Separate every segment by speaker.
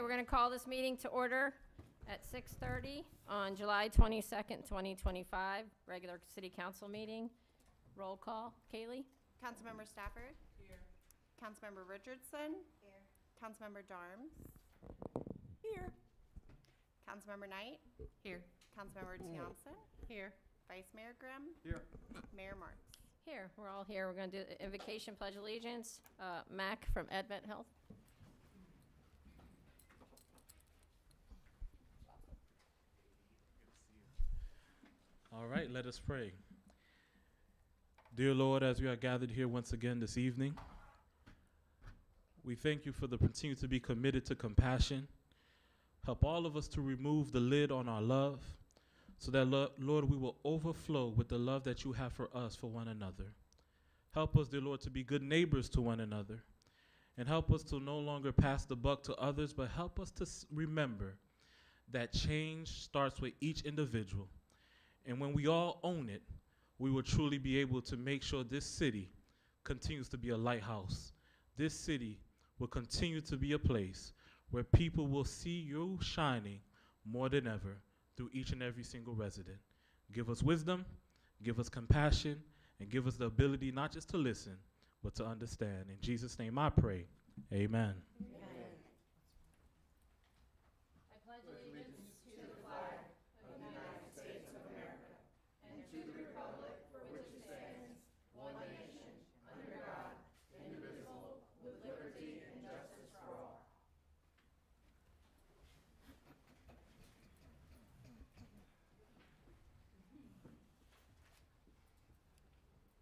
Speaker 1: Okay, we're going to call this meeting to order at 6:30 on July 22nd, 2025, regular city council meeting. Roll call. Kaylee?
Speaker 2: Councilmember Stafford? Here. Councilmember Richardson? Here. Councilmember Jarms?
Speaker 1: Here.
Speaker 2: Councilmember Knight?
Speaker 1: Here.
Speaker 2: Councilmember Tiongson?
Speaker 1: Here.
Speaker 2: Vice Mayor Grimm?
Speaker 3: Here.
Speaker 2: Mayor Marks?
Speaker 1: Here. We're all here. We're going to do the invocation, pledge allegiance. Mac from Advent Health.
Speaker 3: All right, let us pray. Dear Lord, as we are gathered here once again this evening, we thank you for the continue to be committed to compassion. Help all of us to remove the lid on our love so that, Lord, we will overflow with the love that you have for us, for one another. Help us, dear Lord, to be good neighbors to one another, and help us to no longer pass the buck to others, but help us to remember that change starts with each individual. And when we all own it, we will truly be able to make sure this city continues to be a lighthouse. This city will continue to be a place where people will see you shining more than ever through each and every single resident. Give us wisdom, give us compassion, and give us the ability not just to listen, but to understand. In Jesus' name I pray, amen.
Speaker 1: Amen. I pledge allegiance to the flag of the United States of America and to the republic for which it stands, one nation, under God, indivisible, with liberty and justice for all.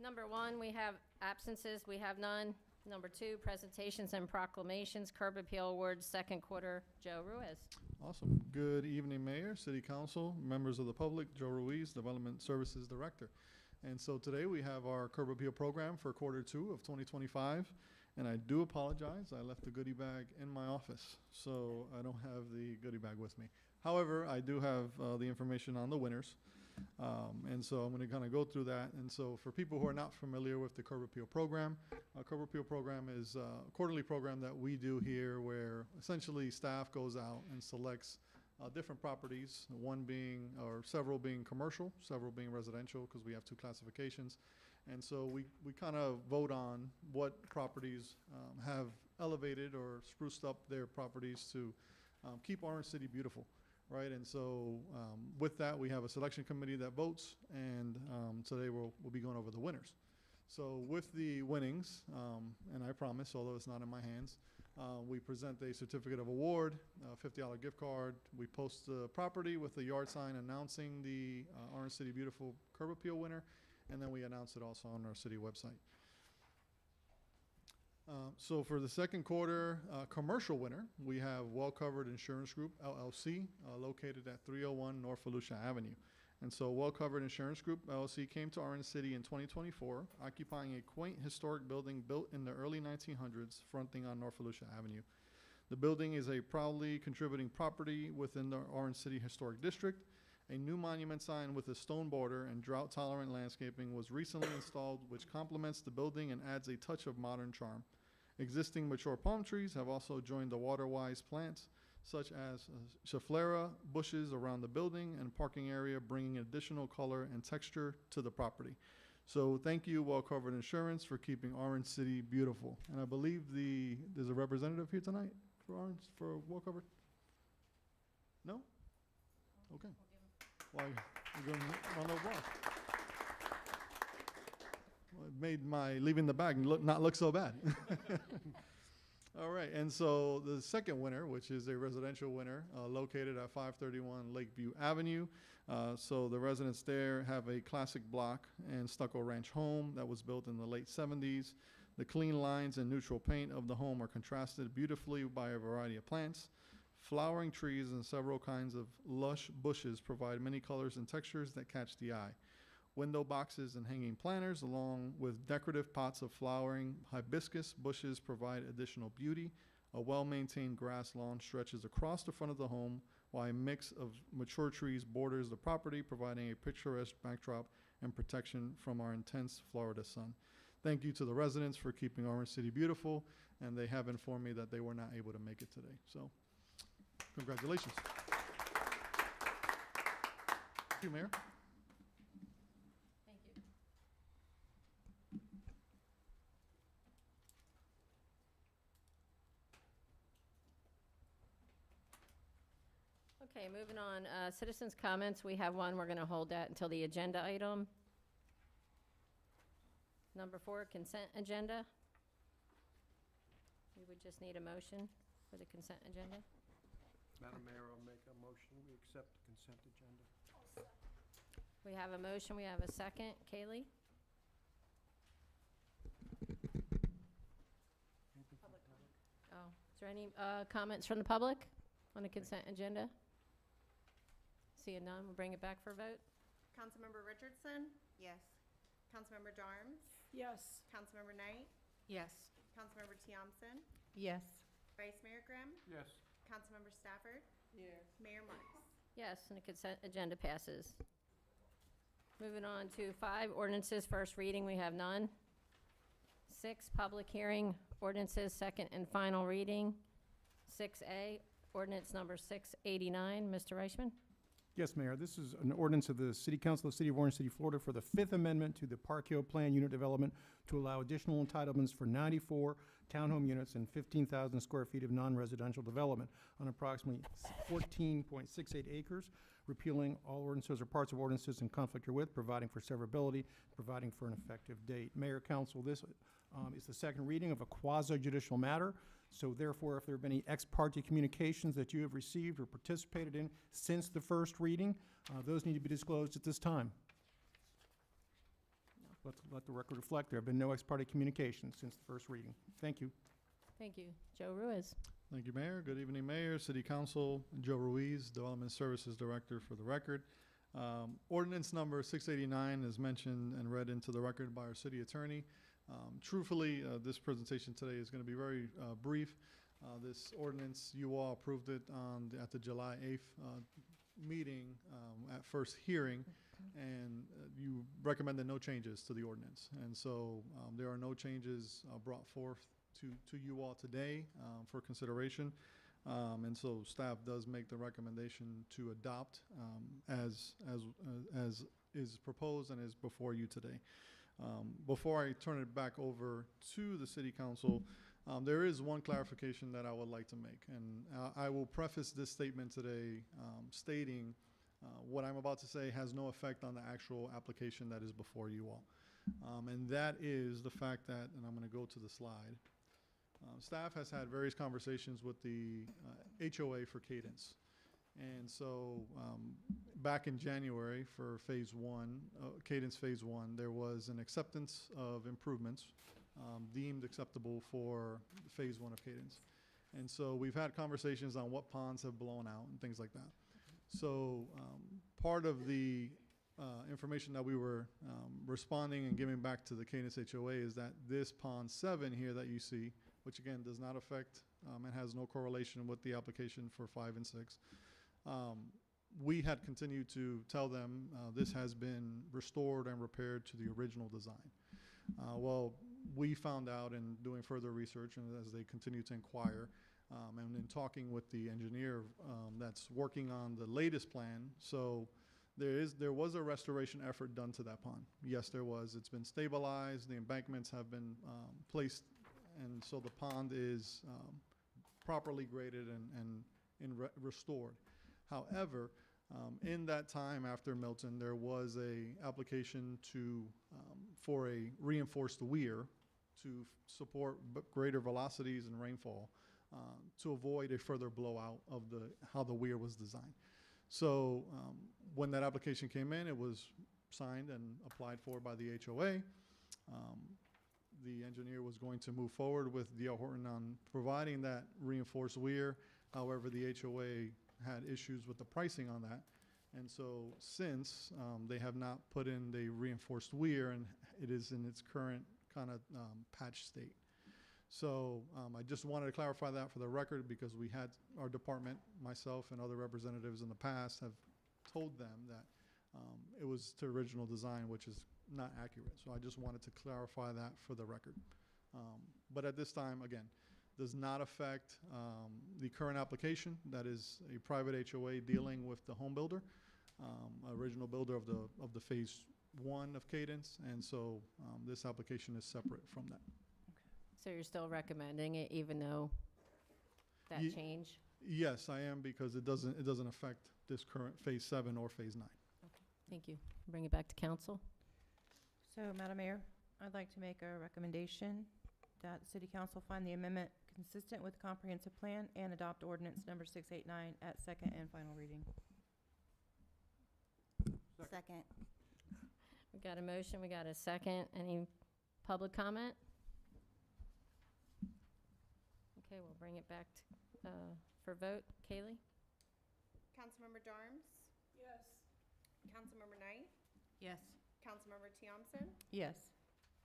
Speaker 1: Number one, we have absences. We have none. Number two, presentations and proclamations. Curb Appeal Awards, second quarter, Joe Ruiz.
Speaker 4: Awesome. Good evening, Mayor, City Council, members of the public. Joe Ruiz, Development Services Director. And so today we have our Curb Appeal program for quarter two of 2025. And I do apologize. I left the goodie bag in my office, so I don't have the goodie bag with me. However, I do have the information on the winners. And so I'm going to kind of go through that. And so for people who are not familiar with the Curb Appeal program, Curb Appeal program is a quarterly program that we do here where essentially staff goes out and selects different properties, one being, or several being commercial, several being residential, because we have two classifications. And so we kind of vote on what properties have elevated or spruced up their properties to keep Orange City beautiful. Right, and so with that, we have a selection committee that votes, and today we'll be going over the winners. So with the winnings, and I promise, although it's not in my hands, we present a certificate of award, a $50 gift card. We post the property with the yard sign announcing the Orange City Beautiful Curb Appeal winner, and then we announce it also on our city website. So for the second quarter commercial winner, we have Well Covered Insurance Group, LLC, located at 301 North Volusia Avenue. And so Well Covered Insurance Group, LLC, came to Orange City in 2024, occupying a quaint historic building built in the early 1900s, fronting on North Volusia Avenue. The building is a proudly contributing property within the Orange City Historic District. A new monument sign with a stone border and drought-tolerant landscaping was recently installed, which complements the building and adds a touch of modern charm. Existing mature palm trees have also joined the water-wise plants, such as Schefflera bushes around the building and parking area, bringing additional color and texture to the property. So thank you, Well Covered Insurance, for keeping Orange City beautiful. And I believe there's a representative here tonight for Well Covered? No? Okay. Well, we're going to round of applause. Well, it made my leaving the bag not look so bad. All right, and so the second winner, which is a residential winner, located at 531 Lakeview Avenue. So the residents there have a classic block and stucco ranch home that was built in the late 70s. The clean lines and neutral paint of the home are contrasted beautifully by a variety of plants. Flowering trees and several kinds of lush bushes provide many colors and textures that catch the eye. Window boxes and hanging planters, along with decorative pots of flowering hibiscus bushes, provide additional beauty. A well-maintained grass lawn stretches across the front of the home, while a mix of mature trees borders the property, providing a picturesque backdrop and protection from our intense Florida sun. Thank you to the residents for keeping Orange City beautiful, and they have informed me that they were not able to make it today. So Congratulations. Thank you, Mayor.
Speaker 5: Thank you. Okay, moving on. Citizens' comments, we have one. We're going to hold that until the agenda item. Number 4, consent agenda. We would just need a motion for the consent agenda.
Speaker 6: Madam Mayor, I'll make a motion, we accept the consent agenda.
Speaker 5: We have a motion. We have a second. Kaylee? Oh, is there any comments from the public on the consent agenda? Seeing none, we'll bring it back for a vote.
Speaker 2: Councilmember Richardson?
Speaker 1: Yes.
Speaker 2: Councilmember Jarms?
Speaker 1: Yes.
Speaker 2: Councilmember Knight?
Speaker 1: Yes.
Speaker 2: Councilmember Tiamson?
Speaker 1: Yes.
Speaker 2: Vice Mayor Grimm?
Speaker 6: Yes.
Speaker 2: Councilmember Stafford?
Speaker 1: Yes.
Speaker 2: Mayor Marks?
Speaker 5: Yes, and the consent agenda passes. Moving on to 5, ordinances, first reading, we have none. 6, public hearing, ordinances, second and final reading. 6A, ordinance number 689. Mr. Reichman?
Speaker 7: Yes, Mayor. This is an ordinance of the City Council of the City of Orange City, Florida for the Fifth Amendment to the Park Hill Plan Unit Development to allow additional entitlements for 94 townhome units and 15,000 square feet of non-residential development on approximately 14.68 acres, repealing all ordinances or parts of ordinances in conflict herewith, providing for severability, providing for an effective date. Mayor, Council, this is the second reading of a quasi-judicial matter. So therefore, if there have been any ex parte communications that you have received or participated in since the first reading, those need to be disclosed at this time. Let the record reflect there have been no ex parte communications since the first reading. Thank you.
Speaker 5: Thank you. Joe Ruiz?
Speaker 4: Thank you, Mayor. Good evening, Mayor, City Council. Joe Ruiz, Development Services Director for the record. Ordinance number 689 is mentioned and read into the record by our city attorney. Truthfully, this presentation today is going to be very brief. This ordinance, you all approved it at the July 8th meeting at first hearing, and you recommended no changes to the ordinance. And so there are no changes brought forth to you all today for consideration. And so staff does make the recommendation to adopt as is proposed and is before you today. Before I turn it back over to the City Council, there is one clarification that I would like to make. And I will preface this statement today stating what I'm about to say has no effect on the actual application that is before you all. And that is the fact that, and I'm going to go to the slide, staff has had various conversations with the HOA for Cadence. And so back in January for phase 1, Cadence phase 1, there was an acceptance of improvements deemed acceptable for phase 1 of Cadence. And so we've had conversations on what ponds have blown out and things like that. So part of the information that we were responding and giving back to the Cadence HOA is that this pond 7 here that you see, which again does not affect and has no correlation with the application for 5 and 6, we had continued to tell them this has been restored and repaired to the original design. Well, we found out in doing further research and as they continue to inquire and in talking with the engineer that's working on the latest plan, so there was a restoration effort done to that pond. Yes, there was. It's been stabilized. The embankments have been placed, and so the pond is properly graded and restored. However, in that time after Milton, there was a application for a reinforced weir to support greater velocities and rainfall to avoid a further blowout of how the weir was designed. So when that application came in, it was signed and applied for by the HOA. The engineer was going to move forward with D.R. Horton on providing that reinforced weir. However, the HOA had issues with the pricing on that. And so since they have not put in the reinforced weir, and it is in its current kind of patch state. So I just wanted to clarify that for the record because we had our department, myself and other representatives in the past have told them that it was to original design, which is not accurate. So I just wanted to clarify that for the record. But at this time, again, does not affect the current application. That is a private HOA dealing with the home builder, original builder of the phase 1 of Cadence, and so this application is separate from that.
Speaker 5: So you're still recommending it even though that
Speaker 4: Ye-
Speaker 5: change?
Speaker 4: Yes, I am, because it doesn't affect this current phase 7 or phase 9.
Speaker 5: Thank you. Bring it back to council.
Speaker 1: So, Madam Mayor, I'd like to make a recommendation that City Council find the amendment consistent with the comprehensive plan and adopt ordinance number 689 at second and final reading.
Speaker 2: Second.
Speaker 5: We got a motion, we got a second. Any public comment? Okay, we'll bring it back to, for vote. Kaylee?
Speaker 2: Councilmember Darms?
Speaker 1: Yes.
Speaker 2: Councilmember Knight?
Speaker 1: Yes.
Speaker 2: Councilmember Thompson?
Speaker 1: Yes.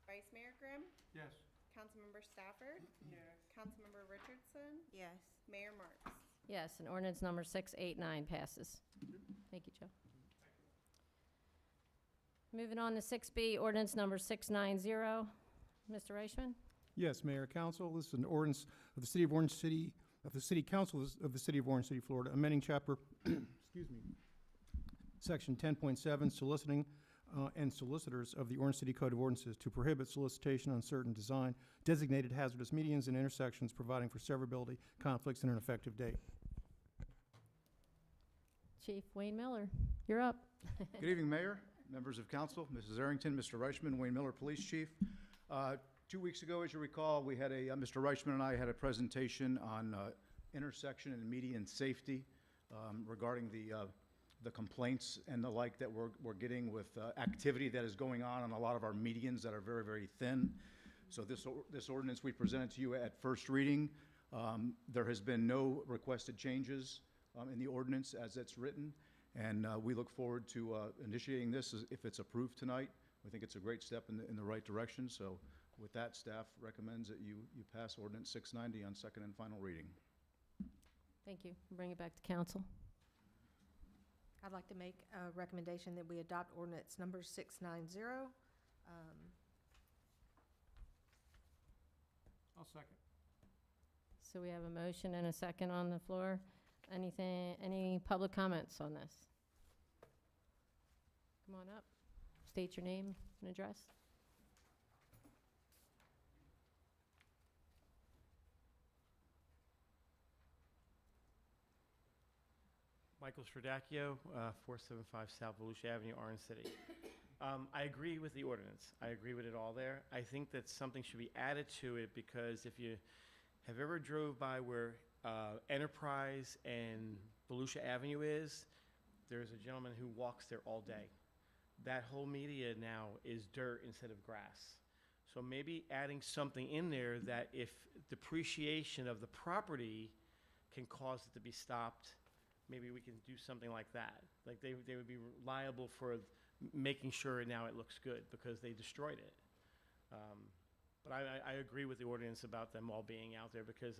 Speaker 2: Vice Mayor Grimm?
Speaker 6: Yes.
Speaker 2: Councilmember Stafford?
Speaker 6: Yes.
Speaker 2: Councilmember Richardson?
Speaker 1: Yes.
Speaker 2: Mayor Marks?
Speaker 5: Yes, and ordinance number 689 passes. Thank you, Joe. Moving on to 6B, ordinance number 690. Mr. Reichman?
Speaker 7: Yes, Mayor, Council, this is an ordinance of the City of Orange City, of the City Council of the City of Orange City, Florida, amending chapter, excuse me, section 10.7, soliciting and solicitors of the Orange City Code of Ordinances to prohibit solicitation on certain design, designated hazardous medians and intersections, providing for severability, conflicts, and an effective date.
Speaker 5: Chief Wayne Miller, you're up.
Speaker 8: Good evening, Mayor, members of council, Mrs. Arrington, Mr. Reichman, Wayne Miller, Police Chief. 2 weeks ago, as you recall, we had Mr. Reichman and I had a presentation on intersection and median safety regarding the complaints and the like that we're getting with activity that is going on a lot of our medians that are very, very thin. So this ordinance we presented to you at first reading. There has been no requested changes in the ordinance as it's written, and we look forward to initiating this if it's approved tonight. We think it's a great step in the right direction. So with that, staff recommends that you pass ordinance 690 on second and final reading.
Speaker 5: Thank you. Bring it back to council.
Speaker 9: I'd like to make a recommendation that we adopt ordinance number 690.
Speaker 6: I'll second.
Speaker 5: So we have a motion and a second on the floor. Any public comments on this? Come on up. State your name and address.
Speaker 10: Michael Stradacchio, 475 South Volusia Avenue, Orange City. I agree with the ordinance. I agree with it all there. I think that something should be added to it because if you have ever drove by where Enterprise and Volusia Avenue is, there's a gentleman who walks there all day. That whole media now is dirt instead of grass. So maybe adding something in there that if depreciation of the property can cause it to be stopped, maybe we can do something like that. Like they would be liable for making sure now it looks good because they destroyed it. But I agree with the ordinance about them all being out there because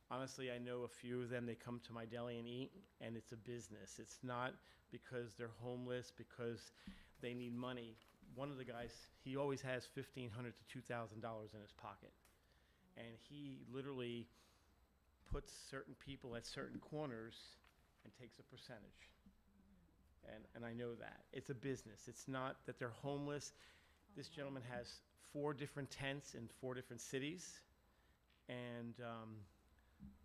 Speaker 10: honestly, I know a few of them, they come to my deli and eat, and it's a business. It's not because they're homeless, because they need money. One of the guys, he always has $1,500 to $2,000 in his pocket. And he literally puts certain people at certain corners and takes a percentage. And I know that. It's a business. It's not that they're homeless. This gentleman has 4 different tents in 4 different cities. And,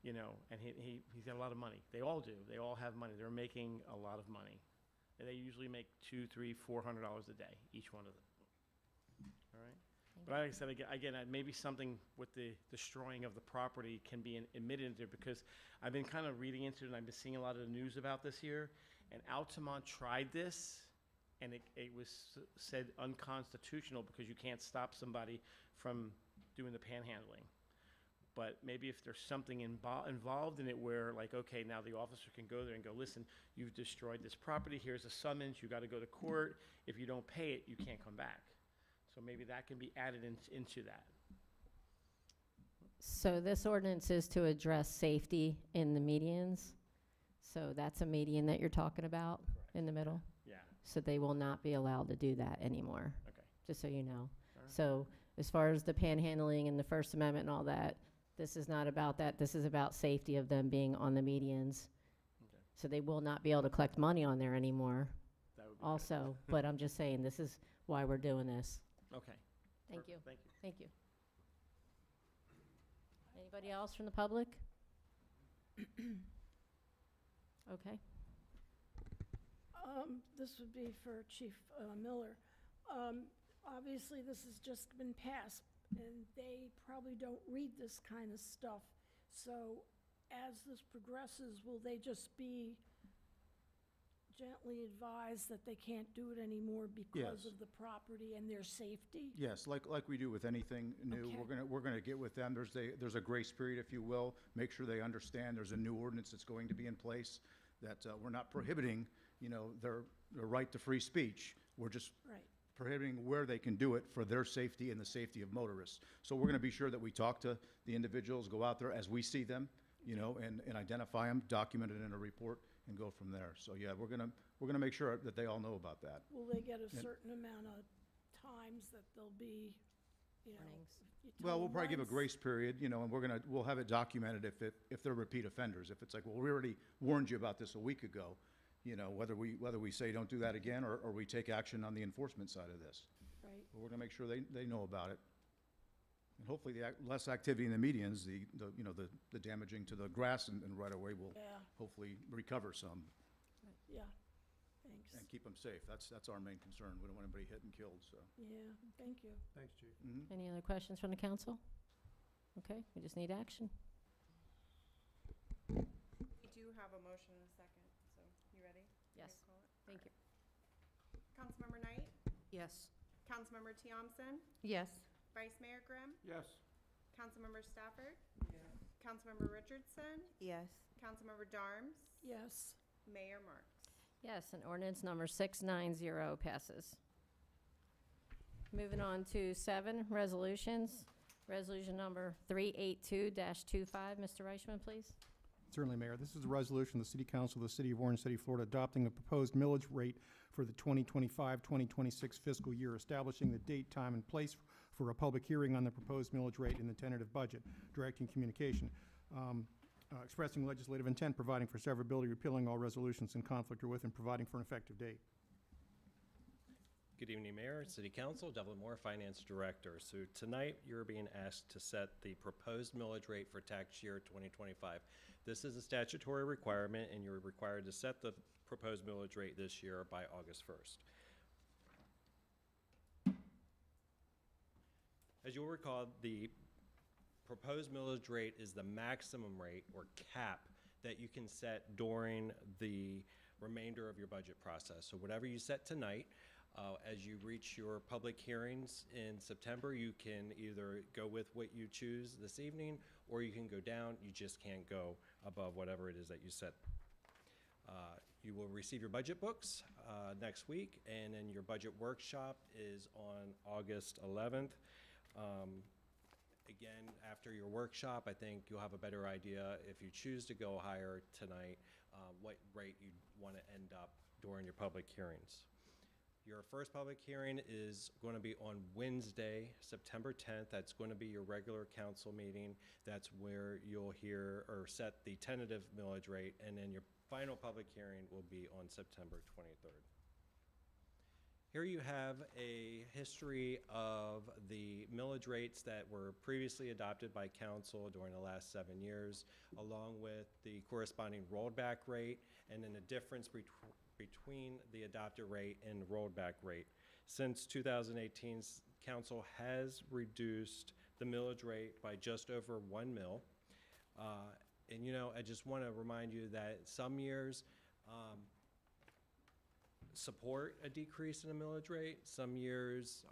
Speaker 10: you know, and he's got a lot of money. They all do. They all have money. They're making a lot of money. And they usually make $200, $300, $400 a day, each one of them. All right? But like I said, again, maybe something with the destroying of the property can be admitted into there because I've been kind of reading into it and I've been seeing a lot of the news about this here. And Altamont tried this and it was said unconstitutional because you can't stop somebody from doing the panhandling. But maybe if there's something involved in it where like, okay, now the officer can go there and go, listen, you've destroyed this property, here's a summons, you gotta go to court. If you don't pay it, you can't come back. So maybe that can be added into that.
Speaker 5: So this ordinance is to address safety in the medians. So that's a median that you're talking about in the middle?
Speaker 10: Yeah,
Speaker 5: So they will not be allowed to do that anymore,
Speaker 10: okay.
Speaker 5: just so you know.
Speaker 10: All right.
Speaker 5: So as far as the panhandling and the First Amendment and all that, This is not about that. This is about safety of them being on the medians.
Speaker 10: Okay.
Speaker 5: So they will not be able to collect money on there anymore
Speaker 10: That would be good.
Speaker 5: also. But I'm just saying, this is why we're doing this.
Speaker 10: Okay.
Speaker 5: Thank you.
Speaker 10: Perfect. Thank you.
Speaker 5: Thank you. Anybody else from the public? Okay.
Speaker 11: This would be for Chief Miller. Obviously, this has just been passed, and they probably don't read this kind of stuff. So as this progresses, will they just be gently advised that they can't do it anymore because
Speaker 8: Yes.
Speaker 11: of the property and their safety?
Speaker 8: Yes, like we do with anything new,
Speaker 11: Okay.
Speaker 8: we're gonna get with them. There's a grace period, if you will. Make sure they understand there's a new ordinance that's going to be in place, that we're not prohibiting, their right to free speech. We're just
Speaker 11: Right.
Speaker 8: prohibiting where they can do it for their safety and the safety of motorists. So we're gonna be sure that we talk to the individuals, go out there as we see them, and identify them, document it in a report, and go from there. So, yeah, we're gonna make sure that they all know about that.
Speaker 11: Will they get a certain amount of times that they'll be,
Speaker 5: Warnings.
Speaker 11: you tell
Speaker 8: Well, we'll
Speaker 11: them
Speaker 8: probably give a
Speaker 11: once?
Speaker 8: grace period, and we'll have it documented if they're repeat offenders. If it's like, well, we already warned you about this a week ago, whether we say don't do that again, or we take action on the enforcement side of this.
Speaker 11: Right.
Speaker 8: But we're gonna make sure they know about it. And hopefully, less activity in the medians, the damaging to the grass and right-of-way will
Speaker 11: Yeah,
Speaker 8: hopefully recover some
Speaker 11: yeah. Thanks.
Speaker 8: and keep them safe. That's our main concern. We don't want anybody hit and killed, so.
Speaker 11: Yeah, thank you.
Speaker 6: Thanks, Chief.
Speaker 8: Mhm.
Speaker 5: Any other questions from the council? Okay, we just need action.
Speaker 2: We do have a motion and a second, so you ready?
Speaker 5: Yes.
Speaker 2: Can I call it?
Speaker 5: Thank you.
Speaker 2: Councilmember Knight,
Speaker 9: Yes.
Speaker 2: Councilmember Tiomson,
Speaker 9: Yes.
Speaker 2: Vice Mayor Grimm,
Speaker 6: Yes.
Speaker 2: Councilmember Stafford, Councilmember Richardson,
Speaker 9: Yes.
Speaker 2: Councilmember Darms,
Speaker 11: Yes.
Speaker 2: Mayor Marks.
Speaker 5: Yes, and ordinance number 690 passes. Moving on to 7 resolutions. Resolution number 382-25. Mr. Reichman, please.
Speaker 7: Certainly, Mayor. This is a resolution of the City Council of the City of Orange City, Florida, adopting a proposed millage rate for the 2025-2026 fiscal year, establishing the date, time, and place for a public hearing on the proposed millage rate in the tentative budget, directing communication, expressing legislative intent, providing for severability, repealing all resolutions in conflict or with, and providing for an effective date.
Speaker 12: Good evening, Mayor, City Council, Devlin Moore, Finance Director. So tonight, you're being asked to set the proposed millage rate for tax year 2025. This is a statutory requirement, and you're required to set the proposed millage rate this year by August 1st. As you'll recall, the proposed millage rate is the maximum rate or cap that you can set during the remainder of your budget process. So whatever you set tonight, as you reach your public hearings in September, you can either go with what you choose this evening, or you can go down. You just can't go above whatever it is that you set. You will receive your budget books next week, and then your budget workshop is on August 11th. Again, after your workshop, I think you'll have a better idea, if you choose to go higher tonight, what rate you'd want to end up during your public hearings. Your first public hearing is going to be on Wednesday, September 10th. That's going to be your regular council meeting. That's where you'll hear or set the tentative millage rate, and then your final public hearing will be on September 23rd. Here you have a history of the millage rates that were previously adopted by council during the last 7 years, along with the corresponding rolled back rate, and then the difference between the adopted rate and the rolled back rate. Since 2018, council has reduced the millage rate by just over 1 mil. And I just want to remind you that some years support a decrease in the millage rate. Some years,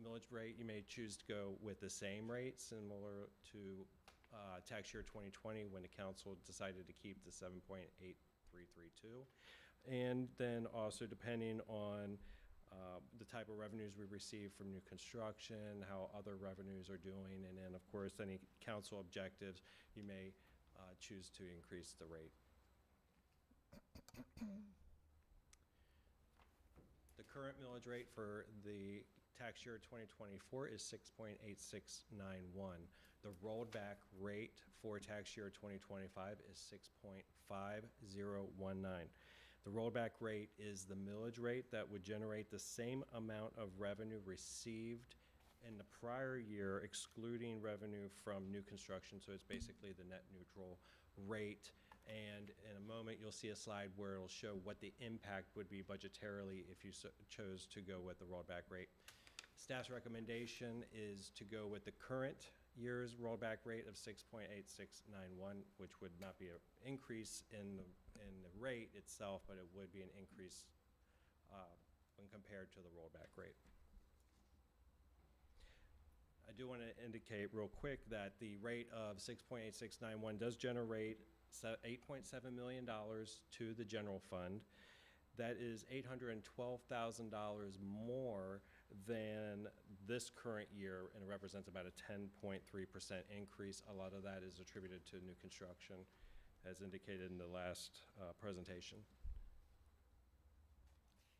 Speaker 12: millage rate, you may choose to go with the same rate, similar to tax year 2020, when the council decided to keep the 7.8332. And then also depending on the type of revenues we receive from new construction, how other revenues are doing, and then of course any council objectives, you may choose to increase the rate. The current millage rate for the tax year 2024 is 6.8691. The rolled back rate for tax year 2025 is 6.5019. The rollback rate is the millage rate that would generate the same amount of revenue received in the prior year, excluding revenue from new construction. So it's basically the net neutral rate. And in a moment, you'll see a slide where it'll show what the impact would be budgetarily if you chose to go with the rollback rate. Staff's recommendation is to go with the current year's rollback rate of 6.8691, which would not be an increase in the rate itself, but it would be an increase when compared to the rollback rate. I do want to indicate real quick that the rate of 6.8691 does generate $8.7 million to the general fund. That is $812,000 more than this current year, and it represents about a 10.3% increase. A lot of that is attributed to new construction, as indicated in the last presentation.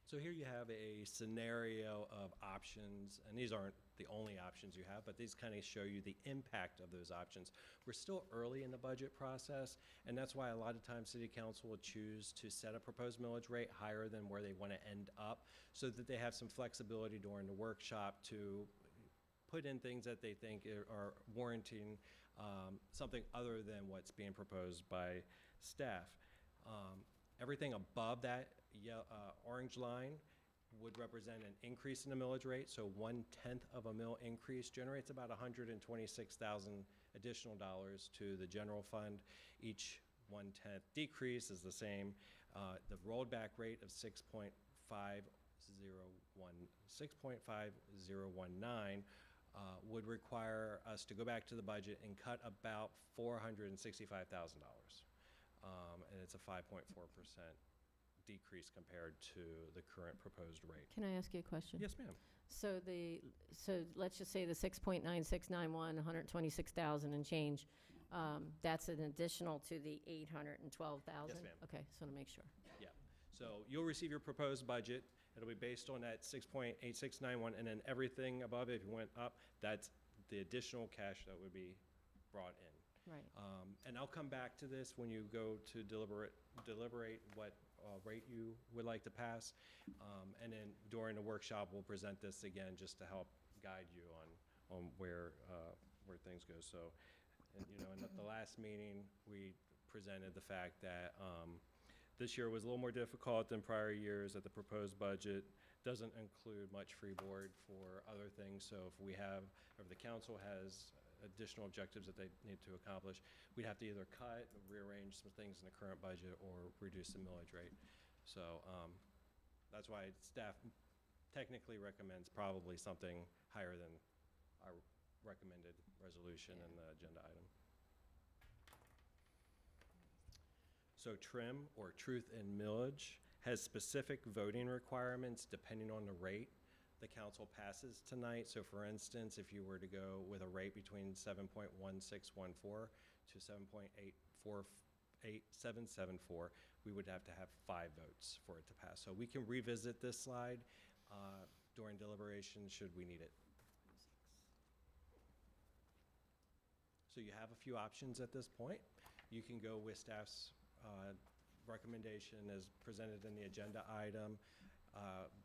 Speaker 12: So here you have a scenario of options, and these aren't the only options you have, but these kind of show you the impact of those options. We're still early in the budget process, and that's why a lot of times City Council will choose to set a proposed millage rate higher than where they want to end up, so that they have some flexibility during the workshop to put in things that they think are warranting something other than what's being proposed by staff. Everything above that orange line would represent an increase in the millage rate, so 1/10 of a mill increase generates about $126,000 additional dollars to the general fund. Each 1/10 decrease is the same. The rolled back rate of 6.5019 would require us to go back to the budget and cut about $465,000. And it's a 5.4% decrease compared to the current proposed rate.
Speaker 5: Can I ask you a question?
Speaker 12: Yes, ma'am.
Speaker 5: So let's just say the 6.9691, 126,000 and change, that's an additional to the 812,000?
Speaker 12: Yes, ma'am.
Speaker 5: Okay, just want to make sure.
Speaker 12: Yeah. So you'll receive your proposed budget. It'll be based on that 6.8691, and then everything above it, if you went up, that's the additional cash that would be brought in.
Speaker 5: Right.
Speaker 12: And I'll come back to this when you go to deliberate what rate you would like to pass. And then during the workshop, we'll present this again just to help guide you on where things go. So, and, you know, in the last meeting, we presented the fact that this year was a little more difficult than prior years, that the proposed budget doesn't include much freeboard for other things. So if the council has additional objectives that they need to accomplish, we'd have to either cut, rearrange some things in the current budget, or reduce the millage rate. So that's why staff technically recommends probably something higher than our recommended resolution and the agenda item. So TRIM, or Truth in Millage, has specific voting requirements depending on the rate the council passes tonight. So for instance, if you were to go with a rate between 7.1614 to 7.8774, we would have to have 5 votes for it to pass. So we can revisit this slide during deliberation should we need it. So you have a few options at this point. You can go with staff's recommendation as presented in the agenda item,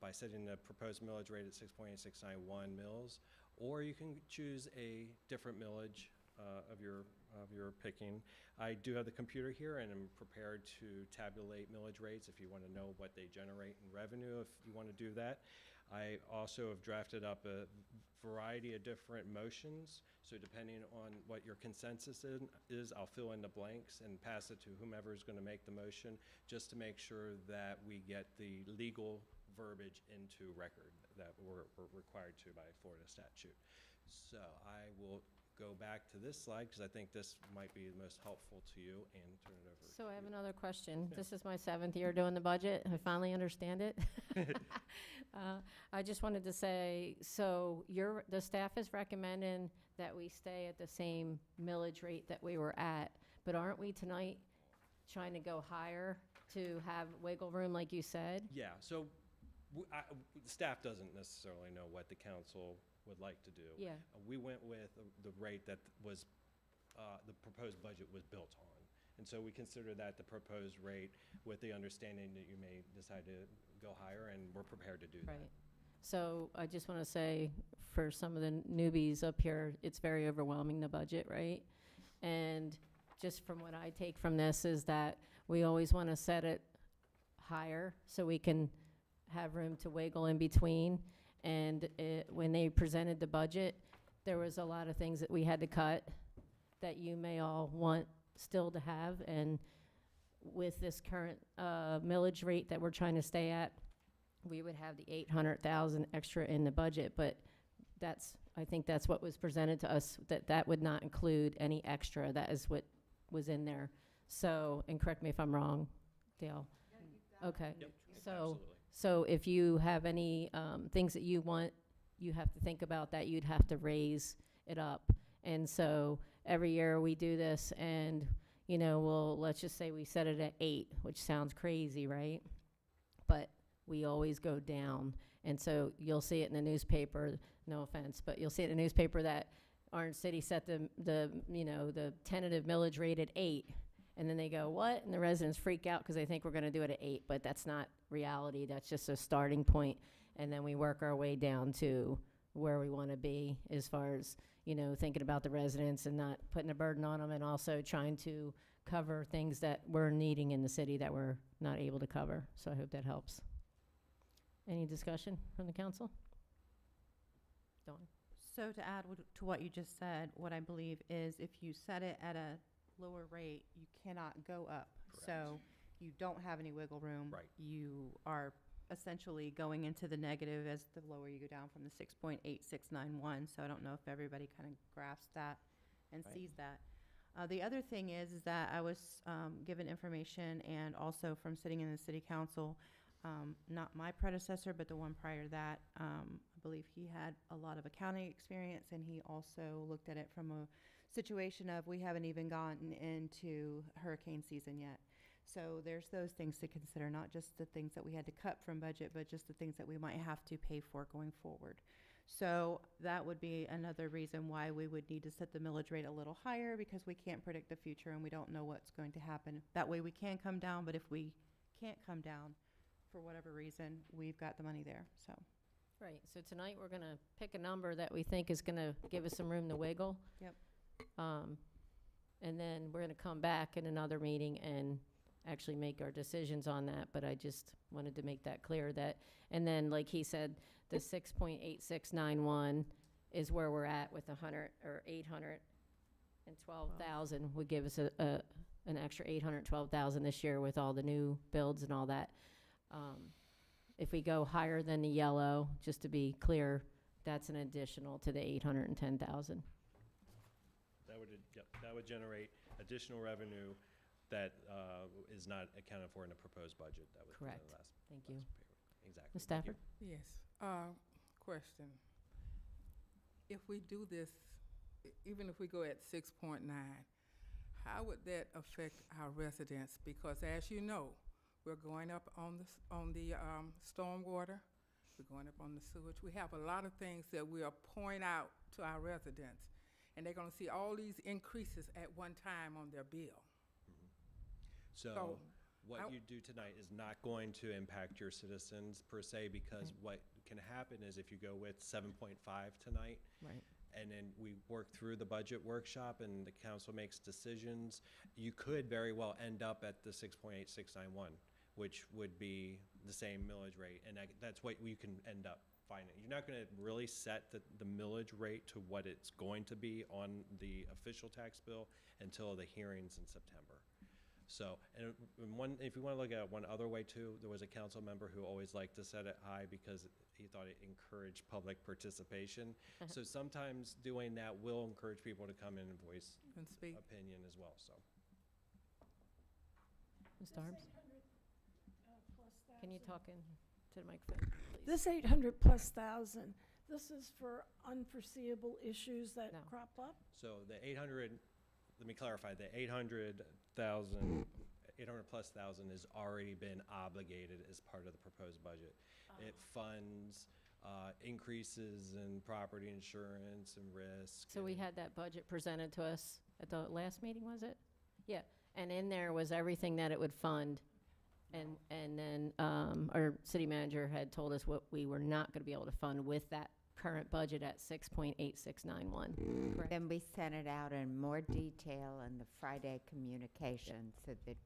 Speaker 12: by setting the proposed millage rate at 6.8691 mils, or you can choose a different millage of your picking. I do have the computer here, and I'm prepared to tabulate millage rates if you want to know what they generate in revenue, if you want to do that. I also have drafted up a variety of different motions, so depending on what your consensus is, I'll fill in the blanks and pass it to whomever is going to make the motion, just to make sure that we get the legal verbiage into record that we're required to by Florida statute. So I will go back to this slide because I think this might be the most helpful to you, and turn it over.
Speaker 5: So I have another question. Yeah. This is my 7th year doing the budget. I finally understand it. I just wanted to say, so the staff is recommending that we stay at the same millage rate that we were at, but aren't we tonight trying to go higher to have wiggle room, like you said?
Speaker 12: Yeah, so staff doesn't necessarily know what the council would like to do.
Speaker 5: Yeah.
Speaker 12: We went with the rate that was, the proposed budget was built on. And so we consider that the proposed rate with the understanding that you may decide to go higher, and we're prepared to do that.
Speaker 5: Right. So I just want to say, for some of the newbies up here, it's very overwhelming, the budget, right? And just from what I take from this is that we always want to set it higher so we can have room to wiggle in between. And when they presented the budget, there was a lot of things that we had to cut that you may all want still to have. And with this current millage rate that we're trying to stay at, we would have the 800,000 extra in the budget, but I think that's what was presented to us, that would not include any extra. That is what was in there. So, and correct me if I'm wrong, Dale. Okay.
Speaker 12: Yep,
Speaker 5: So,
Speaker 12: absolutely.
Speaker 5: so if you have any things that you want, you have to think about that. You'd have to raise it up. And so every year we do this, and, you know, let's just say we set it at 8, which sounds crazy, right? But we always go down. And so you'll see it in the newspaper, no offense, but you'll see it in the newspaper that Orange City set the tentative millage rate at 8. And then they go, what? And the residents freak out because they think we're going to do it at 8, but that's not reality. That's just a starting point. And then we work our way down to where we want to be as far as, you know, thinking about the residents and not putting a burden on them, and also trying to cover things that we're needing in the city that we're not able to cover. So I hope that helps. Any discussion from the council? Dawn?
Speaker 1: So to add to what you just said, what I believe is if you set it at a lower rate, you cannot go up.
Speaker 12: Correct.
Speaker 1: So you don't have any wiggle room.
Speaker 12: Right.
Speaker 1: You are essentially going into the negative as the lower you go down from the 6.8691. So I don't know if everybody kind of grasps that and
Speaker 12: Right.
Speaker 1: sees that. The other thing is that I was given information, and also from sitting in the city council, not my predecessor, but the one prior to that. I believe he had a lot of accounting experience, and he also looked at it from a situation of, we haven't even gotten into hurricane season yet. So there's those things to consider, not just the things that we had to cut from budget, but just the things that we might have to pay for going forward. So that would be another reason why we would need to set the millage rate a little higher, because we can't predict the future and we don't know what's going to happen. That way we can come down, but if we can't come down for whatever reason, we've got the money there, so.
Speaker 5: Right, so tonight we're gonna pick a number that we think is gonna give us some room to wiggle.
Speaker 1: Yep.
Speaker 5: And then we're gonna come back in another meeting and actually make our decisions on that, but I just wanted to make that clear that, and then, like he said, the 6.8691 is where we're at with 812,000 would give us an extra 812,000 this year with all the new builds and all that. If we go higher than the yellow, just to be clear, that's an additional to the 810,000.
Speaker 12: That would generate additional revenue that is not accounted for in the proposed budget. That was
Speaker 5: Correct.
Speaker 12: the last.
Speaker 5: Thank you.
Speaker 12: Exactly.
Speaker 5: Ms. Stafford?
Speaker 13: Yes. Question. If we do this, even if we go at 6.9, how would that affect our residents? Because as you know, we're going up on the stormwater. We're going up on the sewage. We have a lot of things that we are pointing out to our residents, and they're going to see all these increases at one time on their bill.
Speaker 12: So what you do tonight is not going to impact your citizens per se, because what can happen is if you go with 7.5 tonight,
Speaker 5: Right.
Speaker 12: and then we work through the budget workshop and the council makes decisions, you could very well end up at the 6.8691, which would be the same millage rate, and that's what you can end up finding. You're not going to really set the millage rate to what it's going to be on the official tax bill until the hearings in September. So, and if you want to look at it one other way too, there was a council member who always liked to set it high because he thought it encouraged public participation. So sometimes doing that will encourage people to come in and voice
Speaker 13: And speak.
Speaker 12: opinion as well, so.
Speaker 5: Ms. Darbs? Can you talk in to the microphone, please?
Speaker 11: This 800,000+, this is for unforeseeable issues that
Speaker 5: No.
Speaker 11: crop up?
Speaker 12: So the 800, let me clarify, the 800,000 plus thousand has already been obligated as part of the proposed budget. It funds increases in property insurance and risk.
Speaker 5: So we had that budget presented to us at the last meeting, was it? Yeah, and in there was everything that it would fund. And then our city manager had told us what we were not gonna be able to fund with that current budget at 6.8691. Correct?
Speaker 1: Then we sent it out in more detail in the Friday communication so that,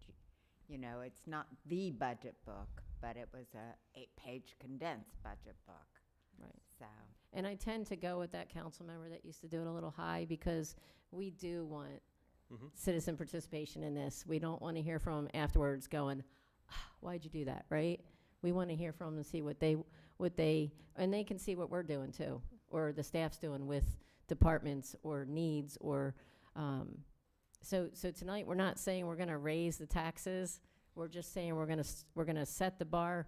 Speaker 1: you know, it's not the budget book, but it was a 8-page condensed budget book.
Speaker 5: Right.
Speaker 1: So,
Speaker 5: And I tend to go with that council member that used to do it a little high because we do want citizen participation in this. We don't want to hear from them afterwards going, why'd you do that, right? We want to hear from them and see what they, and they can see what we're doing too, or the staff's doing with departments or needs or, so tonight we're not saying we're going to raise the taxes. We're just saying we're going to set the bar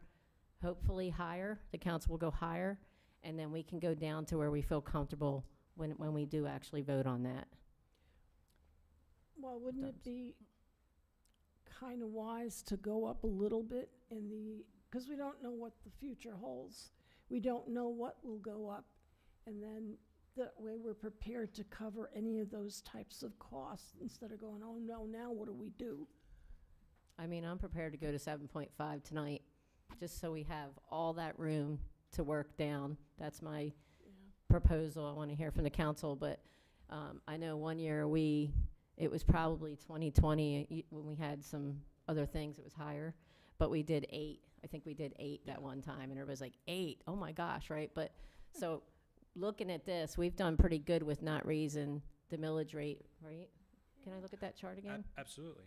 Speaker 5: hopefully higher. The council will go higher, and then we can go down to where we feel comfortable when we do actually vote on that.
Speaker 11: Well, wouldn't it be kind of wise to go up a little bit in the, because we don't know what the future holds. We don't know what will go up, and then that way we're prepared to cover any of those types of costs instead of going, oh no, now what do we do?
Speaker 5: I mean, I'm prepared to go to 7.5 tonight, just so we have all that room to work down. That's my proposal. I want to hear from the council, but I know one year it was probably 2020 when we had some other things, it was higher, but we did 8. I think we did 8 that one time, and everybody's like, 8, oh my gosh, right? But so looking at this, we've done pretty good with not raising the millage rate, right? Can I look at that chart again?
Speaker 12: Absolutely.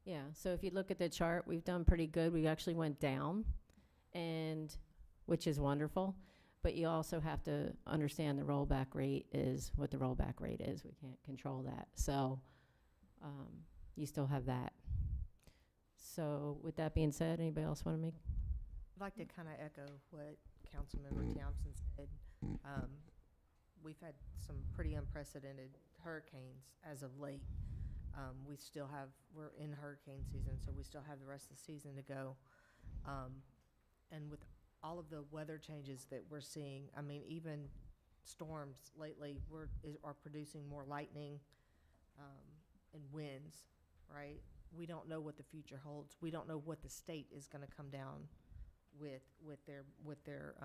Speaker 5: Yeah, so if you look at the chart, we've done pretty good. We actually went down, and which is wonderful. But you also have to understand the rollback rate is what the rollback rate is. We can't control that. So you still have that. So with that being said, anybody else want to make?
Speaker 9: I'd like to kind of echo what Councilmember Townsend said. We've had some pretty unprecedented hurricanes as of late. We're in hurricane season, so we still have the rest of the season to go. And with all of the weather changes that we're seeing, I mean, even storms lately are producing more lightning and winds, right? We don't know what the future holds. We don't know what the state is going to come down with their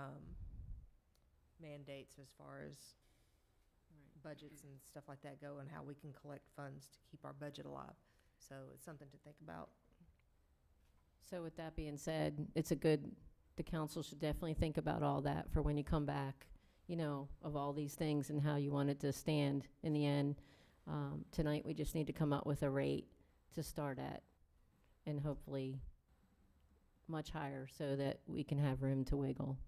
Speaker 9: mandates as far as budgets and stuff like that go, and how we can collect funds to keep our budget alive. So it's something to think about.
Speaker 5: So with that being said, the council should definitely think about all that for when you come back, you know, of all these things and how you want it to stand in the end. Tonight, we just need to come up with a rate to start at, and hopefully much higher so that we can have room to wiggle.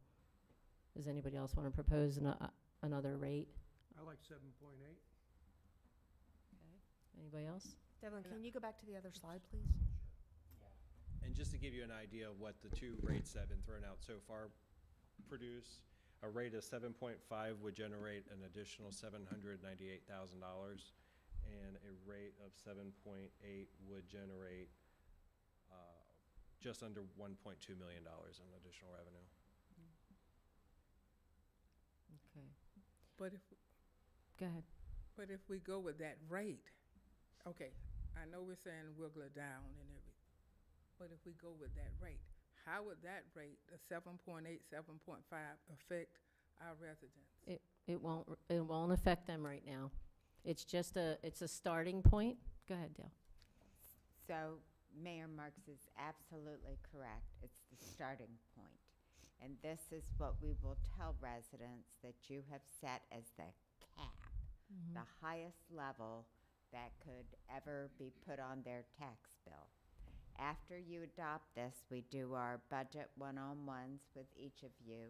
Speaker 5: Does anybody else want to propose another rate?
Speaker 6: I like 7.8.
Speaker 5: Anybody else?
Speaker 9: Devlin, can you go back to the other slide, please?
Speaker 12: And just to give you an idea of what the two rates that have been thrown out so far produce, a rate of 7.5 would generate an additional $798,000, and a rate of 7.8 would generate just under $1.2 million in additional revenue.
Speaker 5: Okay.
Speaker 13: But
Speaker 5: Go ahead.
Speaker 13: But if we go with that rate, okay, I know we're saying wiggle it down and everything, but if we go with that rate, how would that rate, the 7.8, 7.5, affect our residents?
Speaker 5: It won't affect them right now. It's just it's a starting point. Go ahead, Dale.
Speaker 1: So Mayor Marks is absolutely correct. It's the starting point. And this is what we will tell residents that you have set as the cap, the highest level that could ever be put on their tax bill. After you adopt this, we do our budget one-on-ones with each of you.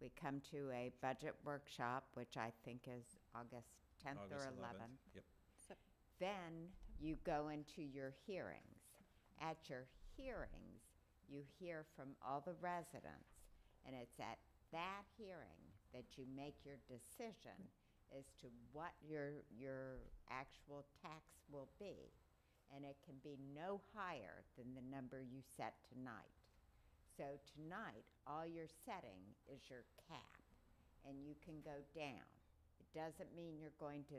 Speaker 1: We come to a budget workshop, which I think is August 10th or 11th.
Speaker 12: Yep.
Speaker 1: Then you go into your hearings. At your hearings, you hear from all the residents, and it's at that hearing that you make your decision as to what your actual tax will be. And it can be no higher than the number you set tonight. So tonight, all you're setting is your cap, and you can go down. It doesn't mean you're going to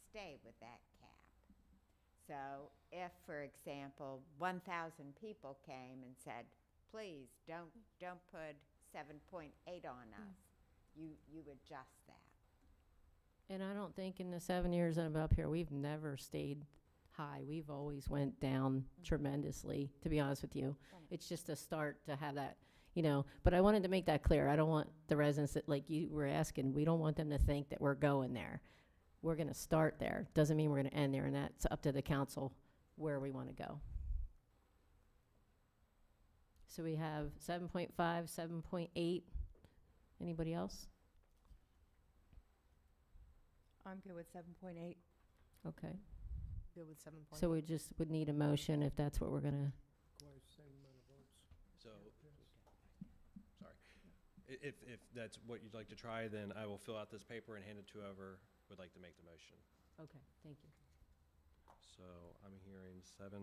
Speaker 1: stay with that cap. So if, for example, 1,000 people came and said, please, don't put 7.8 on us, you adjust that.
Speaker 5: And I don't think in the 7 years that I'm up here, we've never stayed high. We've always went down tremendously, to be honest with you. It's just a start to have that, you know, but I wanted to make that clear. I don't want the residents that, like you were asking, we don't want them to think that we're going there. We're going to start there. Doesn't mean we're going to end there, and that's up to the council where we want to go. So we have 7.5, 7.8. Anybody else?
Speaker 9: I'm good with 7.8.
Speaker 5: Okay.
Speaker 9: Good with 7.8.
Speaker 5: So we just would need a motion if that's what we're going to.
Speaker 6: Same amount of votes.
Speaker 12: So, sorry. If that's what you'd like to try, then I will fill out this paper and hand it to whoever would like to make the motion.
Speaker 5: Okay, thank you.
Speaker 12: So I'm hearing 7.8. All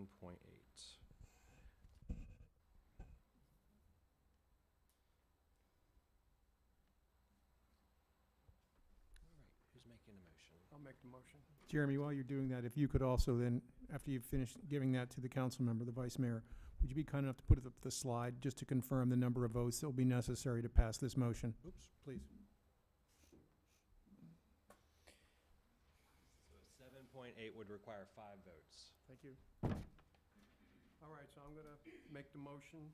Speaker 12: right, who's making the motion?
Speaker 6: I'll make the motion.
Speaker 7: Jeremy, while you're doing that, if you could also then, after you've finished giving that to the council member, the vice mayor, would you be kind enough to put up the slide just to confirm the number of votes that will be necessary to pass this motion?
Speaker 12: Oops.
Speaker 7: Please.
Speaker 12: So 7.8 would require 5 votes.
Speaker 7: Thank you.
Speaker 6: All right, so I'm gonna make the motion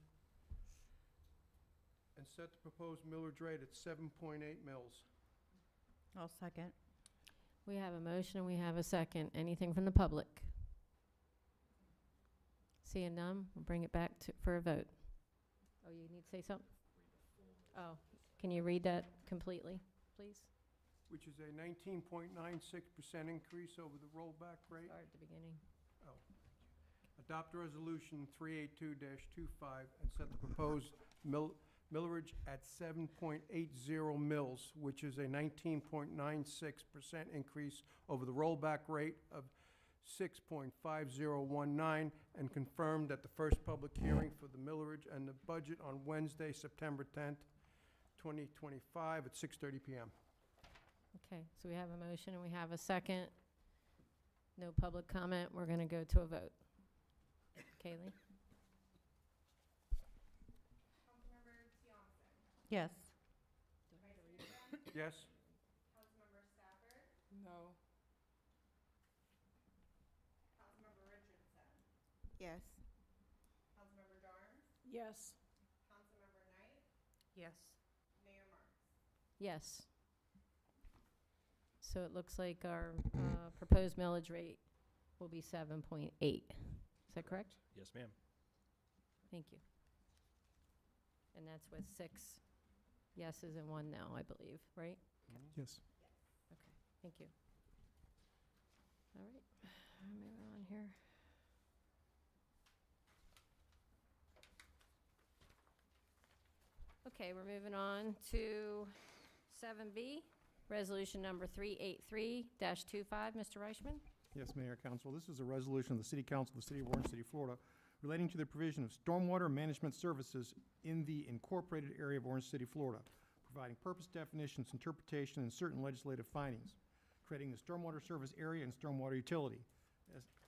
Speaker 6: and set the proposed millage rate at 7.8 mils.
Speaker 9: I'll second.
Speaker 5: We have a motion, we have a second. Anything from the public? Seeing none, we'll bring it back for a vote. Oh, you need to say something? Oh, can you read that completely, please?
Speaker 6: Which is a 19.96% increase over the rollback rate.
Speaker 5: Start at the beginning.
Speaker 6: Adopt resolution 382-25 and set the proposed millage at 7.80 mils, which is a 19.96% increase over the rollback rate of 6.5019, and confirmed at the first public hearing for the millage and the budget on Wednesday, September 10th, 2025 at 6:30 p.m.
Speaker 5: Okay, so we have a motion and we have a second. No public comment. We're going to go to a vote. Kaylee?
Speaker 9: Yes.
Speaker 6: Yes?
Speaker 2: Councilmember Stafford?
Speaker 13: No.
Speaker 2: Councilmember Richardson?
Speaker 9: Yes.
Speaker 2: Councilmember Darnes?
Speaker 11: Yes.
Speaker 2: Councilmember Knight?
Speaker 9: Yes.
Speaker 2: Mayor Marks?
Speaker 5: Yes. So it looks like our proposed millage rate will be 7.8. Is that correct?
Speaker 12: Yes, ma'am.
Speaker 5: Thank you. And that's with 6 yeses and 1 no, I believe, right?
Speaker 7: Yes.
Speaker 5: Okay, thank you. All right, moving on here. Okay, we're moving on to 7B, resolution number 383-25. Mr. Reichman?
Speaker 7: Yes, Mayor, Council. This is a resolution of the City Council of the City of Orange City, Florida, relating to the provision of stormwater management services in the incorporated area of Orange City, Florida, providing purpose definitions, interpretation, and certain legislative findings, creating the stormwater service area and stormwater utility,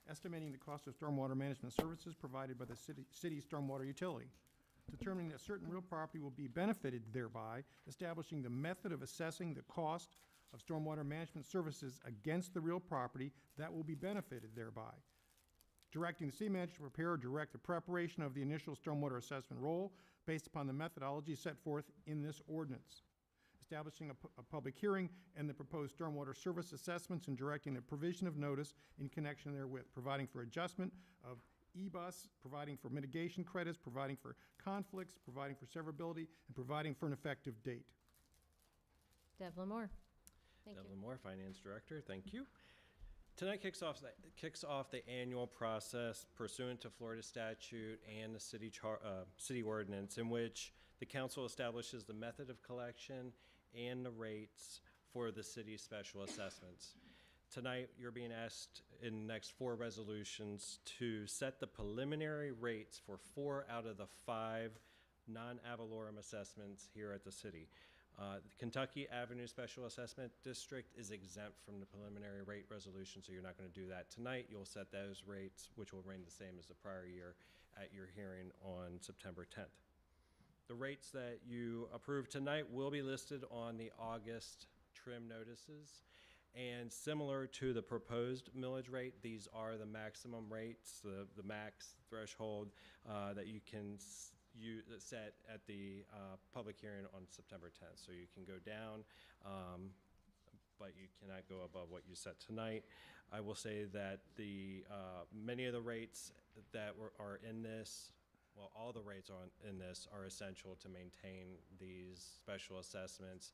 Speaker 7: estimating the cost of stormwater management services provided by the city's stormwater utility, determining that certain real property will be benefited thereby, establishing the method of assessing the cost of stormwater management services against the real property that will be benefited thereby, directing the city manager to prepare or direct the preparation of the initial stormwater assessment roll based upon the methodology set forth in this ordinance, establishing a public hearing and the proposed stormwater service assessments, and directing the provision of notice in connection therewith, providing for adjustment of E-bus, providing for mitigation credits, providing for conflicts, providing for severability, and providing for an effective date.
Speaker 5: Devlin Moore. Thank you.
Speaker 12: Devlin Moore, Finance Director. Thank you. Tonight kicks off the annual process pursuant to Florida statute and the city ordinance, in which the council establishes the method of collection and the rates for the city's special assessments. Tonight, you're being asked in the next 4 resolutions to set the preliminary rates for 4 out of the 5 non-ad valorem assessments here at the city. The Kentucky Avenue Special Assessment District is exempt from the preliminary rate resolution, so you're not going to do that tonight. You'll set those rates, which will remain the same as the prior year, at your hearing on September 10th. The rates that you approve tonight will be listed on the August trim notices. And similar to the proposed millage rate, these are the maximum rates, the max threshold that you can set at the public hearing on September 10th. So you can go down, but you cannot go above what you set tonight. I will say that the many of the rates that are in this, well, all the rates in this are essential to maintain these special assessments,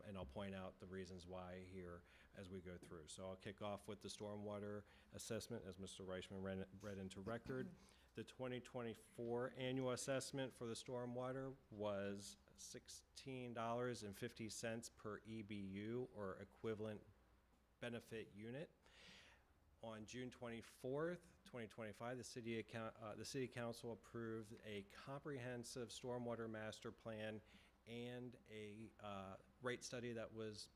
Speaker 12: and I'll point out the reasons why here as we go through. So I'll kick off with the stormwater assessment, as Mr. Reichman read into record. The 2024 annual assessment for the stormwater was $16.50 per EBU, or equivalent benefit unit. On June 24th, 2025, the City Council approved a comprehensive stormwater master plan and a rate study that was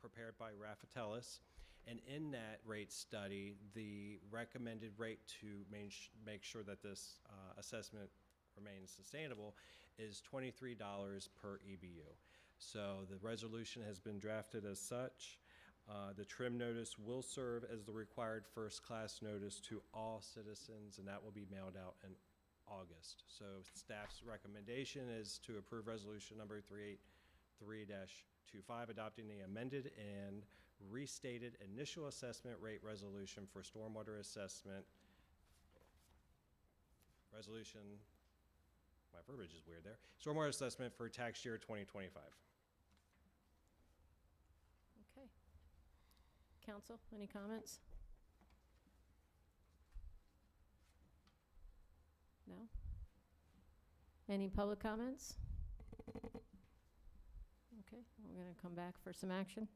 Speaker 12: prepared by Raffatellis. And in that rate study, the recommended rate to make sure that this assessment remains sustainable is $23 per EBU. So the resolution has been drafted as such. The trim notice will serve as the required first-class notice to all citizens, and that will be mailed out in August. So staff's recommendation is to approve resolution number 383-25, adopting the amended and restated initial assessment rate resolution for stormwater assessment. Resolution, my verbiage is weird there. Stormwater assessment for tax year 2025.
Speaker 5: Okay. Council, any comments? No? Any public comments? Okay, we're going to come back for some action.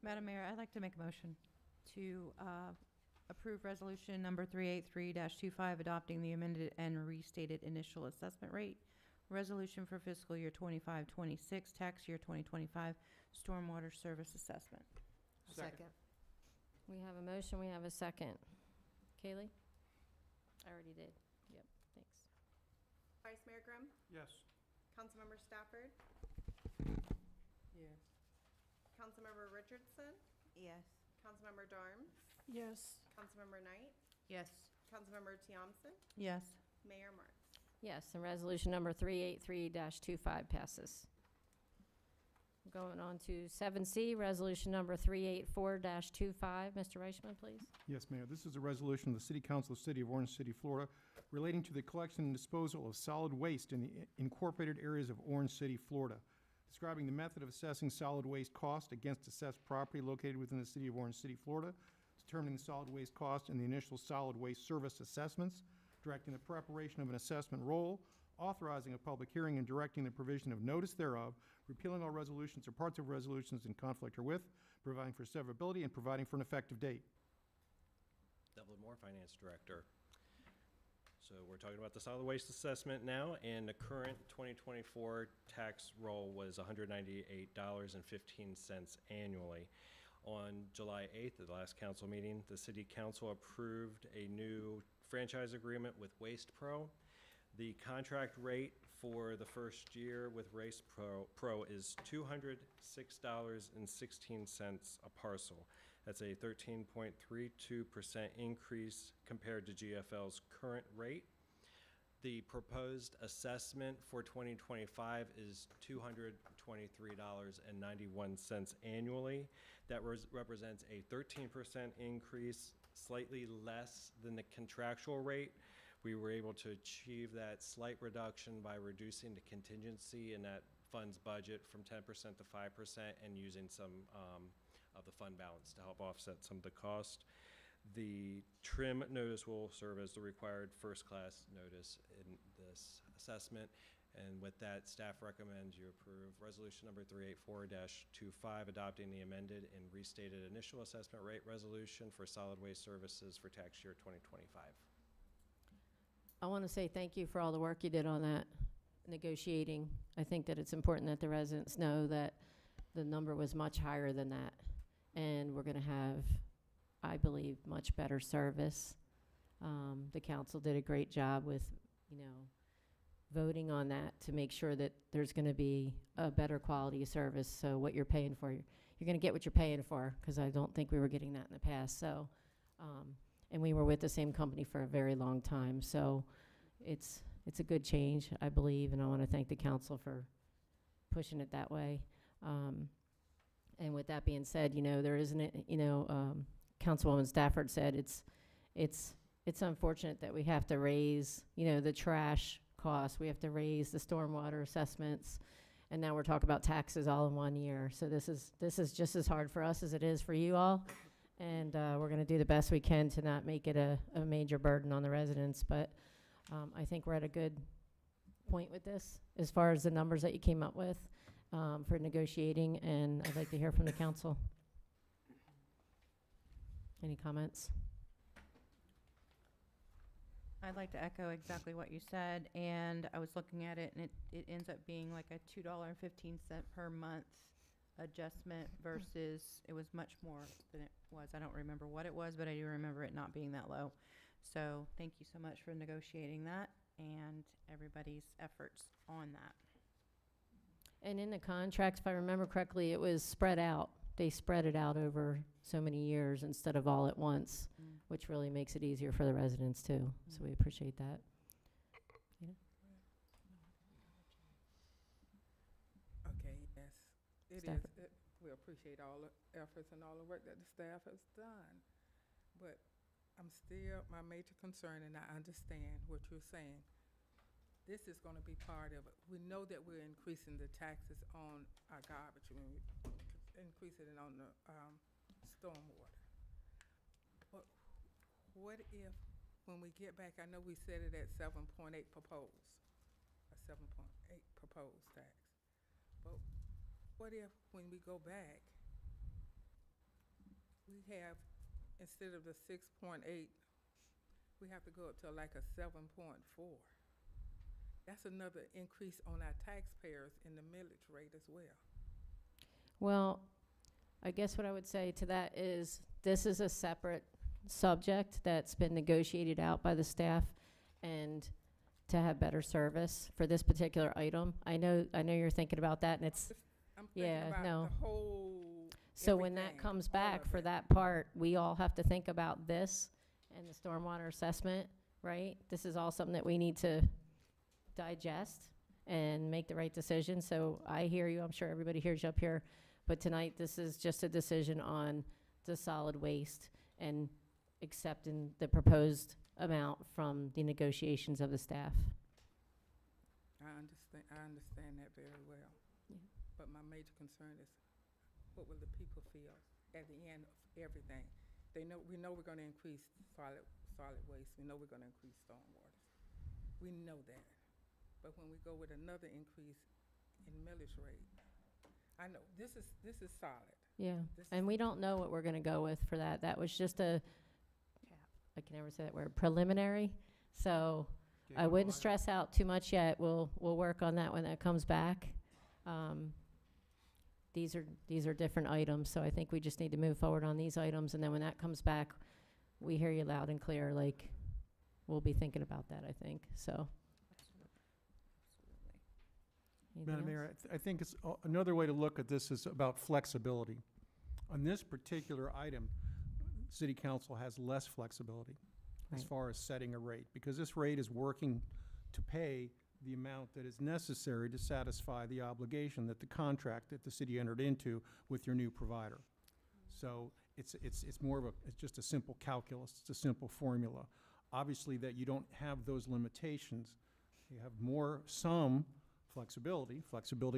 Speaker 14: Madam Mayor, I'd like to make a motion to approve resolution number 383-25, adopting the amended and restated initial assessment rate resolution for fiscal year 25-26, tax year 2025, stormwater service assessment.
Speaker 9: Second.
Speaker 5: We have a motion, we have a second. Kaylee? I already did. Yep, thanks.
Speaker 2: Vice Mayor Grimm?
Speaker 6: Yes.
Speaker 2: Councilmember Stafford?
Speaker 13: Yes.
Speaker 2: Councilmember Richardson?
Speaker 9: Yes.
Speaker 2: Councilmember Darms?
Speaker 11: Yes.
Speaker 2: Councilmember Knight?
Speaker 9: Yes.
Speaker 2: Councilmember Tiamson?
Speaker 14: Yes.
Speaker 2: Mayor Marks?
Speaker 5: Yes, and resolution number 383-25 passes. Going on to 7C, resolution number 384-25. Mr. Reichman, please.
Speaker 7: Yes, Mayor. This is a resolution of the City Council of the City of Orange City, Florida, relating to the collection and disposal of solid waste in the incorporated areas of Orange City, Florida, describing the method of assessing solid waste cost against assessed property located within the City of Orange City, Florida, determining the solid waste cost in the initial solid waste service assessments, directing the preparation of an assessment roll, authorizing a public hearing, and directing the provision of notice thereof, repealing all resolutions or parts of resolutions in conflict herewith, providing for severability, and providing for an effective date.
Speaker 12: Devlin Moore, Finance Director. So we're talking about the solid waste assessment now, and the current 2024 tax roll was $198.15 annually. On July 8th, at the last council meeting, the City Council approved a new franchise agreement with Waste Pro. The contract rate for the first year with Waste Pro is $206.16 a parcel. That's a 13.32% increase compared to GFL's current rate. The proposed assessment for 2025 is $223.91 annually. That represents a 13% increase, slightly less than the contractual rate. We were able to achieve that slight reduction by reducing the contingency in that fund's budget from 10% to 5% and using some of the fund balance to help offset some of the cost. The trim notice will serve as the required first-class notice in this assessment. And with that, staff recommends you approve resolution number 384-25, adopting the amended and restated initial assessment rate resolution for solid waste services for tax year 2025.
Speaker 5: I want to say thank you for all the work you did on that negotiating. I think that it's important that the residents know that the number was much higher than that. And we're going to have, I believe, much better service. The council did a great job with, you know, voting on that to make sure that there's going to be a better quality of service. So what you're paying for, you're going to get what you're paying for, because I don't think we were getting that in the past. So, and we were with the same company for a very long time. So it's a good change, I believe, and I want to thank the council for pushing it that way. And with that being said, you know, there isn't, you know, Councilwoman Stafford said it's unfortunate that we have to raise, you know, the trash costs. We have to raise the stormwater assessments, and now we're talking about taxes all in 1 year. So this is just as hard for us as it is for you all, and we're going to do the best we can to not make it a major burden on the residents. But I think we're at a good point with this as far as the numbers that you came up with for negotiating, and I'd like to hear from the council. Any comments?
Speaker 14: I'd like to echo exactly what you said, and I was looking at it, and it ends up being like a $2.15 per month adjustment versus, it was much more than it was. I don't remember what it was, but I do remember it not being that low. So thank you so much for negotiating that and everybody's efforts on that.
Speaker 5: And in the contract, if I remember correctly, it was spread out. They spread it out over so many years instead of all at once, which really makes it easier for the residents too. So we appreciate that.
Speaker 13: Okay, yes, it
Speaker 5: Staff.
Speaker 13: is. We appreciate all the efforts and all the work that the staff has done. But I'm still, my major concern, and I understand what you're saying, this is gonna be part of it. We know that we're increasing the taxes on our garbage, I mean, we're increasing it on the, stormwater. But what if, when we get back, I know we set it at 7.8 proposed, a 7.8 proposed tax. But what if, when we go back, we have, instead of the 6.8, we have to go up to like a 7.4. That's another increase on our taxpayers in the millage rate as well.
Speaker 5: Well, I guess what I would say to that is this is a separate subject that's been negotiated out by the staff, and to have better service for this particular item. I know you're thinking about that, and it's,
Speaker 13: I'm thinking
Speaker 5: yeah,
Speaker 13: about
Speaker 5: no.
Speaker 13: the whole,
Speaker 5: So when that
Speaker 13: everything,
Speaker 5: comes
Speaker 13: all
Speaker 5: back
Speaker 13: of
Speaker 5: for
Speaker 13: it.
Speaker 5: that part, we all have to think about this and the stormwater assessment, right? This is all something that we need to digest and make the right decision. So I hear you, I'm sure everybody hears you up here, but tonight this is just a decision on the solid waste and accepting the proposed amount from the negotiations of the staff.
Speaker 13: I understand that very well.
Speaker 5: Yeah.
Speaker 13: But my major concern is, what will the people feel at the end of everything? We know we're gonna increase solid waste, we know we're gonna increase stormwater. We know that. But when we go with another increase in millage rate, I know, this is solid.
Speaker 5: Yeah,
Speaker 13: This
Speaker 5: and
Speaker 13: is-
Speaker 5: we don't know what we're gonna go with for that. That was just a, I can never say that word, preliminary. So I wouldn't stress out too much yet. We'll work on that when that comes back. These are different items, so I think we just need to move forward on these items, and then when that comes back, we hear you loud and clear, like, we'll be thinking about that, I think, so. Anything
Speaker 7: Madam
Speaker 5: else?
Speaker 7: Mayor, I think it's, another way to look at this is about flexibility. On this particular item, City Council has less flexibility as
Speaker 5: Right.
Speaker 7: far as setting a rate, because this rate is working to pay the amount that is necessary to satisfy the obligation that the contract that the city entered into with your new provider. So it's more of it's just a simple calculus, it's a simple formula. Obviously, that you don't have those limitations. You have some flexibility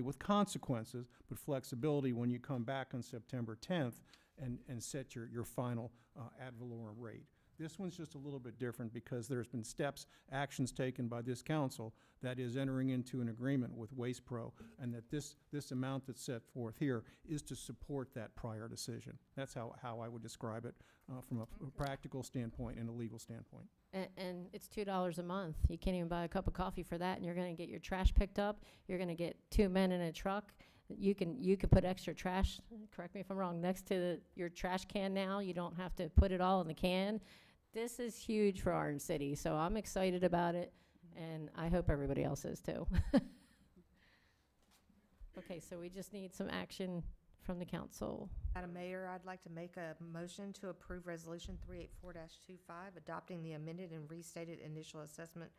Speaker 7: with consequences, but flexibility when you come back on September 10th and set your final ad valorem rate. This one's just a little bit different because there's been steps, actions taken by this council that is entering into an agreement with Waste Pro, and that this amount that's set forth here is to support that prior decision. That's how I would describe it from a practical standpoint and a legal standpoint.
Speaker 5: And it's $2 a month. You can't even buy a cup of coffee for that, and you're gonna get your trash picked up. You're gonna get 2 men in a truck. You can put extra trash, correct me if I'm wrong, next to your trash can now. You don't have to put it all in the can. This is huge for Orange City, so I'm excited about it, and I hope everybody else is too. Okay, so we just need some action from the council.
Speaker 9: Madam Mayor, I'd like to make a motion to approve Resolution 384-25, adopting the amended and restated initial assessment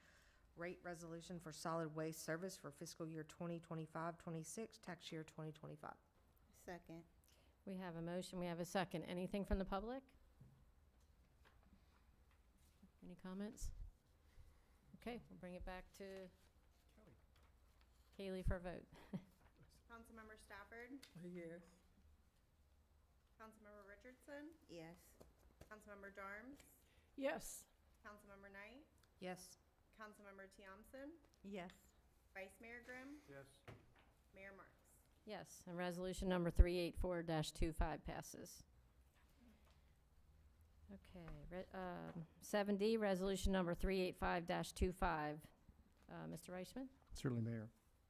Speaker 9: rate resolution for solid waste service for fiscal year 2025-26, tax year 2025.
Speaker 1: Second.
Speaker 5: We have a motion, we have a second. Anything from the public? Any comments? Okay, we'll bring it back to Kaylee for a vote.
Speaker 2: Councilmember Stafford,
Speaker 13: Yes.
Speaker 2: Councilmember Richardson,
Speaker 1: Yes.
Speaker 2: Councilmember Jarms,
Speaker 11: Yes.
Speaker 2: Councilmember Knight,
Speaker 9: Yes.
Speaker 2: Councilmember Thompson,
Speaker 14: Yes.
Speaker 2: Vice Mayor Grimm,
Speaker 6: Yes.
Speaker 2: Mayor Marks.
Speaker 5: Yes, and resolution number 384-25 passes. Okay, 7D, resolution number 385-25. Mr. Reichman?
Speaker 7: Certainly, Mayor.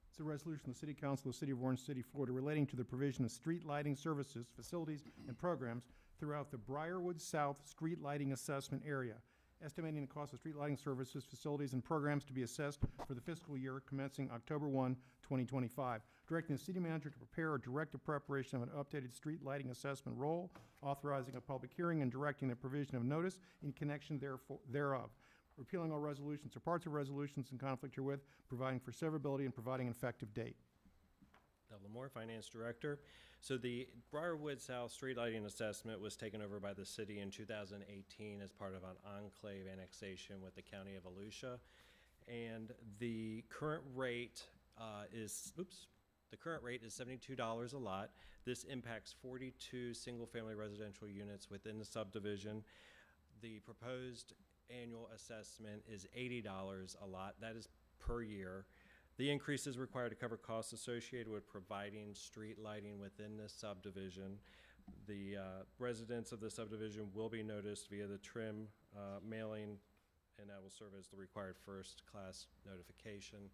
Speaker 7: It's a resolution of the City Council of the City of Orange City, Florida, relating to the provision of street lighting services, facilities, and programs throughout the Briarwood South Street Lighting Assessment Area, estimating the cost of street lighting services, facilities, and programs to be assessed for the fiscal year commencing October 1, 2025, directing the city manager to prepare or direct the preparation of an updated street lighting assessment roll, authorizing a public hearing, and directing the provision of notice in connection thereof, repealing all resolutions or parts of resolutions in conflict herewith, providing for severability, and providing an effective date.
Speaker 12: Devlin Moore, Finance Director. So the Briarwood South Street Lighting Assessment was taken over by the city in 2018 as part of an enclave annexation with the County of Volusia. And the current rate is $72 a lot. This impacts 42 single-family residential units within the subdivision. The proposed annual assessment is $80 a lot. That is per year. The increase is required to cover costs associated with providing street lighting within this subdivision. The residents of the subdivision will be noticed via the TRIM mailing, and that will serve as the required first-class notification.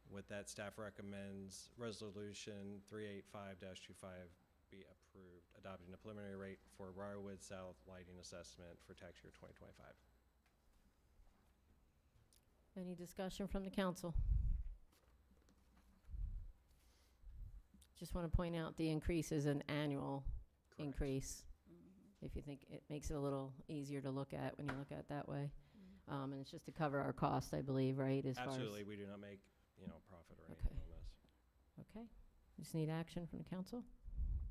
Speaker 12: With that, staff recommends Resolution 385-25 be approved, adopting a preliminary rate for Briarwood South lighting assessment for tax year 2025.
Speaker 5: Any discussion from the council? Just want to point out the increase is an annual increase. If you think it makes it a little easier to look at when you look at it that way. And it's just to cover our costs, I believe, right? As
Speaker 12: Absolutely,
Speaker 5: far
Speaker 12: we do not make, profit or anything on this.
Speaker 5: as, okay. Just need action from the council.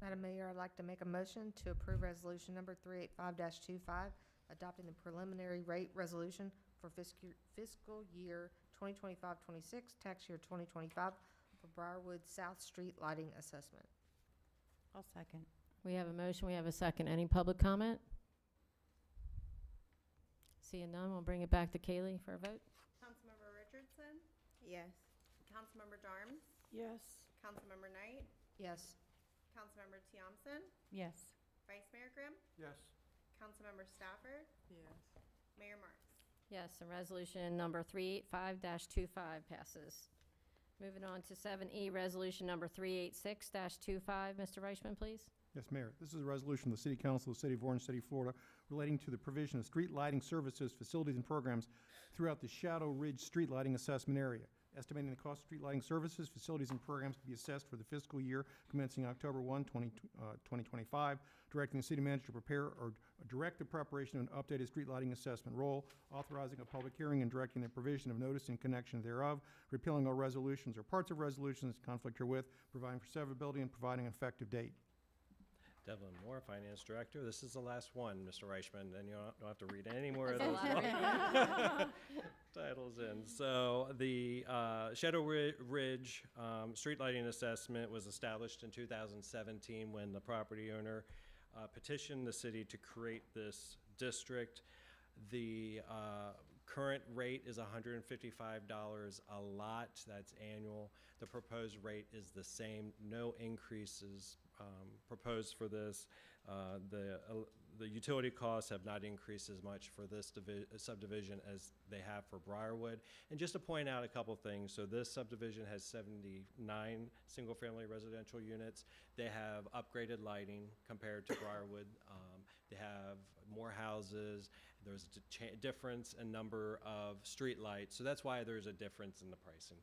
Speaker 9: Madam Mayor, I'd like to make a motion to approve Resolution number 385-25, adopting the preliminary rate resolution for fiscal year 2025-26, tax year 2025, for Briarwood South Street Lighting Assessment.
Speaker 14: I'll second.
Speaker 5: We have a motion, we have a second. Any public comment? Seeing none, we'll bring it back to Kaylee for a vote.
Speaker 2: Councilmember Richardson,
Speaker 1: Yes.
Speaker 2: Councilmember Jarms,
Speaker 11: Yes.
Speaker 2: Councilmember Knight,
Speaker 9: Yes.
Speaker 2: Councilmember Thompson,
Speaker 14: Yes.
Speaker 2: Vice Mayor Grimm,
Speaker 6: Yes.
Speaker 2: Councilmember Stafford,
Speaker 13: Yes.
Speaker 2: Mayor Marks.
Speaker 5: Yes, and resolution number 385-25 passes. Moving on to 7E, resolution number 386-25. Mr. Reichman, please.
Speaker 7: Yes, Mayor. This is a resolution of the City Council of the City of Orange City, Florida, relating to the provision of street lighting services, facilities, and programs throughout the Shadow Ridge Street Lighting Assessment Area, estimating the cost of street lighting services, facilities, and programs to be assessed for the fiscal year commencing October 1, 2025, directing the city manager to prepare or direct the preparation of an updated street lighting assessment roll, authorizing a public hearing and directing the provision of notice in connection thereof, repealing all resolutions or parts of resolutions in conflict herewith, providing for severability, and providing an effective date.
Speaker 12: Devlin Moore, Finance Director. This is the last one, Mr. Reichman, and you don't have to read any more of
Speaker 5: That's a
Speaker 12: those
Speaker 5: lot of
Speaker 12: titles in. So the Shadow Ridge Street Lighting Assessment was established in 2017 when the property owner petitioned the city to create this district. The current rate is $155 a lot. That's annual. The proposed rate is the same. No increases proposed for this. The utility costs have not increased as much for this subdivision as they have for Briarwood. And just to point out a couple things, so this subdivision has 79 single-family residential units. They have upgraded lighting compared to Briarwood. They have more houses. There's a difference in number of street lights, so that's why there's a difference in the pricing.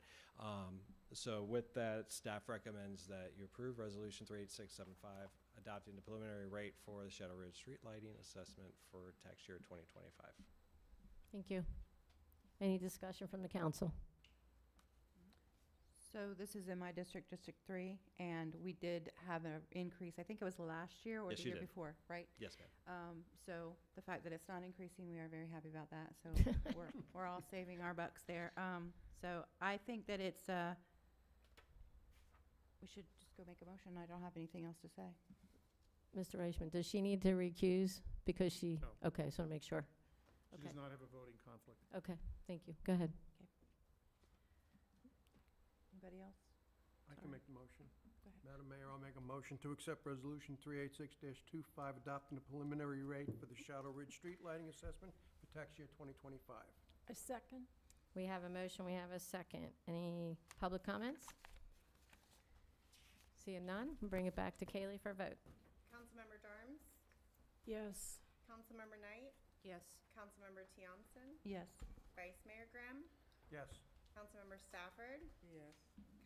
Speaker 12: So with that, staff recommends that you approve Resolution 38675, adopting the preliminary rate for the Shadow Ridge Street Lighting Assessment for tax year 2025.
Speaker 5: Thank you. Any discussion from the council?
Speaker 14: So this is in my district, District 3, and we did have an increase, I think it was last year or
Speaker 12: Yes,
Speaker 14: the
Speaker 12: you
Speaker 14: year
Speaker 12: did.
Speaker 14: before, right?
Speaker 12: Yes, ma'am.
Speaker 14: So the fact that it's not increasing, we are very happy about that. So we're all saving our bucks there. So I think that it's, we should just go make a motion. I don't have anything else to say.
Speaker 5: Mr. Reichman, does she need to recuse because she?
Speaker 6: No.
Speaker 5: Okay, just want to make sure.
Speaker 6: She
Speaker 5: Okay.
Speaker 6: does not have a voting conflict.
Speaker 5: Okay, thank you. Go ahead.
Speaker 14: Anybody else?
Speaker 6: I can make the motion.
Speaker 14: Go ahead.
Speaker 6: Madam Mayor, I'll make a motion to accept Resolution 386-25, adopting the preliminary rate for the Shadow Ridge Street Lighting Assessment for tax year 2025.
Speaker 11: A second?
Speaker 5: We have a motion, we have a second. Any public comments? Seeing none, we'll bring it back to Kaylee for a vote.
Speaker 2: Councilmember Darms?
Speaker 11: Yes.
Speaker 2: Councilmember Knight?
Speaker 9: Yes.
Speaker 2: Councilmember Tiongson?
Speaker 14: Yes.
Speaker 2: Vice Mayor Grimm?
Speaker 6: Yes.
Speaker 2: Councilmember Stafford?
Speaker 13: Yes.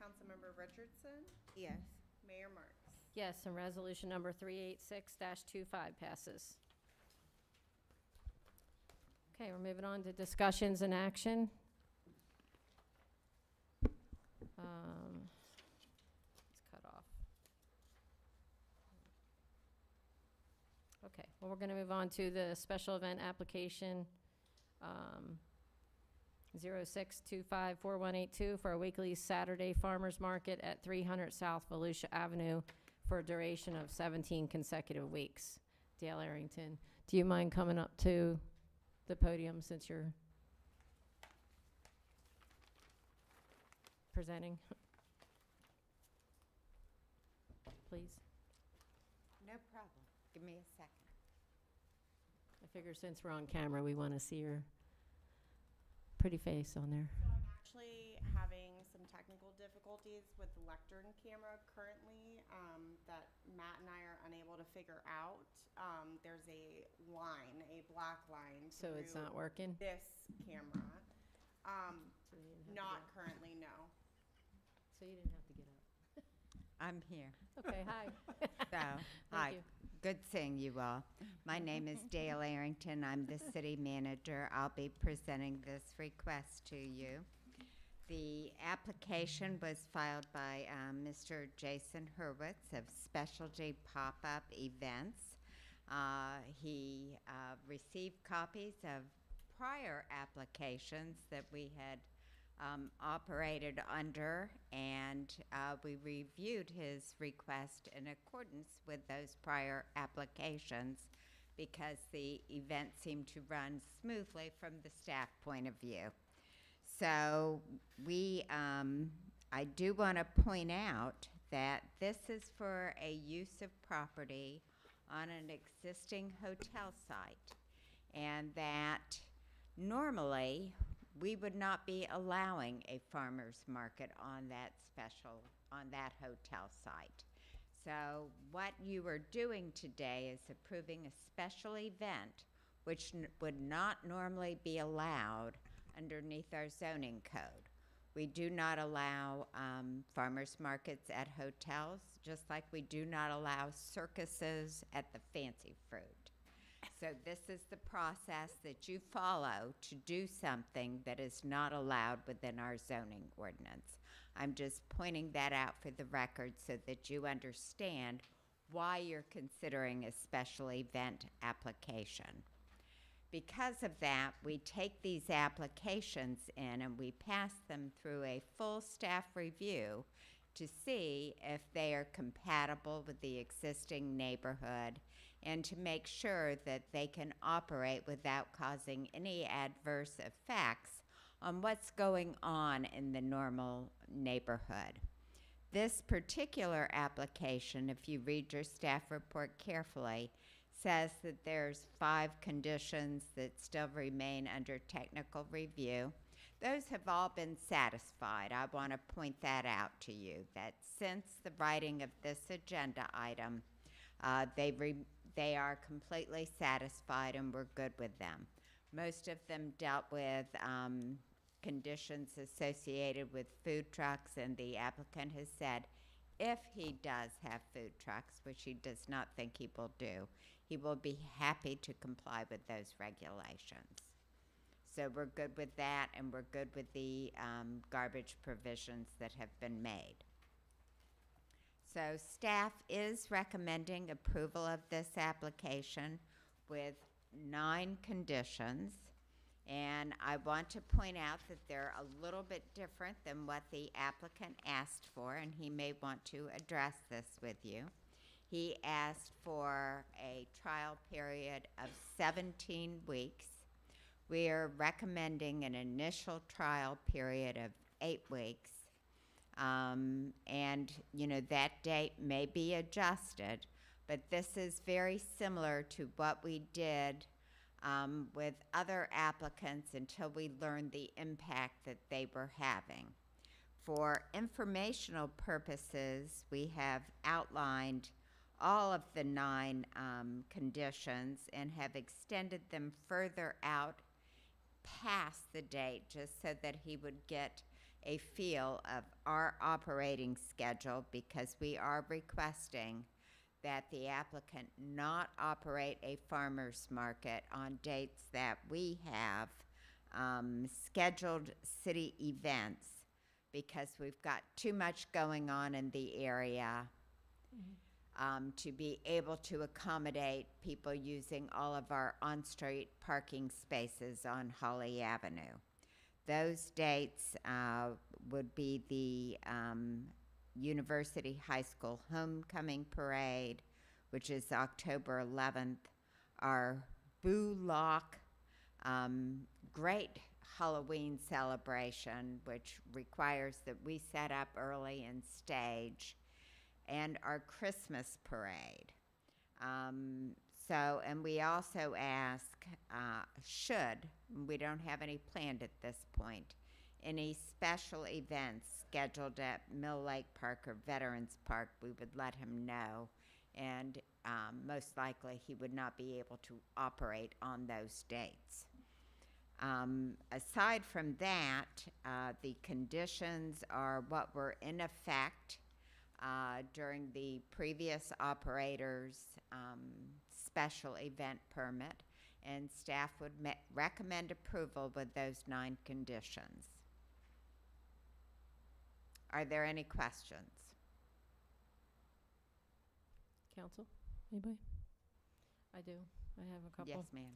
Speaker 2: Councilmember Richardson?
Speaker 9: Yes.
Speaker 2: Mayor Marks?
Speaker 5: Yes, and resolution number 386-25 passes. Okay, we're moving on to discussions and action. It's cut off. Okay, well, we're going to move on to the special event application 06254182 for a weekly Saturday farmers market at 300 South Volusia Avenue for a duration of 17 consecutive weeks. Dale Arrington, do you mind coming up to the podium since you're presenting? Please.
Speaker 15: No problem. Give me a second.
Speaker 5: I figure since we're on camera, we want to see your pretty face on there.
Speaker 2: So I'm actually having some technical difficulties with the lectern camera currently that Matt and I are unable to figure out. There's a line, a black line
Speaker 5: So it's not
Speaker 2: through
Speaker 5: working?
Speaker 2: this camera.
Speaker 5: So you didn't have to
Speaker 2: Not
Speaker 5: get-
Speaker 2: currently, no.
Speaker 5: So you didn't have to get up.
Speaker 15: I'm here.
Speaker 5: Okay, hi.
Speaker 15: So,
Speaker 5: Thank
Speaker 15: hi.
Speaker 5: you.
Speaker 15: Good seeing you all. My name is Dale Arrington. I'm the city manager. I'll be presenting this request to you. The application was filed by Mr. Jason Hurwitz of Specialty Pop-Up Events. He received copies of prior applications that we had operated under, and we reviewed his request in accordance with those prior applications because the event seemed to run smoothly from the staff point of view. So I do want to point out that this is for a use of property on an existing hotel site, and that normally we would not be allowing a farmer's market on that hotel site. So what you are doing today is approving a special event which would not normally be allowed underneath our zoning code. We do not allow farmers markets at hotels, just like we do not allow circuses at the Fancy Fruit. So this is the process that you follow to do something that is not allowed within our zoning ordinance. I'm just pointing that out for the record so that you understand why you're considering a special event application. Because of that, we take these applications in and we pass them through a full staff review to see if they are compatible with the existing neighborhood and to make sure that they can operate without causing any adverse effects on what's going on in the normal neighborhood. This particular application, if you read your staff report carefully, says that there's 5 conditions that still remain under technical review. Those have all been satisfied. I want to point that out to you, that since the writing of this agenda item, they are completely satisfied and we're good with them. Most of them dealt with conditions associated with food trucks, and the applicant has said if he does have food trucks, which he does not think he will do, he will be happy to comply with those regulations. So we're good with that, and we're good with the garbage provisions that have been made. So staff is recommending approval of this application with 9 conditions. And I want to point out that they're a little bit different than what the applicant asked for, and he may want to address this with you. He asked for a trial period of 17 weeks. We are recommending an initial trial period of 8 weeks. And, you know, that date may be adjusted, but this is very similar to what we did with other applicants until we learned the impact that they were having. For informational purposes, we have outlined all of the 9 conditions and have extended them further out past the date just so that he would get a feel of our operating schedule, because we are requesting that the applicant not operate a farmer's market on dates that we have scheduled city events, because we've got too much going on in the area to be able to accommodate people using all of our on-street parking spaces on Holly Avenue. Those dates would be the University High School Homecoming Parade, which is October 11th, our Boo Lock great Halloween celebration, which requires that we set up early and stage, and our Christmas parade. And we also ask, we don't have any planned at this point, any special events scheduled at Mill Lake Park or Veterans Park, we would let him know. And most likely he would not be able to operate on those dates. Aside from that, the conditions are what were in effect during the previous operator's special event permit, and staff would recommend approval with those 9 conditions. Are there any questions?
Speaker 5: Council, anybody? I do. I have a couple.
Speaker 15: Yes, ma'am.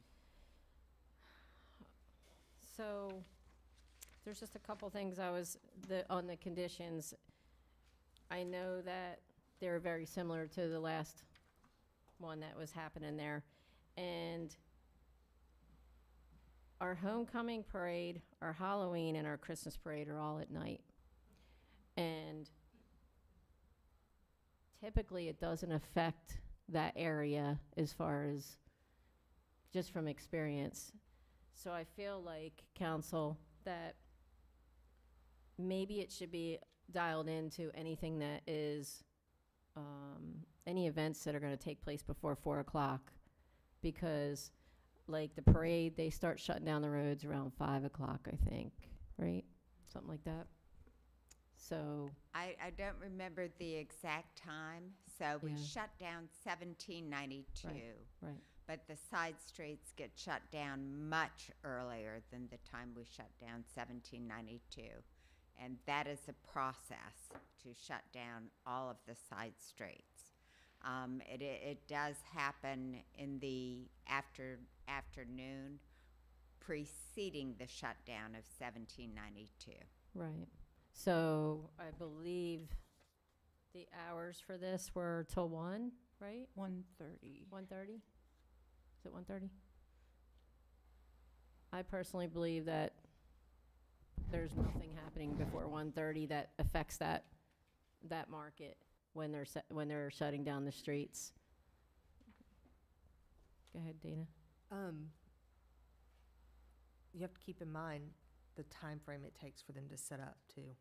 Speaker 5: So there's just a couple things on the conditions. I know that they're very similar to the last one that was happening there. And our homecoming parade, our Halloween, and our Christmas parade are all at night. And typically it doesn't affect that area as far as just from experience. So I feel like, council, that maybe it should be dialed into anything that is, any events that are going to take place before 4 o'clock. Because like the parade, they start shutting down the roads around 5 o'clock, I think, right? Something like that. So
Speaker 15: I don't remember the exact time, so we
Speaker 5: Yeah.
Speaker 15: shut down 1792.
Speaker 5: right.
Speaker 15: But the side streets get shut down much earlier than the time we shut down 1792. And that is a process to shut down all of the side streets. It does happen in the afternoon preceding the shutdown of 1792.
Speaker 5: Right. So I believe the hours for this were till 1, right?
Speaker 14: 1:30.
Speaker 5: 1:30? Is it 1:30? I personally believe that there's nothing happening before 1:30 that affects that market when they're shutting down the streets. Go ahead, Dana.
Speaker 9: You have to keep in mind the time frame it takes for them to set up too.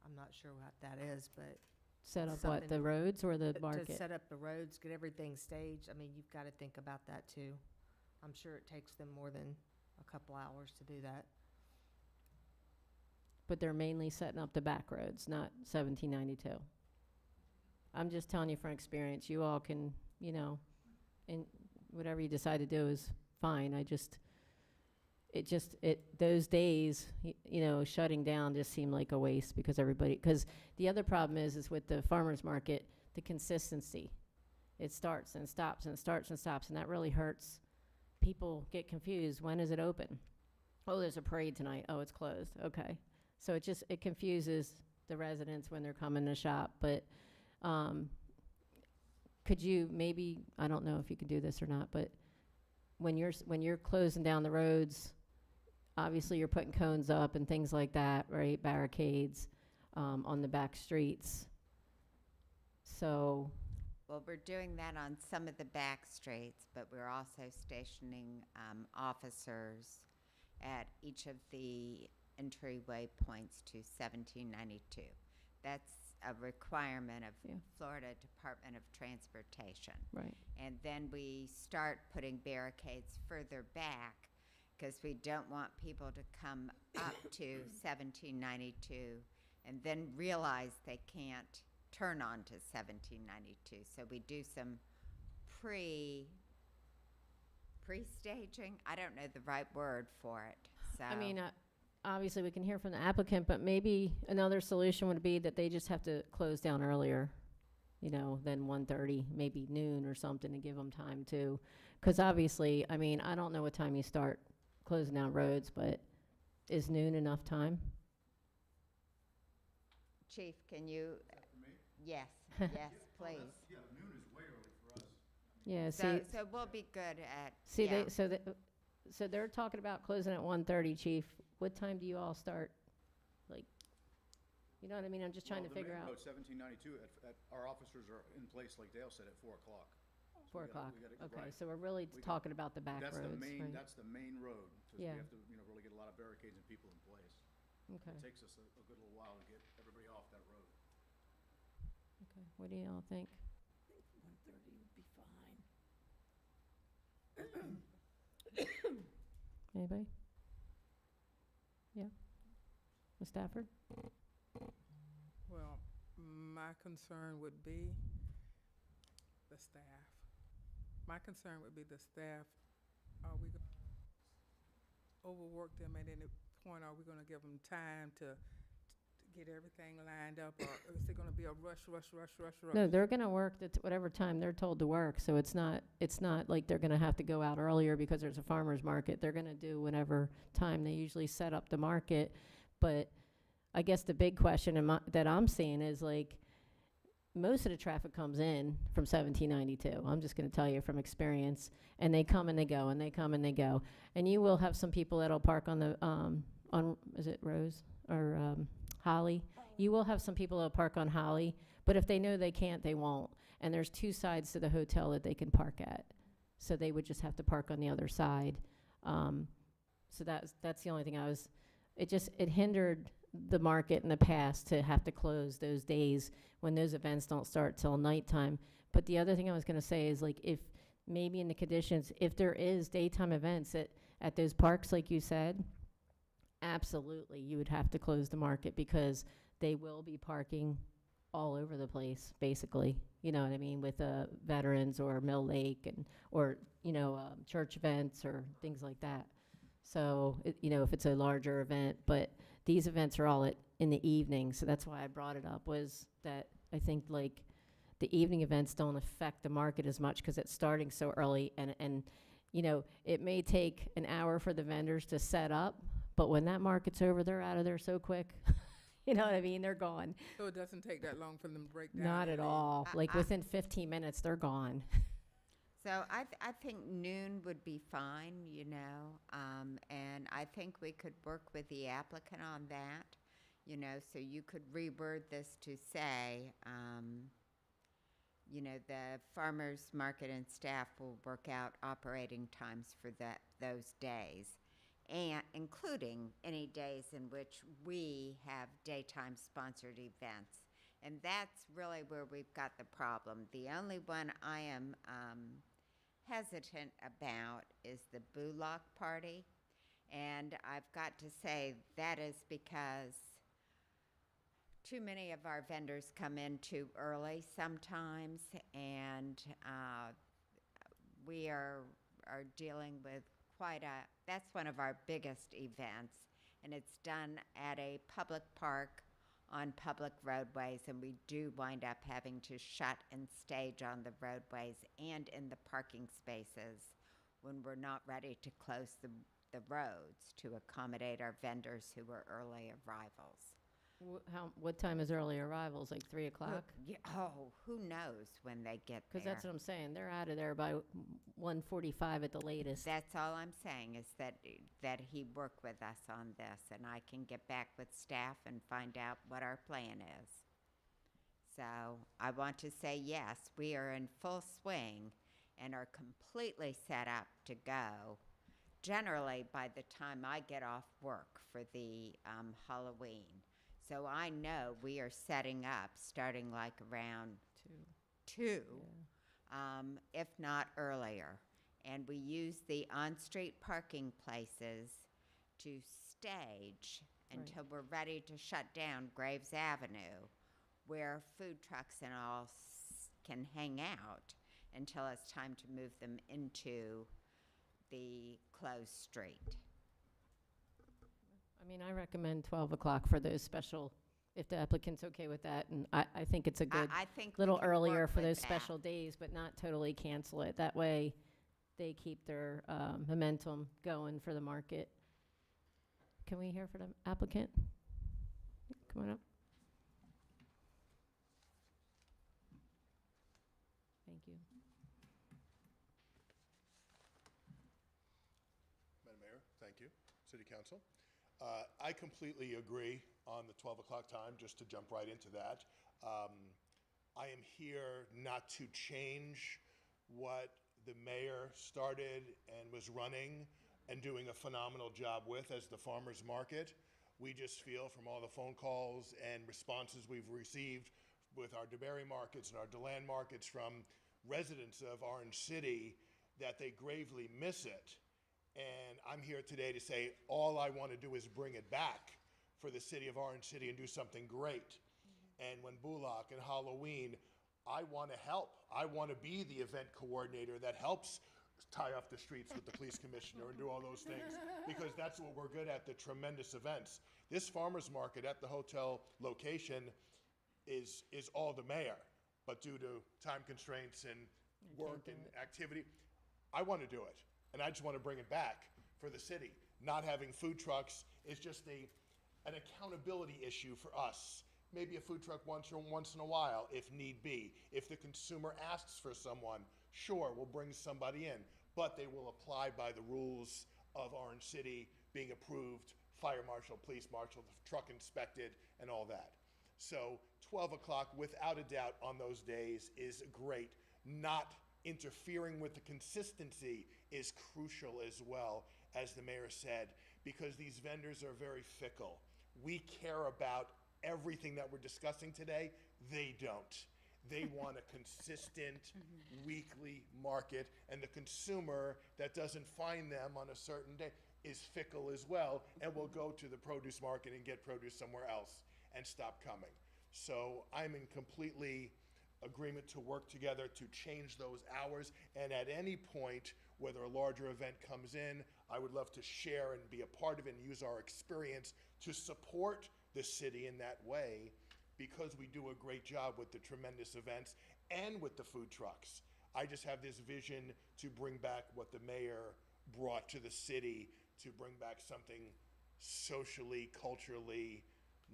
Speaker 9: I'm not sure what that is, but
Speaker 5: Set up what,
Speaker 9: something
Speaker 5: the roads or the
Speaker 9: to
Speaker 5: market?
Speaker 9: set up the roads, get everything staged. I mean, you've got to think about that too. I'm sure it takes them more than a couple hours to do that.
Speaker 5: But they're mainly setting up the back roads, not 1792. I'm just telling you from experience, you all can, and whatever you decide to do is fine. Those days, shutting down just seemed like a waste because because the other problem is with the farmer's market, the consistency. It starts and stops and starts and stops, and that really hurts. People get confused. When is it open? Oh, there's a parade tonight. Oh, it's closed. Okay. So it confuses the residents when they're coming to shop. But could you maybe, I don't know if you can do this or not, but when you're closing down the roads, obviously you're putting cones up and things like that, right? Barricades on the back streets. So.
Speaker 15: Well, we're doing that on some of the back streets, but we're also stationing officers at each of the entryway points to 1792. That's a requirement of Florida Department of Transportation.
Speaker 5: Right.
Speaker 15: And then we start putting barricades further back because we don't want people to come up to 1792 and then realize they can't turn on to 1792. So we do some pre-staging. I don't know the right word for it. So
Speaker 5: I mean, obviously we can hear from the applicant, but maybe another solution would be that they just have to close down earlier, than 1:30, maybe noon or something, to give them time to, because obviously, I mean, I don't know what time you start closing down roads, but is noon enough time?
Speaker 15: Chief, can you? Yes, yes, please.
Speaker 8: Yeah, noon is way early for us.
Speaker 5: Yeah,
Speaker 15: So we'll be good at.
Speaker 5: see,
Speaker 15: yeah.
Speaker 5: so they're talking about closing at 1:30, Chief. What time do you all start? Like, you know what I mean? I'm just trying to figure out.
Speaker 8: 1792, our officers are in place, like Dale said, at 4 o'clock.
Speaker 5: 4 o'clock. Okay,
Speaker 8: right.
Speaker 5: so we're really talking about the back roads, right?
Speaker 8: That's the main road, because
Speaker 5: Yeah.
Speaker 8: we have to, really get a lot of barricades and people in place.
Speaker 5: Okay,
Speaker 8: It takes us a good little while to get everybody off that road.
Speaker 5: okay. What do y'all think?
Speaker 11: 1:30 would be fine.
Speaker 5: Anybody? Yeah? Ms. Stafford?
Speaker 13: Well, my concern would be the staff. My concern would be the staff. Are we going to overwork them at any point? Are we going to give them time to get everything lined up? Or is it going to be a rush?
Speaker 5: No, they're gonna work whatever time they're told to work, so it's not like they're gonna have to go out earlier because there's a farmer's market. They're gonna do whatever time they usually set up the market. But I guess the big question that I'm seeing is, like, most of the traffic comes in from 1792. I'm just gonna tell you from experience, and they come and they go, and they come and they go. And you will have some people that'll park on the, is it Rose or Holly? You will have some people that'll park on Holly, but if they know they can't, they won't. And there's 2 sides to the hotel that they can park at. So they would just have to park on the other side. So that's the only thing it hindered the market in the past to have to close those days when those events don't start till nighttime. But the other thing I was gonna say is, like, if maybe in the conditions, if there is daytime events at those parks, like you said, absolutely, you would have to close the market because they will be parking all over the place, basically. You know what I mean? With veterans or Mill Lake or church events or things like that. So, if it's a larger event, but these events are all in the evening. So that's why I brought it up, was that I think, like, the evening events don't affect the market as much because it's starting so early. And it may take an hour for the vendors to set up, but when that market's over, they're out of there so quick. You know what I mean? They're gone.
Speaker 13: So it doesn't take that long for them to break down?
Speaker 5: Not
Speaker 13: and
Speaker 5: at
Speaker 13: leave.
Speaker 5: all. Like within 15 minutes, they're gone.
Speaker 15: So I think noon would be fine, you know, and I think we could work with the applicant on that, you know, so you could reword this to say, you know, the farmers market and staff will work out operating times for those days, and including any days in which we have daytime sponsored events. And that's really where we've got the problem. The only one I am hesitant about is the Bullock party. And I've got to say that is because too many of our vendors come in too early sometimes, and we are dealing with that's one of our biggest events, and it's done at a public park on public roadways, and we do wind up having to shut and stage on the roadways and in the parking spaces when we're not ready to close the roads to accommodate our vendors who are early arrivals.
Speaker 5: What time is early arrivals? Like 3 o'clock?
Speaker 15: Yeah, who knows when they get there?
Speaker 5: Because that's what I'm saying. They're out of there by 1:45 at the latest.
Speaker 15: That's all I'm saying is that he work with us on this, and I can get back with staff and find out what our plan is. So I want to say yes, we are in full swing and are completely set up to go. Generally, by the time I get off work for the Halloween. So I know we are setting up starting like around 2, if not earlier. And we use the on-street parking places to stage until we're ready to shut down Graves Avenue, where food trucks and all can hang out until it's time to move them into the closed street.
Speaker 5: I mean, I recommend 12 o'clock for those special, if the applicant's okay with that. And I think it's a good,
Speaker 15: I think we
Speaker 5: little
Speaker 15: can
Speaker 5: earlier
Speaker 15: work
Speaker 5: for
Speaker 15: with
Speaker 5: those
Speaker 15: that.
Speaker 5: special days, but not totally cancel it. That way, they keep their momentum going for the market. Can we hear from the applicant? Come on up. Thank you.
Speaker 1: Madam Mayor, thank you. City Council. I completely agree on the 12 o'clock time, just to jump right into that. I am here not to change what the mayor started and was running and doing a phenomenal job with as the farmers market. We just feel from all the phone calls and responses we've received with our DeBerry markets and our DeLand markets from residents of Orange City that they gravely miss it. And I'm here today to say all I want to do is bring it back for the city of Orange City and do something great. And when Bullock and Halloween, I want to help. I want to be the event coordinator that helps tie off the streets with the police commissioner and do all those things, because that's what we're good at, the tremendous events. This farmer's market at the hotel location is all the mayor, but due to time constraints and work and activity, I want to do it. And I just want to bring it back for the city. Not having food trucks is just an accountability issue for us. Maybe a food truck once in a while, if need be. If the consumer asks for someone, sure, we'll bring somebody in, but they will apply by the rules of Orange City being approved, fire marshal, police marshal, truck inspected, and all that. So 12 o'clock, without a doubt, on those days is great. Not interfering with the consistency is crucial as well, as the mayor said, because these vendors are very fickle. We care about everything that we're discussing today. They don't. They want a consistent weekly market, and the consumer that doesn't find them on a certain day is fickle as well and will go to the produce market and get produce somewhere else and stop coming. So I'm in completely agreement to work together to change those hours, and at any point, whether a larger event comes in, I would love to share and be a part of it and use our experience to support the city in that way, because we do a great job with the tremendous events and with the food trucks. I just have this vision to bring back what the mayor brought to the city, to bring back something socially, culturally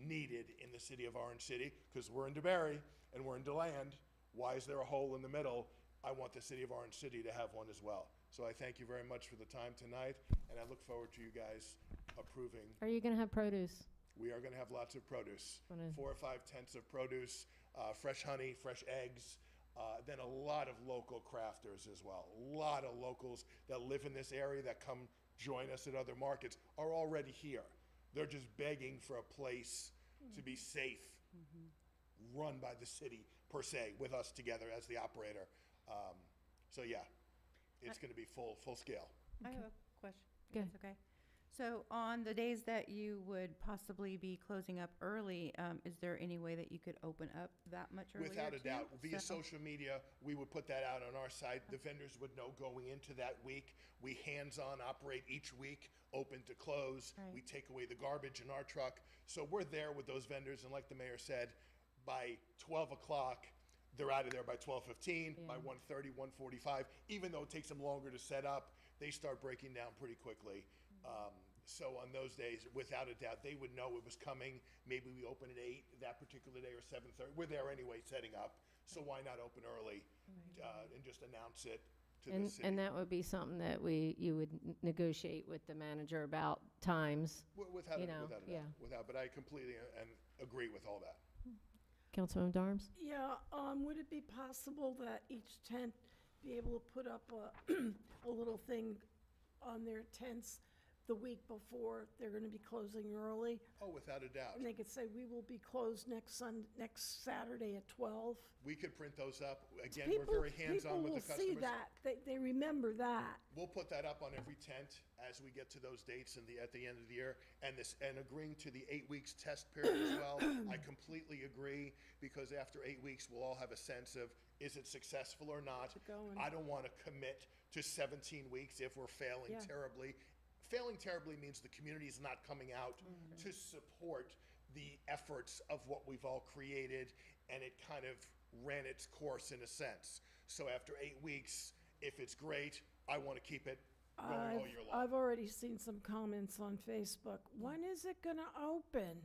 Speaker 1: needed in the city of Orange City, because we're in DeBary and we're in DeLand. Why is there a hole in the middle? I want the city of Orange City to have one as well. So I thank you very much for the time tonight, and I look forward to you guys approving.
Speaker 5: Are you gonna have produce?
Speaker 1: We are gonna have lots of produce,
Speaker 5: Wanna-
Speaker 1: 4 or 5 tents of produce, fresh honey, fresh eggs, then a lot of local crafters as well. A lot of locals that live in this area that come join us at other markets are already here. They're just begging for a place to be safe, run by the city per se, with us together as the operator. So yeah, it's gonna be full scale.
Speaker 14: I have a question.
Speaker 5: Go
Speaker 14: That's okay. So on the days that you would possibly be closing up early, is there any way that you could open up that much earlier?
Speaker 1: Without a
Speaker 14: too?
Speaker 1: doubt, via
Speaker 14: So-
Speaker 1: social media, we would put that out on our site. The vendors would know going into that week. We hands-on operate each week, open to close.
Speaker 14: Right.
Speaker 1: We take away the garbage in our truck. So we're there with those vendors, and like the mayor said, by 12 o'clock, they're out of there by 12:15, by 1:30, 1:45. Even though it takes them longer to set up, they start breaking down pretty quickly. So on those days, without a doubt, they would know it was coming. Maybe we open at 8 that particular day or 7:30. We're there anyway setting up, so why not open early and just announce it to the city?
Speaker 5: And that would be something that you would negotiate with the manager about times.
Speaker 1: Without
Speaker 5: you
Speaker 1: a
Speaker 5: know,
Speaker 1: doubt,
Speaker 5: yeah.
Speaker 1: but I completely agree with all that.
Speaker 5: Councilman Darms?
Speaker 11: Yeah, would it be possible that each tent be able to put up a, a little thing on their tents the week before they're gonna be closing early?
Speaker 1: Oh, without a doubt.
Speaker 11: And they could say, we will be closed next Saturday at 12.
Speaker 1: We could print those up. Again, we're very hands-on with the
Speaker 11: People will see
Speaker 1: customers.
Speaker 11: that, they remember that.
Speaker 1: We'll put that up on every tent as we get to those dates at the end of the year. And agreeing to the 8 weeks test period as well. I completely agree, because after 8 weeks, we'll all have a sense of, is it successful or not?
Speaker 11: Going.
Speaker 1: I don't want to commit to 17 weeks if we're failing
Speaker 11: Yeah.
Speaker 1: terribly. Failing terribly means the community is not coming out to support the efforts of what we've all created, and it kind of ran its course in a sense. So after 8 weeks, if it's great, I want to keep it going all year long.
Speaker 11: I've already seen some comments on Facebook. When is it gonna open?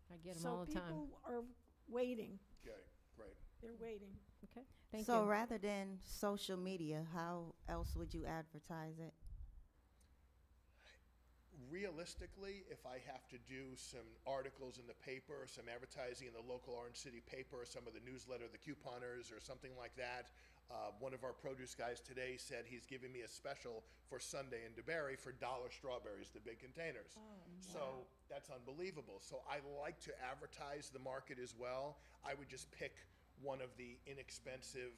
Speaker 5: I get them all the time.
Speaker 11: So people are waiting,
Speaker 1: Okay, great.
Speaker 11: they're waiting.
Speaker 5: Okay, thank
Speaker 16: So
Speaker 5: you.
Speaker 16: rather than social media, how else would you advertise it?
Speaker 1: Realistically, if I have to do some articles in the paper, or some advertising in the local Orange City paper, or some of the newsletter, the couponers, or something like that, one of our produce guys today said he's giving me a special for Sunday in DeBary for dollar strawberries, the big containers. So that's unbelievable. So I like to advertise the market as well. I would just pick one of the inexpensive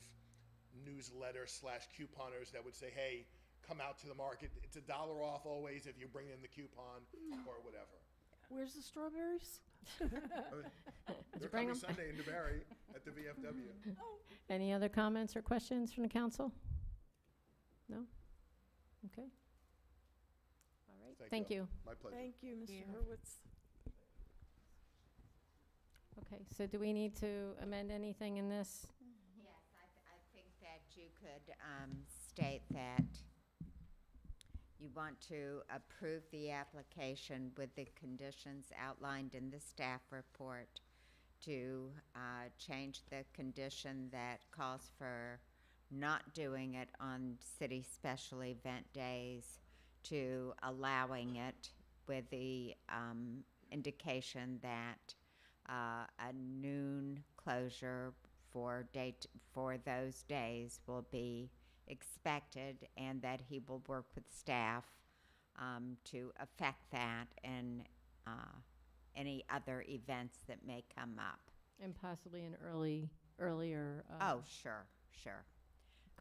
Speaker 1: newsletter / couponers that would say, hey, come out to the market. It's $1 off always if you bring in the coupon or whatever.
Speaker 11: Where's the strawberries?
Speaker 1: They're
Speaker 5: bring
Speaker 1: coming
Speaker 5: 'em?
Speaker 1: Sunday in DeBary at the VFW.
Speaker 5: Any other comments or questions from the council? No? Okay. All right, thank you.
Speaker 1: My pleasure.
Speaker 11: Thank you, Mr.
Speaker 14: Yeah.
Speaker 11: Hurwitz.
Speaker 5: Okay, so do we need to amend anything in this?
Speaker 15: Yes, I think that you could state that you want to approve the application with the conditions outlined in the staff report, to change the condition that calls for not doing it on city special event days to allowing it with the indication that a noon closure for those days will be expected, and that he will work with staff to affect that and any other events that may come up.
Speaker 5: And possibly an earlier.
Speaker 15: Oh, sure.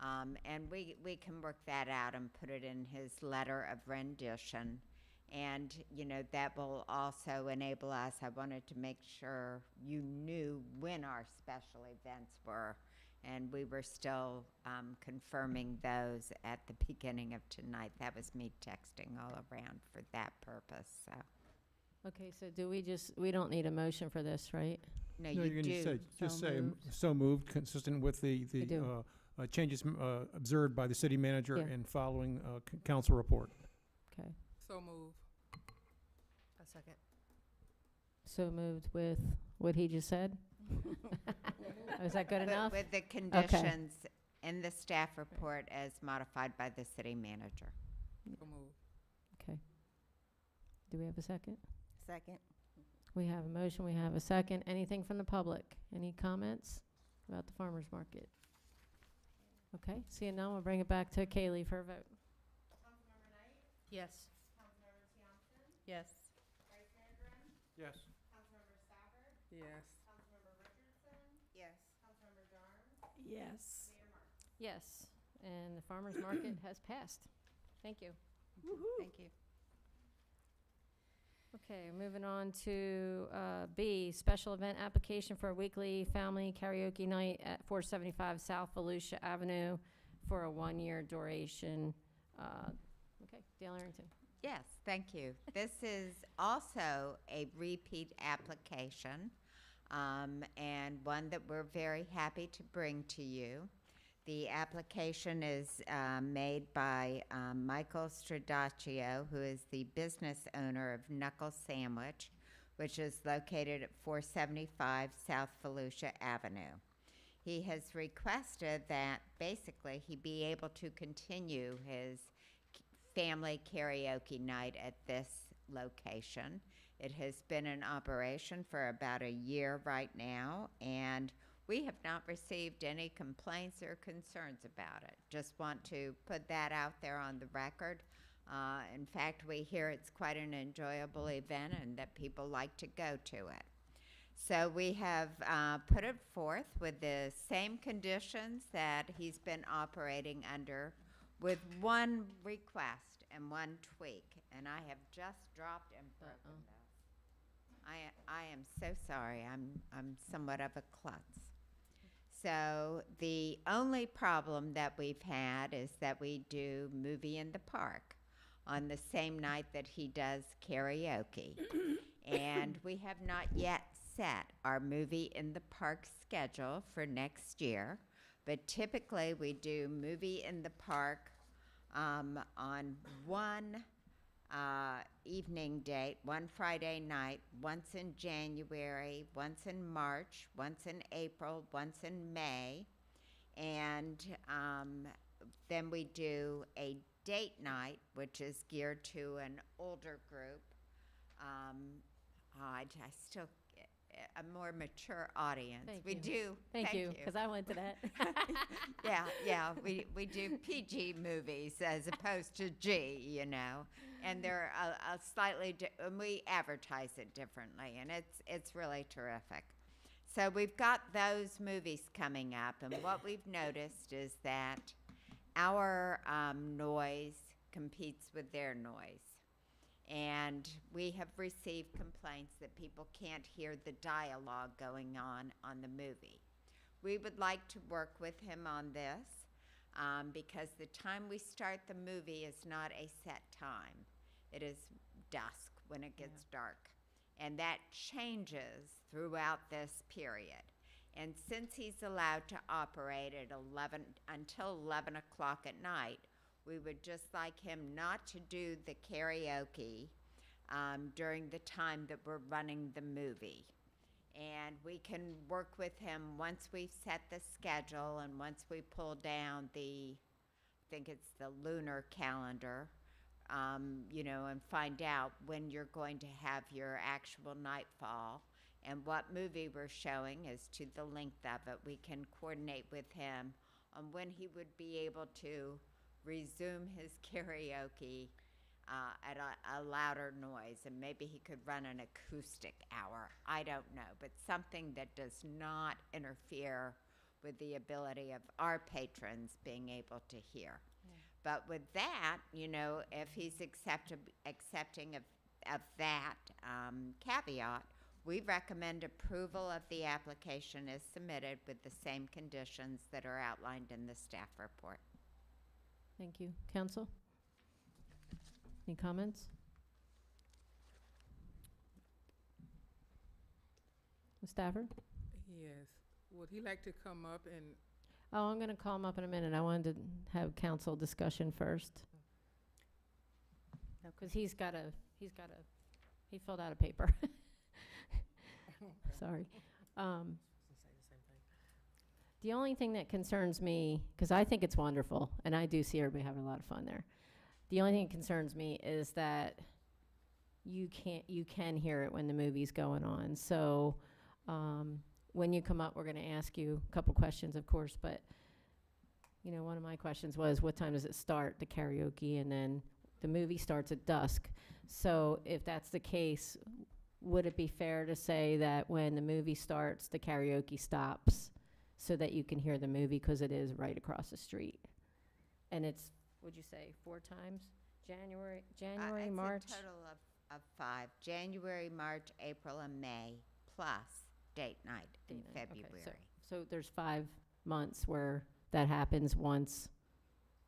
Speaker 15: And we can work that out and put it in his letter of rendition. And, that will also enable us, I wanted to make sure you knew when our special events were. And we were still confirming those at the beginning of tonight. That was me texting all around for that purpose, so.
Speaker 5: Okay, so we don't need a motion for this, right?
Speaker 15: No,
Speaker 7: No,
Speaker 15: you
Speaker 7: you're
Speaker 15: do.
Speaker 7: gonna just
Speaker 5: So
Speaker 7: say,
Speaker 5: moved.
Speaker 7: so moved, consistent with the
Speaker 5: do.
Speaker 7: changes observed by the city manager
Speaker 5: Yeah.
Speaker 7: and following council report.
Speaker 5: Okay.
Speaker 13: So move.
Speaker 9: A second.
Speaker 5: So moved with what he just said? Is that good
Speaker 15: With-
Speaker 5: enough?
Speaker 15: With the conditions in the staff report as modified by the city manager.
Speaker 13: So moved.
Speaker 5: Okay. Do we have a second?
Speaker 16: Second.
Speaker 5: We have a motion, we have a second. Anything from the public? Any comments about the farmer's market? Okay, seeing none, we'll bring it back to Kaylee for a vote.
Speaker 14: Yes. Yes.
Speaker 6: Yes.
Speaker 13: Yes.
Speaker 16: Yes.
Speaker 11: Yes.
Speaker 5: Yes, and the farmer's market has passed. Thank you.
Speaker 14: Thank you.
Speaker 5: Okay, moving on to B, special event application for a weekly family karaoke night at 475 South Volusia Avenue for a one-year duration. Okay, Dale Arrington.
Speaker 15: Yes, thank you. This is also a repeat application, and one that we're very happy to bring to you. The application is made by Michael Stradaccio, who is the business owner of Knuckle Sandwich, which is located at 475 South Volusia Avenue. He has requested that basically he be able to continue his family karaoke night at this location. It has been in operation for about a year right now, and we have not received any complaints or concerns about it. Just want to put that out there on the record. In fact, we hear it's quite an enjoyable event and that people like to go to it. So we have put it forth with the same conditions that he's been operating under, with one request and one tweak. And I have just dropped and broken those. I am so sorry. I'm somewhat of a klutz. So the only problem that we've had is that we do movie in the park on the same night that he does karaoke. And we have not yet set our movie in the park schedule for next year. But typically we do movie in the park on one evening date, one Friday night, once in January, once in March, once in April, once in May. And then we do a date night, which is geared to an older group. I still, a more mature audience.
Speaker 5: Thank
Speaker 15: we
Speaker 5: you.
Speaker 15: do.
Speaker 5: Thank you, because I went to that.
Speaker 15: Yeah, we do PG movies as opposed to G, you know, and they're a slightly, and we advertise it differently, and it's really terrific. So we've got those movies coming up, and what we've noticed is that our noise competes with their noise. And we have received complaints that people can't hear the dialogue going on the movie. We would like to work with him on this because the time we start the movie is not a set time. It is dusk when it gets dark. And that changes throughout this period. And since he's allowed to operate at 11 until 11 o'clock at night, we would just like him not to do the karaoke during the time that we're running the movie. And we can work with him once we've set the schedule and once we pull down I think it's the lunar calendar, you know, and find out when you're going to have your actual nightfall and what movie we're showing as to the length of it. We can coordinate with him on when he would be able to resume his karaoke at a louder noise, and maybe he could run an acoustic hour. I don't know, but something that does not interfere with the ability of our patrons being able to hear. But with that, you know, if he's accepting of that caveat, we recommend approval of the application as submitted with the same conditions that are outlined in the staff report.
Speaker 5: Thank you. Council? Any comments? Ms. Stafford?
Speaker 13: Yes. Would he like to come up and,
Speaker 5: Oh, I'm going to call him up in a minute. I wanted to have council discussion first. No, because he filled out a paper. Sorry. The only thing that concerns me, because I think it's wonderful, and I do see everybody having a lot of fun there. The only thing that concerns me is that you can hear it when the movie's going on. So when you come up, we're going to ask you a couple questions, of course, but you know, one of my questions was, what time does it start, the karaoke? And then the movie starts at dusk. So if that's the case, would it be fair to say that when the movie starts, the karaoke stops so that you can hear the movie, because it is right across the street? And it's, would you say 4 times? January, March?
Speaker 15: It's a total of 5, January, March, April, and May, plus date night in
Speaker 5: Date night, okay,
Speaker 15: February.
Speaker 5: So there's 5 months where that happens once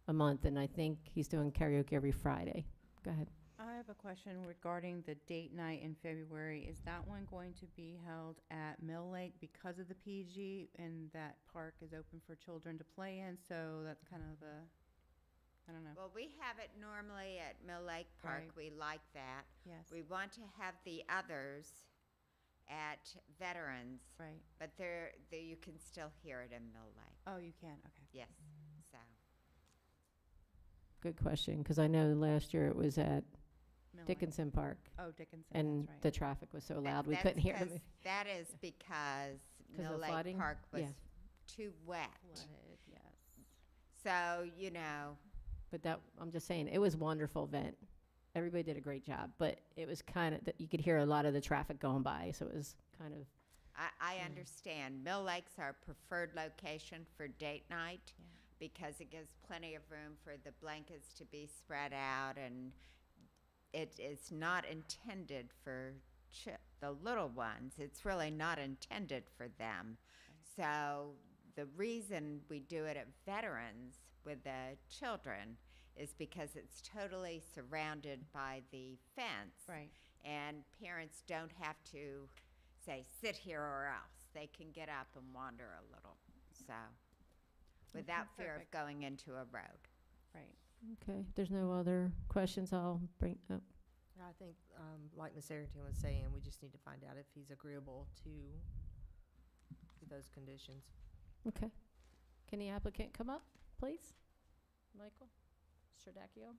Speaker 5: a month, and I think he's doing karaoke every Friday. Go ahead.
Speaker 14: I have a question regarding the date night in February. Is that one going to be held at Mill Lake because of the PG, and that park is open for children to play in? So that's kind of a, I don't know.
Speaker 15: Well, we have it normally at Mill Lake Park.
Speaker 14: Right.
Speaker 15: We like that.
Speaker 14: Yes.
Speaker 15: We want to have the others at Veterans.
Speaker 14: Right.
Speaker 15: But you can still hear it in Mill Lake.
Speaker 14: Oh, you can, okay.
Speaker 15: Yes, so.
Speaker 5: Good question, because I know last year it was at
Speaker 14: Mill Lake.
Speaker 5: Dickinson Park,
Speaker 14: Oh, Dickinson,
Speaker 5: and
Speaker 14: that's right.
Speaker 5: the traffic was so loud we
Speaker 15: That's
Speaker 5: couldn't hear the
Speaker 15: because-
Speaker 5: movie.
Speaker 15: That is because
Speaker 5: 'Cause
Speaker 15: Mill
Speaker 5: of
Speaker 15: Lake
Speaker 5: flooding?
Speaker 15: Park was
Speaker 5: Yeah.
Speaker 15: too wet.
Speaker 14: Flooded, yes.
Speaker 15: So, you know,
Speaker 5: But that, I'm just saying, it was a wonderful event. Everybody did a great job, but it was kind of, you could hear a lot of the traffic going by, so it was kind of,
Speaker 15: I understand. Mill Lake's our preferred location for date night
Speaker 14: Yeah.
Speaker 15: because it gives plenty of room for the blankets to be spread out, and it is not intended for the little ones. It's really not intended for them. So the reason we do it at Veterans with the children is because it's totally surrounded by the fence.
Speaker 14: Right.
Speaker 15: And parents don't have to say, sit here or else. They can get up and wander a little, so, without fear of
Speaker 14: perfect.
Speaker 15: going into a road.
Speaker 14: Right.
Speaker 5: okay. If there's no other questions, I'll bring up.
Speaker 9: I think, like Ms. Arrington was saying, we just need to find out if he's agreeable to those conditions.
Speaker 5: Okay. Can the applicant come up, please? Michael Stradacchio?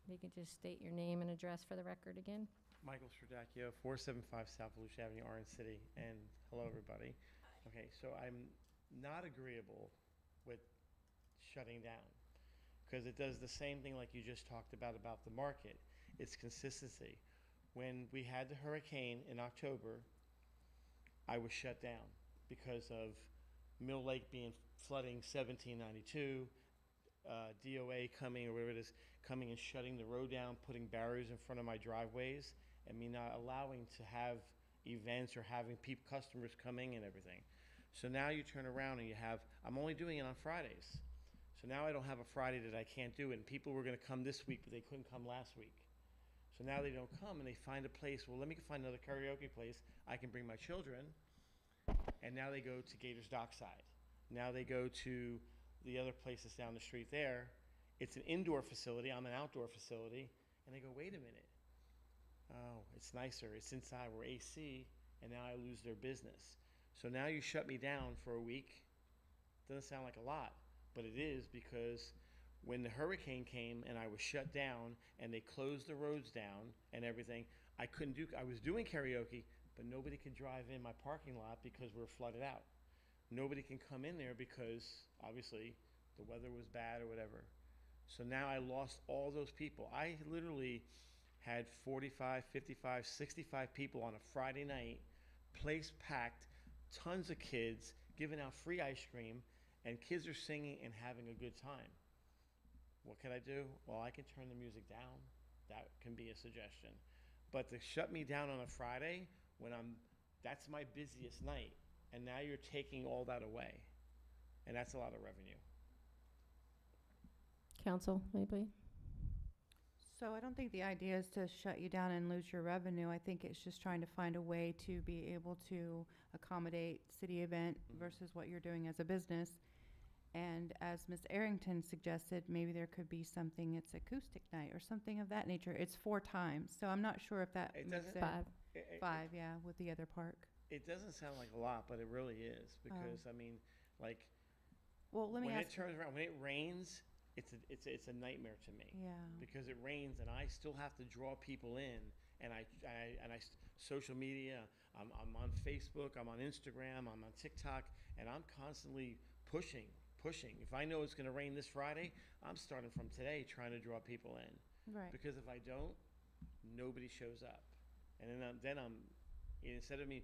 Speaker 5: You can just state your name and address for the record again.
Speaker 10: Michael Stradacchio, 475 South Volusia Avenue, Orange City, and hello, everybody. Okay, so I'm not agreeable with shutting down, because it does the same thing like you just talked about the market. It's consistency. When we had the hurricane in October, I was shut down because of Mill Lake being flooding 1792, DOA coming, or whatever it is, coming and shutting the road down, putting barriers in front of my driveways, and me not allowing to have events or having customers coming and everything. So now you turn around and you have, I'm only doing it on Fridays. So now I don't have a Friday that I can't do it, and people were gonna come this week, but they couldn't come last week. So now they don't come, and they find a place, well, let me find another karaoke place, I can bring my children, and now they go to Gators Dockside. Now they go to the other places down the street there. It's an indoor facility, I'm an outdoor facility, and they go, wait a minute. Oh, it's nicer, it's inside, we're AC, and now I lose their business. So now you shut me down for a week. Doesn't sound like a lot, but it is, because when the hurricane came and I was shut down and they closed the roads down and everything, I was doing karaoke, but nobody could drive in my parking lot because we're flooded out. Nobody can come in there because obviously the weather was bad or whatever. So now I lost all those people. I literally had 45, 55, 65 people on a Friday night, place packed, tons of kids, giving out free ice cream, and kids are singing and having a good time. What can I do? Well, I can turn the music down. That can be a suggestion. But to shut me down on a Friday when that's my busiest night, and now you're taking all that away, and that's a lot of revenue.
Speaker 5: Council, anybody?
Speaker 14: So I don't think the idea is to shut you down and lose your revenue. I think it's just trying to find a way to be able to accommodate city event versus what you're doing as a business. And as Ms. Arrington suggested, maybe there could be something, it's acoustic night or something of that nature. It's 4 times, so I'm not sure if that
Speaker 10: It
Speaker 14: makes
Speaker 10: doesn't-
Speaker 14: it
Speaker 5: 5.
Speaker 10: It-
Speaker 14: 5, yeah, with the other park.
Speaker 10: It doesn't sound like a lot, but it really is, because, I mean, like,
Speaker 14: Well, let me
Speaker 10: when it
Speaker 14: ask,
Speaker 10: turns around, when it rains, it's a nightmare to me.
Speaker 14: yeah,
Speaker 10: Because it rains and I still have to draw people in, and social media, I'm on Facebook, I'm on Instagram, I'm on TikTok, and I'm constantly pushing. If I know it's gonna rain this Friday, I'm starting from today trying to draw people in.
Speaker 14: right.
Speaker 10: Because if I don't, nobody shows up. And then I'm, instead of me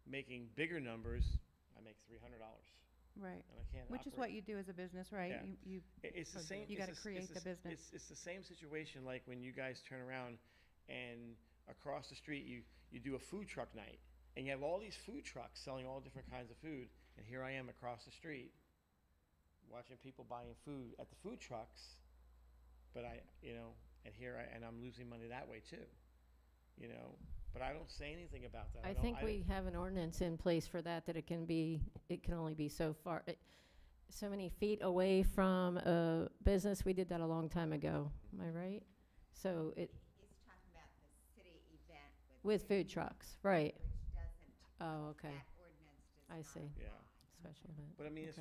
Speaker 10: making bigger numbers, I make $300,
Speaker 14: Right,
Speaker 10: and I can't
Speaker 14: which is
Speaker 10: operate.
Speaker 14: what you do as a business, right?
Speaker 10: Yeah.
Speaker 14: You
Speaker 10: It's the same.
Speaker 14: You
Speaker 10: it's
Speaker 14: gotta
Speaker 10: the s-
Speaker 14: create
Speaker 10: it's
Speaker 14: the
Speaker 10: s-
Speaker 14: business.
Speaker 10: It's the same situation like when you guys turn around and across the street you do a food truck night, and you have all these food trucks selling all different kinds of food, and here I am across the street watching people buying food at the food trucks, but and I'm losing money that way too, but I don't say anything about that.
Speaker 5: I
Speaker 10: don't-
Speaker 5: think we have an ordinance in place for that, that it can only be so far, so many feet away from a business. We did that a long time ago, am I right? So
Speaker 15: He's talking about the city event
Speaker 5: with food trucks, right?
Speaker 15: which doesn't,
Speaker 5: Oh, okay,
Speaker 15: that ordinance does
Speaker 5: I
Speaker 15: not
Speaker 5: see.
Speaker 10: Yeah.
Speaker 15: apply.
Speaker 5: Special event.
Speaker 10: But I mean,
Speaker 5: Okay.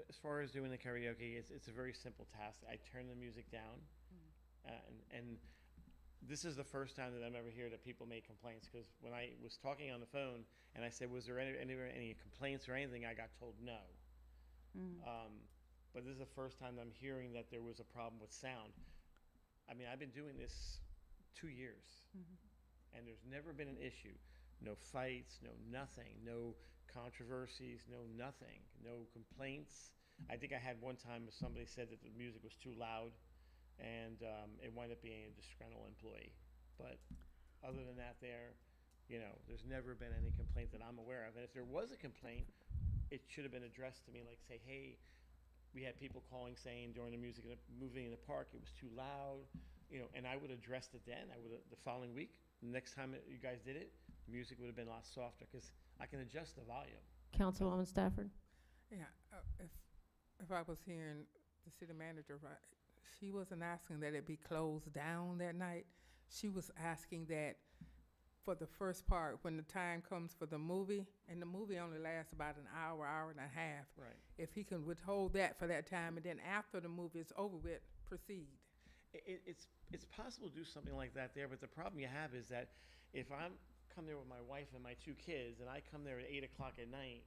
Speaker 10: as far as doing the karaoke, it's a very simple task. I turn the music down, and this is the first time that I'm ever here that people make complaints. Because when I was talking on the phone and I said, "Was there any complaints or anything?" I got told no. But this is the first time I'm hearing that there was a problem with sound. I mean, I've been doing this 2 years, and there's never been an issue. No fights, no nothing, no controversies, no nothing, no complaints. I think I had one time somebody said that the music was too loud, and it wound up being a disgruntled employee. But other than that, there's never been any complaint that I'm aware of. And if there was a complaint, it should have been addressed to me, like say, hey, we had people calling saying during the movie in the park it was too loud, and I would have addressed it then. I would have the following week, the next time you guys did it, the music would have been a lot softer because I can adjust the volume.
Speaker 5: Councilwoman Stafford?
Speaker 13: Yeah, if I was hearing the city manager right, she wasn't asking that it be closed down that night. She was asking that for the first part, when the time comes for the movie, and the movie only lasts about an hour, hour and a half.
Speaker 10: Right.
Speaker 13: If he can withhold that for that time, and then after the movie is over with, proceed.
Speaker 10: It's possible to do something like that there, but the problem you have is that if I'm come there with my wife and my 2 kids, and I come there at 8 o'clock at night,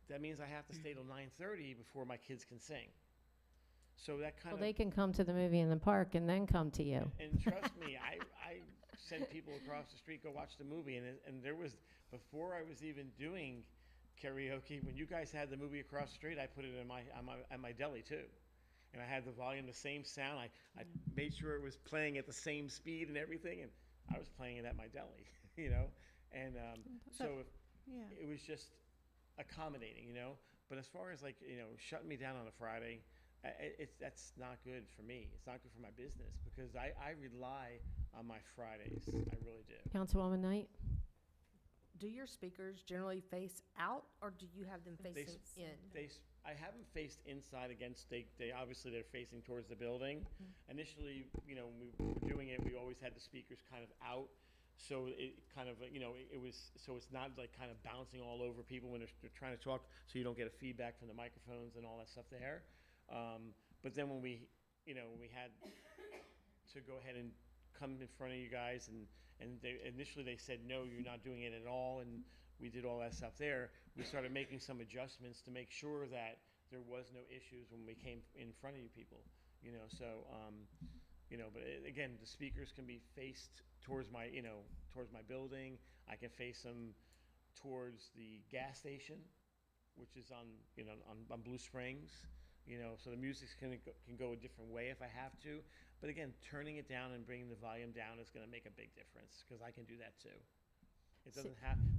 Speaker 10: that means I have to stay till 9:30 before my kids can sing. So that kind
Speaker 5: Well,
Speaker 10: of
Speaker 5: they can come to the movie in the park and then come to you.
Speaker 10: and trust me, I send people across the street go watch the movie, and there was before I was even doing karaoke. When you guys had the movie across the street, I put it in my deli too, and I had the volume, the same sound. I made sure it was playing at the same speed and everything, and I was playing it at my deli, and so
Speaker 14: Yeah.
Speaker 10: it was just accommodating, But as far as shutting me down on a Friday, that's not good for me. It's not good for my business because I rely on my Fridays. I really do.
Speaker 5: Councilwoman Knight?
Speaker 9: Do your speakers generally face out, or do you have them facing in?
Speaker 10: I have them faced inside against, they obviously they're facing towards the building. Initially, when we were doing it, we always had the speakers kind of out. So it kind of, so it's not like kind of bouncing all over people when they're trying to talk, so you don't get a feedback from the microphones and all that stuff there. But then when we had to go ahead and come in front of you guys, and initially they said, no, you're not doing it at all, and we did all that stuff there. We started making some adjustments to make sure that there was no issues when we came in front of you people, but again, the speakers can be faced towards my building. I can face them towards the gas station, which is on Blue Springs. So the music can go a different way if I have to. But again, turning it down and bringing the volume down is going to make a big difference because I can do that too.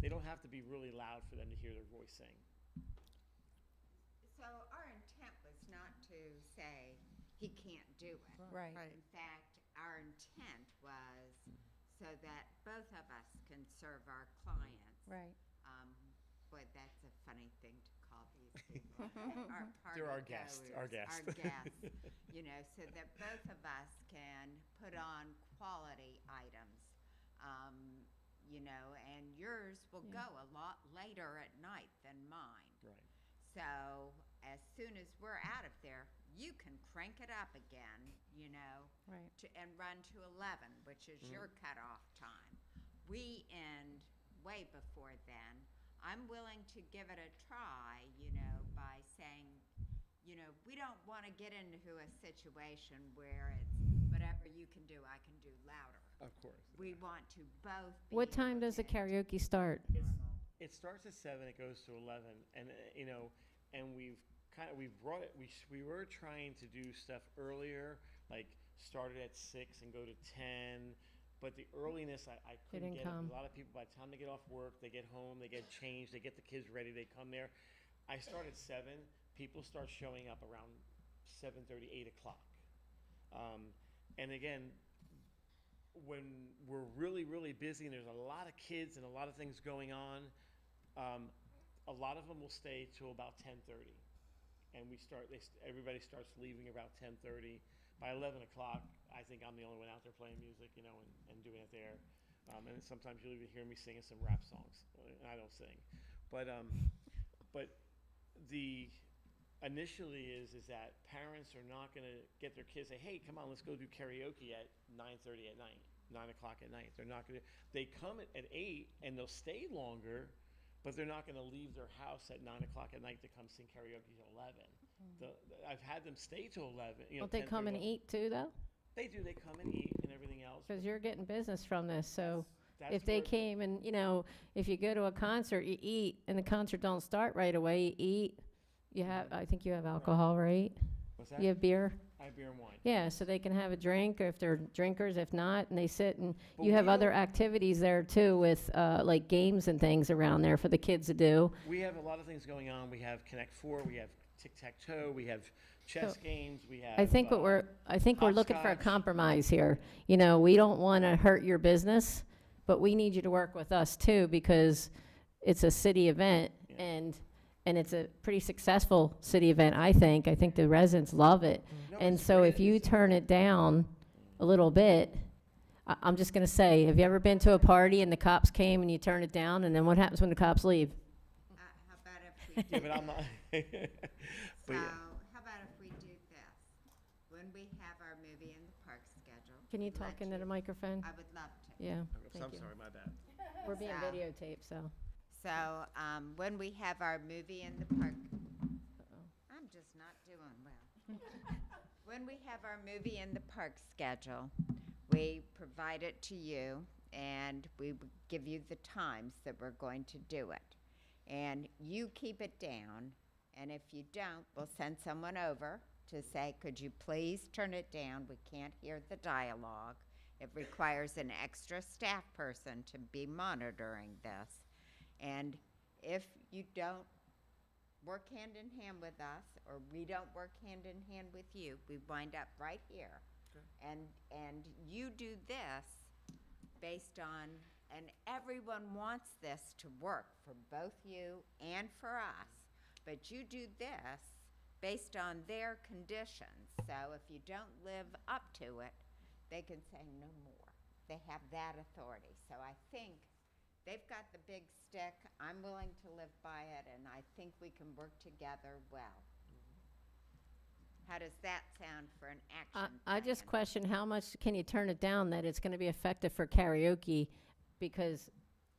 Speaker 10: They don't have to be really loud for them to hear their voice sing.
Speaker 15: So our intent was not to say he can't do it.
Speaker 14: Right.
Speaker 15: In fact, our intent was so that both of us can serve our clients.
Speaker 14: Right.
Speaker 15: Boy, that's a funny thing to call these our party
Speaker 10: They're our guests, our
Speaker 15: goers,
Speaker 10: guests.
Speaker 15: Our guests, you know, so that both of us can put on quality items. You know, and yours will go a lot later at night than mine.
Speaker 10: Right.
Speaker 15: So as soon as we're out of there, you can crank it up again, you know,
Speaker 5: Right.
Speaker 15: and run to 11, which is your cutoff time. We end way before then. I'm willing to give it a try, you know, by saying, you know, we don't want to get into a situation where it's whatever you can do, I can do louder.
Speaker 10: Of course.
Speaker 15: We want to both be
Speaker 5: What time does the
Speaker 15: able to-
Speaker 5: karaoke start?
Speaker 10: It starts at 7, it goes to 11, and, you know, and we've brought it, we were trying to do stuff earlier, like started at 6 and go to 10, but the earliness, I couldn't
Speaker 5: didn't
Speaker 10: get it.
Speaker 5: come.
Speaker 10: A lot of people, by the time they get off work, they get home, they get changed, they get the kids ready, they come there. I start at 7, people start showing up around 7:30, 8 o'clock. And again, when we're really, really busy and there's a lot of kids and a lot of things going on, a lot of them will stay till about 10:30. And everybody starts leaving about 10:30. By 11 o'clock, I think I'm the only one out there playing music, you know, and doing it there. And sometimes you'll even hear me singing some rap songs. And I don't sing. But the initially is that parents are not going to get their kids say, hey, come on, let's go do karaoke at 9:30 at night, 9 o'clock at night. They're not going to. They come at 8 and they'll stay longer, but they're not going to leave their house at 9 o'clock at night to come sing karaoke till 11. I've had them stay till 11. You know,
Speaker 5: Don't they
Speaker 10: 10,
Speaker 5: come and
Speaker 10: 12.
Speaker 5: eat too, though?
Speaker 10: They do. They come and eat and everything else.
Speaker 5: Because you're getting business from this, so
Speaker 10: That's
Speaker 5: if they
Speaker 10: where-
Speaker 5: came and, you know, if you go to a concert, you eat, and the concert don't start right away, you eat, you have, I think you have alcohol, right?
Speaker 10: What's that?
Speaker 5: You have beer?
Speaker 10: I have beer and wine.
Speaker 5: Yeah, so they can have a drink, or if they're drinkers, if not, and they sit and,
Speaker 10: But
Speaker 5: you have
Speaker 10: we
Speaker 5: other
Speaker 10: don't-
Speaker 5: activities there too with, like games and things around there for the kids to do.
Speaker 10: We have a lot of things going on. We have Connect Four. We have tic-tac-toe. We have chess
Speaker 5: So,
Speaker 10: games. We have.
Speaker 5: I think we're looking for a
Speaker 10: hopscotch.
Speaker 5: compromise here. You know, we don't want to hurt your business, but we need you to work with us too, because it's a city event,
Speaker 10: Yeah.
Speaker 5: and it's a pretty successful city event, I think. I think the residents love it.
Speaker 10: No,
Speaker 5: And
Speaker 10: it's
Speaker 5: so
Speaker 10: great.
Speaker 5: if you turn it down a little bit, I'm just gonna say, have you ever been to a party and the cops came and you turn it down, and then what happens when the cops leave?
Speaker 15: How about if we
Speaker 10: Yeah,
Speaker 15: do
Speaker 10: but I'm not.
Speaker 15: So,
Speaker 10: But yeah.
Speaker 15: how about if we do this? When we have our movie in the park schedule.
Speaker 5: Can you
Speaker 15: let
Speaker 5: talk into the microphone?
Speaker 15: I would love to.
Speaker 5: Yeah,
Speaker 10: I'm
Speaker 5: thank you.
Speaker 10: sorry, my bad.
Speaker 5: We're being
Speaker 15: So-
Speaker 5: videotaped, so.
Speaker 15: So, when we have our movie in the park, I'm just not doing well. When we have our movie in the park schedule, we provide it to you, and we give you the times that we're going to do it. And you keep it down, and if you don't, we'll send someone over to say, could you please turn it down? We can't hear the dialogue. It requires an extra staff person to be monitoring this. And if you don't work hand in hand with us, or we don't work hand in hand with you, we wind up right here. And you do this based on, and everyone wants this to work for both you and for us, but you do this based on their conditions. So if you don't live up to it, they can say no more. They have that authority. So I think they've got the big stick. I'm willing to live by it, and I think we can work together well. How does that sound for an action
Speaker 5: I just
Speaker 15: plan?
Speaker 5: question how much can you turn it down that it's gonna be effective for karaoke, because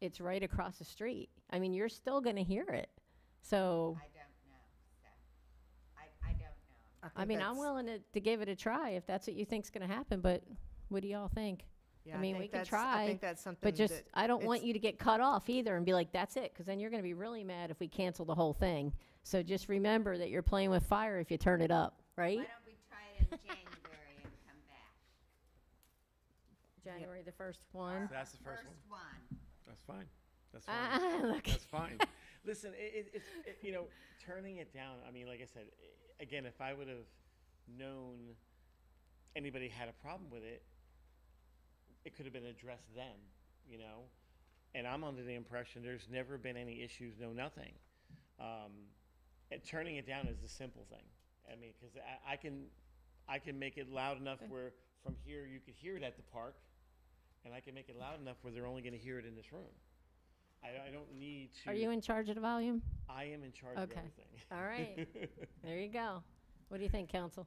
Speaker 5: it's right across the street. I mean, you're still gonna hear it, so,
Speaker 15: I don't know. So I don't know.
Speaker 5: I mean, I'm willing to give it a try if that's what you think's gonna happen, but what do y'all think?
Speaker 9: Yeah,
Speaker 5: I mean, we
Speaker 9: think
Speaker 5: can
Speaker 9: that's-
Speaker 5: try,
Speaker 9: I think that's something
Speaker 5: but just,
Speaker 9: that
Speaker 5: I don't want
Speaker 9: it's-
Speaker 5: you to get cut off either and be like, that's it, because then you're gonna be really mad if we cancel the whole thing. So just remember that you're playing with fire if you turn it up, right?
Speaker 15: Why don't we try it in January and come back?
Speaker 5: January the first one.
Speaker 10: So that's the first one.
Speaker 15: one.
Speaker 10: That's fine. That's
Speaker 5: Ah,
Speaker 10: fine.
Speaker 5: look.
Speaker 10: That's fine. Listen, it's you know, turning it down. I mean, like I said, again, if I would have known anybody had a problem with it, it could have been addressed then, you know. And I'm under the impression there's never been any issues, no nothing. turning it down is the simple thing. I mean, because I can make it loud enough where from here you could hear it at the park, and I can make it loud enough where they're only going to hear it in this room. I don't need to.
Speaker 5: Are you in charge of the volume?
Speaker 10: I am in charge of
Speaker 5: Okay.
Speaker 10: everything.
Speaker 5: All right. There you go. What do you think, council?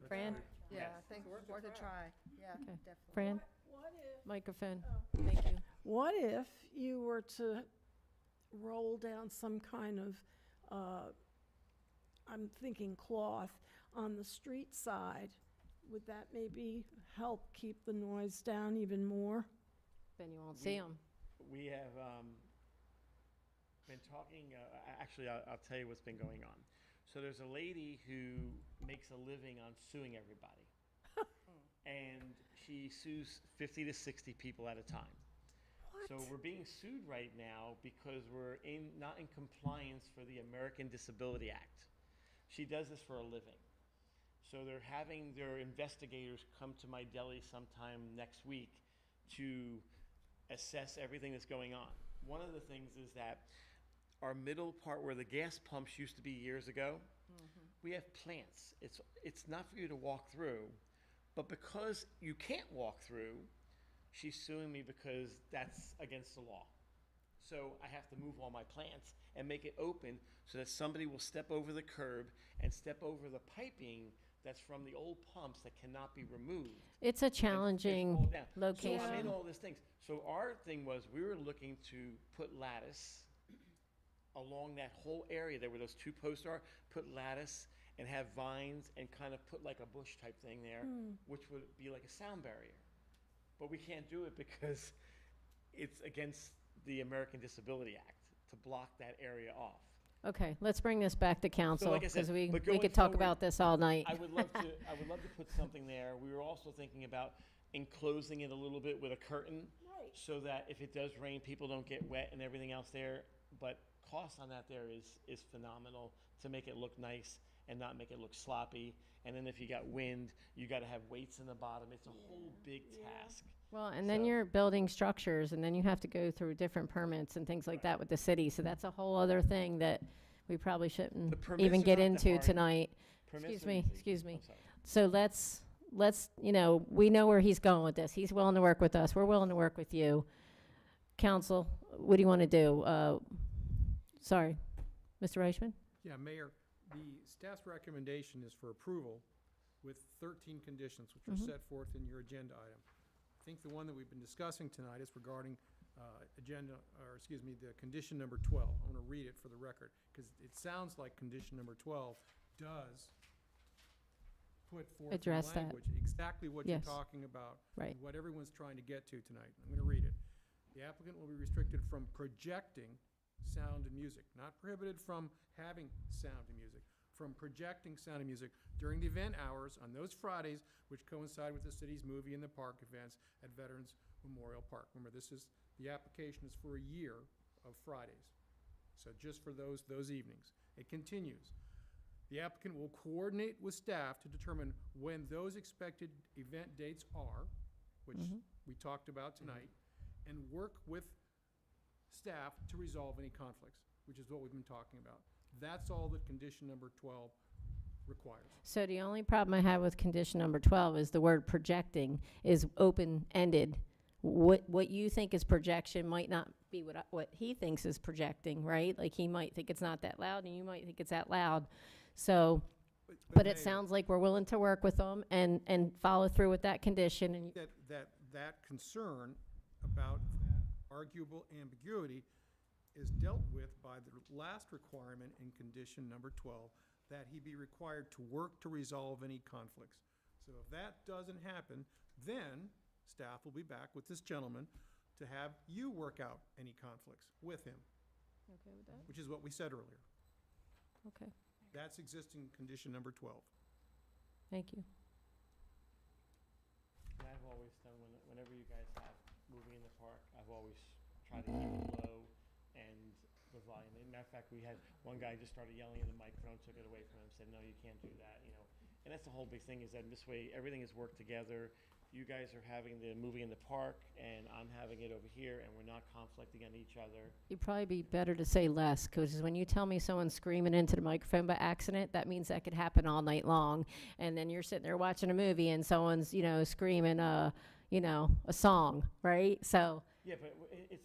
Speaker 5: Fran?
Speaker 9: Yeah, I think worth a try. Yeah,
Speaker 5: Okay.
Speaker 9: definitely.
Speaker 5: Fran?
Speaker 11: What if,
Speaker 5: Microphone. Thank you.
Speaker 11: what if you were to roll down some kind of, I'm thinking cloth, on the street side? Would that maybe help keep the noise down even more?
Speaker 5: Then you won't see them.
Speaker 10: We have been talking, actually, I'll tell you what's been going on. So there's a lady who makes a living on suing everybody. And she sues 50 to 60 people at a time. So we're being sued right now because we're not in compliance for the American Disability Act. She does this for a living. So they're having their investigators come to my deli sometime next week to assess everything that's going on. One of the things is that our middle part where the gas pumps used to be years ago, we have plants. It's not for you to walk through, but because you can't walk through, she's suing me because that's against the law. So I have to move all my plants and make it open so that somebody will step over the curb and step over the piping that's from the old pumps that cannot be removed.
Speaker 5: It's a
Speaker 10: and fall
Speaker 5: challenging
Speaker 10: down.
Speaker 5: location.
Speaker 10: So I'm in all these things. So our thing was we were looking to put lattice along that whole area there where those two posts are, put lattice and have vines and kind of put like a bush type thing there, which would be like a sound barrier. But we can't do it because it's against the American Disability Act to block that area off.
Speaker 5: Okay, let's bring this back to council,
Speaker 10: like I said,
Speaker 5: because we
Speaker 10: but
Speaker 5: could
Speaker 10: going
Speaker 5: talk
Speaker 10: forward,
Speaker 5: about this all night.
Speaker 10: I would love to put something there. We were also thinking about enclosing it a little bit with a curtain,
Speaker 11: Right.
Speaker 10: so that if it does rain, people don't get wet and everything else there. But cost on that there is phenomenal to make it look nice and not make it look sloppy. And then if you got wind, you got to have weights in the bottom. It's a whole big task.
Speaker 5: Well, and then
Speaker 10: So-
Speaker 5: you're building structures, and then you have to go through different permits and things like that with the city. So that's a whole other thing that we probably shouldn't
Speaker 10: The permits
Speaker 5: even
Speaker 10: are
Speaker 5: get
Speaker 10: not that
Speaker 5: into
Speaker 10: hard.
Speaker 5: tonight.
Speaker 10: Permits
Speaker 5: Excuse
Speaker 10: are
Speaker 5: me,
Speaker 10: easy.
Speaker 5: excuse me.
Speaker 10: I'm sorry.
Speaker 5: So let's, we know where he's going with this. He's willing to work with us. We're willing to work with you. Council, what do you want to do? Sorry, Mr. Reichman?
Speaker 7: Yeah, Mayor, the staff's recommendation is for approval with 13 conditions, which are set forth in your agenda item. I think the one that we've been discussing tonight is regarding the condition number 12. I want to read it for the record, because it sounds like condition number 12 does put forth in
Speaker 5: Address that.
Speaker 7: language exactly what
Speaker 5: Yes.
Speaker 7: you're talking about,
Speaker 5: Right.
Speaker 7: and what everyone's trying to get to tonight. I'm going to read it. The applicant will be restricted from projecting sound and music, not prohibited from having sound and music, from projecting sound and music during the event hours on those Fridays which coincide with the city's movie in the park events at Veterans Memorial Park. Remember, the application is for a year of Fridays. So just for those evenings. It continues. The applicant will coordinate with staff to determine when those expected event dates are, which we talked about tonight, and work with staff to resolve any conflicts, which is what we've been talking about. That's all that condition number 12 requires.
Speaker 5: So the only problem I have with condition number 12 is the word projecting is open-ended. What you think is projection might not be what he thinks is projecting, right? Like, he might think it's not that loud, and you might think it's that loud. So, but it
Speaker 7: Mayor,
Speaker 5: sounds like we're willing to work with them and follow through with that condition, and
Speaker 7: That concern about that arguable ambiguity is dealt with by the last requirement in condition number 12, that he be required to work to resolve any conflicts. So if that doesn't happen, then staff will be back with this gentleman to have you work out any conflicts with him,
Speaker 5: Okay with that?
Speaker 7: which is what we said earlier.
Speaker 5: Okay,
Speaker 7: That's existing condition number 12.
Speaker 5: thank you.
Speaker 10: And I've always done, whenever you guys have movie in the park, I've always tried to keep it low and the volume. As a matter of fact, we had one guy just started yelling at the microphone, took it away from him, said, no, you can't do that, you know. And that's the whole big thing, is that this way, everything is worked together. you guys are having the movie in the park, and I'm having it over here, and we're not conflicting on each other.
Speaker 5: You'd probably be better to say less, because when you tell me someone's screaming into the microphone by accident, that means that could happen all night long. And then you're sitting there watching a movie and someone's, screaming, a song, right? So
Speaker 10: Yeah, but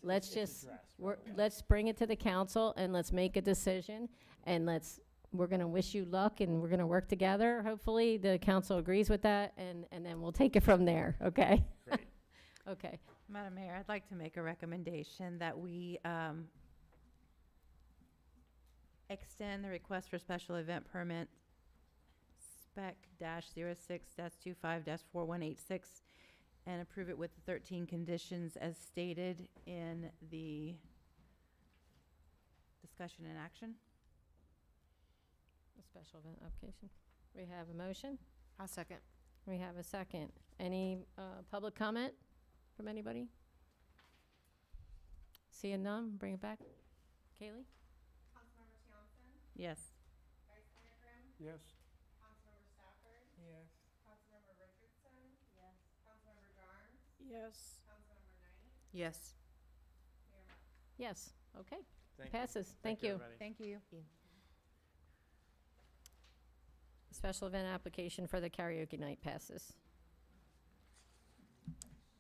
Speaker 5: let's
Speaker 10: it's
Speaker 5: just,
Speaker 10: addressed, right?
Speaker 5: let's bring it to the council and let's make a decision. And we're going to wish you luck and we're going to work together. Hopefully the council agrees with that and then we'll take it from there, okay?
Speaker 10: Great.
Speaker 5: Okay.
Speaker 14: Madam Mayor, I'd like to make a recommendation that we extend the request for special event permit spec-06-25-4186 and approve it with the 13 conditions as stated in the discussion and action.
Speaker 5: A special event application. We have a motion.
Speaker 9: I'll second.
Speaker 5: We have a second. Any public comment from anybody? Seeing none, bring it back. Kaylee?
Speaker 2: Councilmember Townsend,
Speaker 14: Yes.
Speaker 2: Vice Mayor Grimm,
Speaker 6: Yes.
Speaker 2: Councilmember Stafford,
Speaker 13: Yes.
Speaker 2: Councilmember Richardson,
Speaker 5: Yes.
Speaker 2: Councilmember Jarnes,
Speaker 11: Yes.
Speaker 2: Councilmember Knight,
Speaker 9: Yes.
Speaker 2: Mayor Moore.
Speaker 5: Yes, okay.
Speaker 10: Thank you.
Speaker 5: Passes. Thank you.
Speaker 10: everybody.
Speaker 14: Thank you.
Speaker 5: Special event application for the karaoke night passes.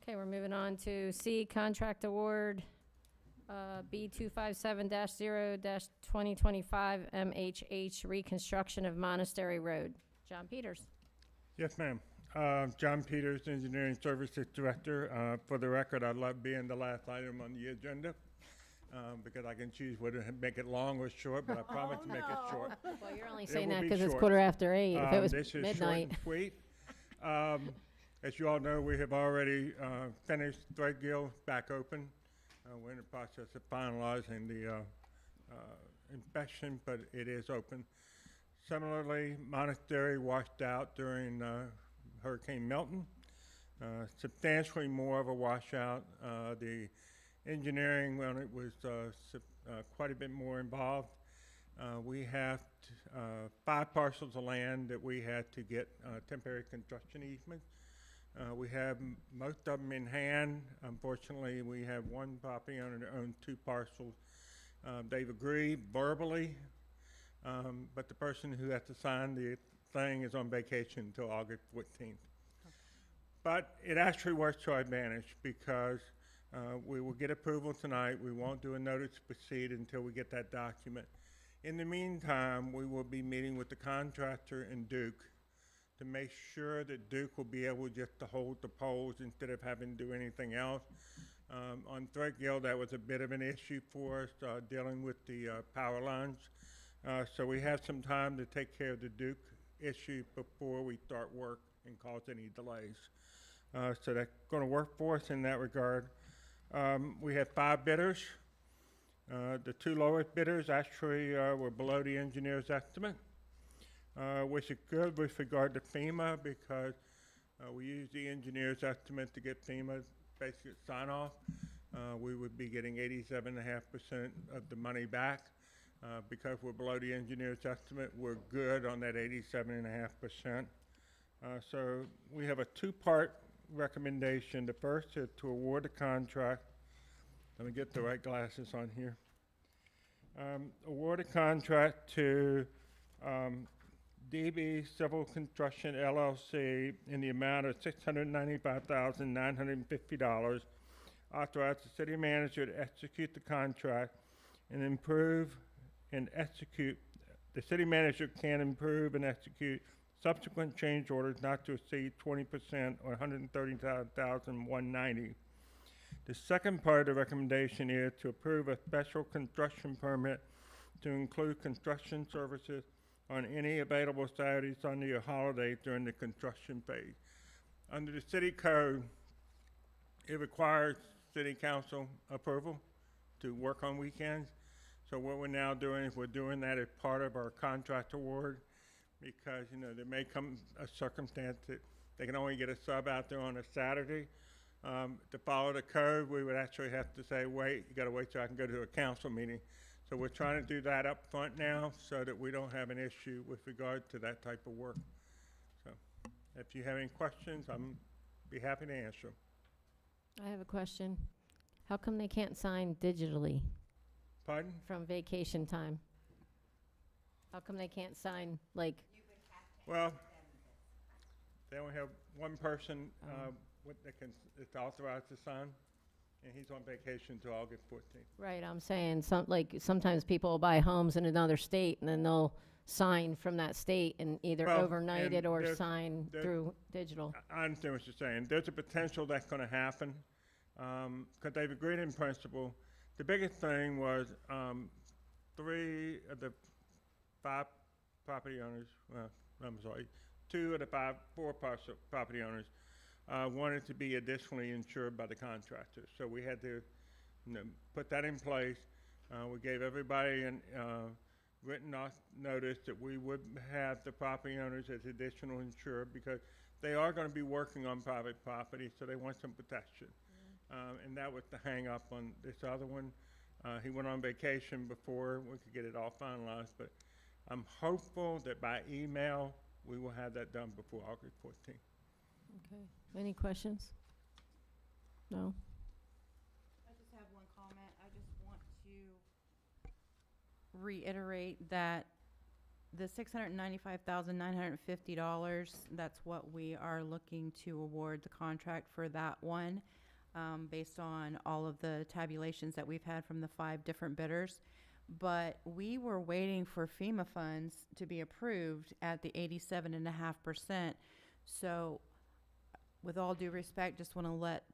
Speaker 5: Okay, we're moving on to C, contract award, B257-0-2025 MHH reconstruction of Monastery Road. John Peters.
Speaker 17: Yes, ma'am. John Peters, Engineering Services Director. For the record, I'd love being the last item on the agenda because I can choose whether to make it long or short, but I promise to make it short.
Speaker 5: Well, you're only
Speaker 17: It
Speaker 5: saying
Speaker 17: will
Speaker 5: that
Speaker 17: be
Speaker 5: because it's
Speaker 17: short.
Speaker 5: 8:15. If it was
Speaker 17: This is
Speaker 5: midnight.
Speaker 17: short and sweet. As you all know, we have already finished Threadgill back open. We're in the process of finalizing the inspection, but it is open. Similarly, Monastery washed out during Hurricane Milton. Substantially more of a washout. The engineering, well, it was quite a bit more involved. We have 5 parcels of land that we had to get temporary construction easements. We have most of them in hand. Unfortunately, we have one property owner that owns 2 parcels. They've agreed verbally, but the person who has to sign the thing is on vacation until August 14th. But it actually works to our advantage because we will get approval tonight. We won't do a notice to proceed until we get that document. In the meantime, we will be meeting with the contractor and Duke to make sure that Duke will be able just to hold the poles instead of having to do anything else. On Threadgill, that was a bit of an issue for us, dealing with the power lines. So we have some time to take care of the Duke issue before we start work and cause any delays. So that's going to work for us in that regard. We had 5 bidders. The 2 lowest bidders actually were below the engineer's estimate, which is good with regard to FEMA because we use the engineer's estimate to get FEMA basic sign off. We would be getting 87.5% of the money back. Because we're below the engineer's estimate, we're good on that 87.5%. So we have a 2-part recommendation. The first is to award the contract. Let me get the right glasses on here. Award a contract to DB Civil Construction LLC in the amount of $695,950. Authorize the city manager to execute the contract and improve and execute. The city manager can improve and execute subsequent change orders not to exceed 20% or $139,190. The second part of the recommendation is to approve a special construction permit to include construction services on any available Saturday, Sunday, or holiday during the construction phase. Under the city code, it requires city council approval to work on weekends. So what we're now doing is we're doing that as part of our contract award because, there may come a circumstance that they can only get a sub out there on a Saturday. To follow the code, we would actually have to say, wait, you gotta wait till I can go to a council meeting. So we're trying to do that up front now so that we don't have an issue with regard to that type of work. So if you have any questions, I'm be happy to answer 'em.
Speaker 5: I have a question. How come they can't sign digitally
Speaker 17: Pardon?
Speaker 5: from vacation time? How come they can't sign, like,
Speaker 17: Well, they only have one person, it's authorized to sign, and he's on vacation till August 14th.
Speaker 5: right, I'm saying, sometimes people will buy homes in another state, and then they'll sign from that state and either
Speaker 17: Well,
Speaker 5: overnight
Speaker 17: and
Speaker 5: it or
Speaker 17: there's-
Speaker 5: sign
Speaker 17: there-
Speaker 5: through digital.
Speaker 17: I understand what you're saying. There's a potential that's going to happen, because they've agreed in principle. The biggest thing was 3 of the 5 property owners, well, I'm sorry, 2 of the 4 property owners wanted to be additionally insured by the contractor. So we had to put that in place. We gave everybody a written notice that we would have the property owners as additional insured because they are going to be working on private property, so they want some protection. And that was the hang up on this other one. He went on vacation before we could get it all finalized, but I'm hopeful that by email, we will have that done before August 14th.
Speaker 5: Okay. Any questions? No?
Speaker 14: I just have one comment. I just want to reiterate that the $695,950, that's what we are looking to award the contract for that one, based on all of the tabulations that we've had from the 5 different bidders. But we were waiting for FEMA funds to be approved at the 87.5%. So with all due respect, just want to let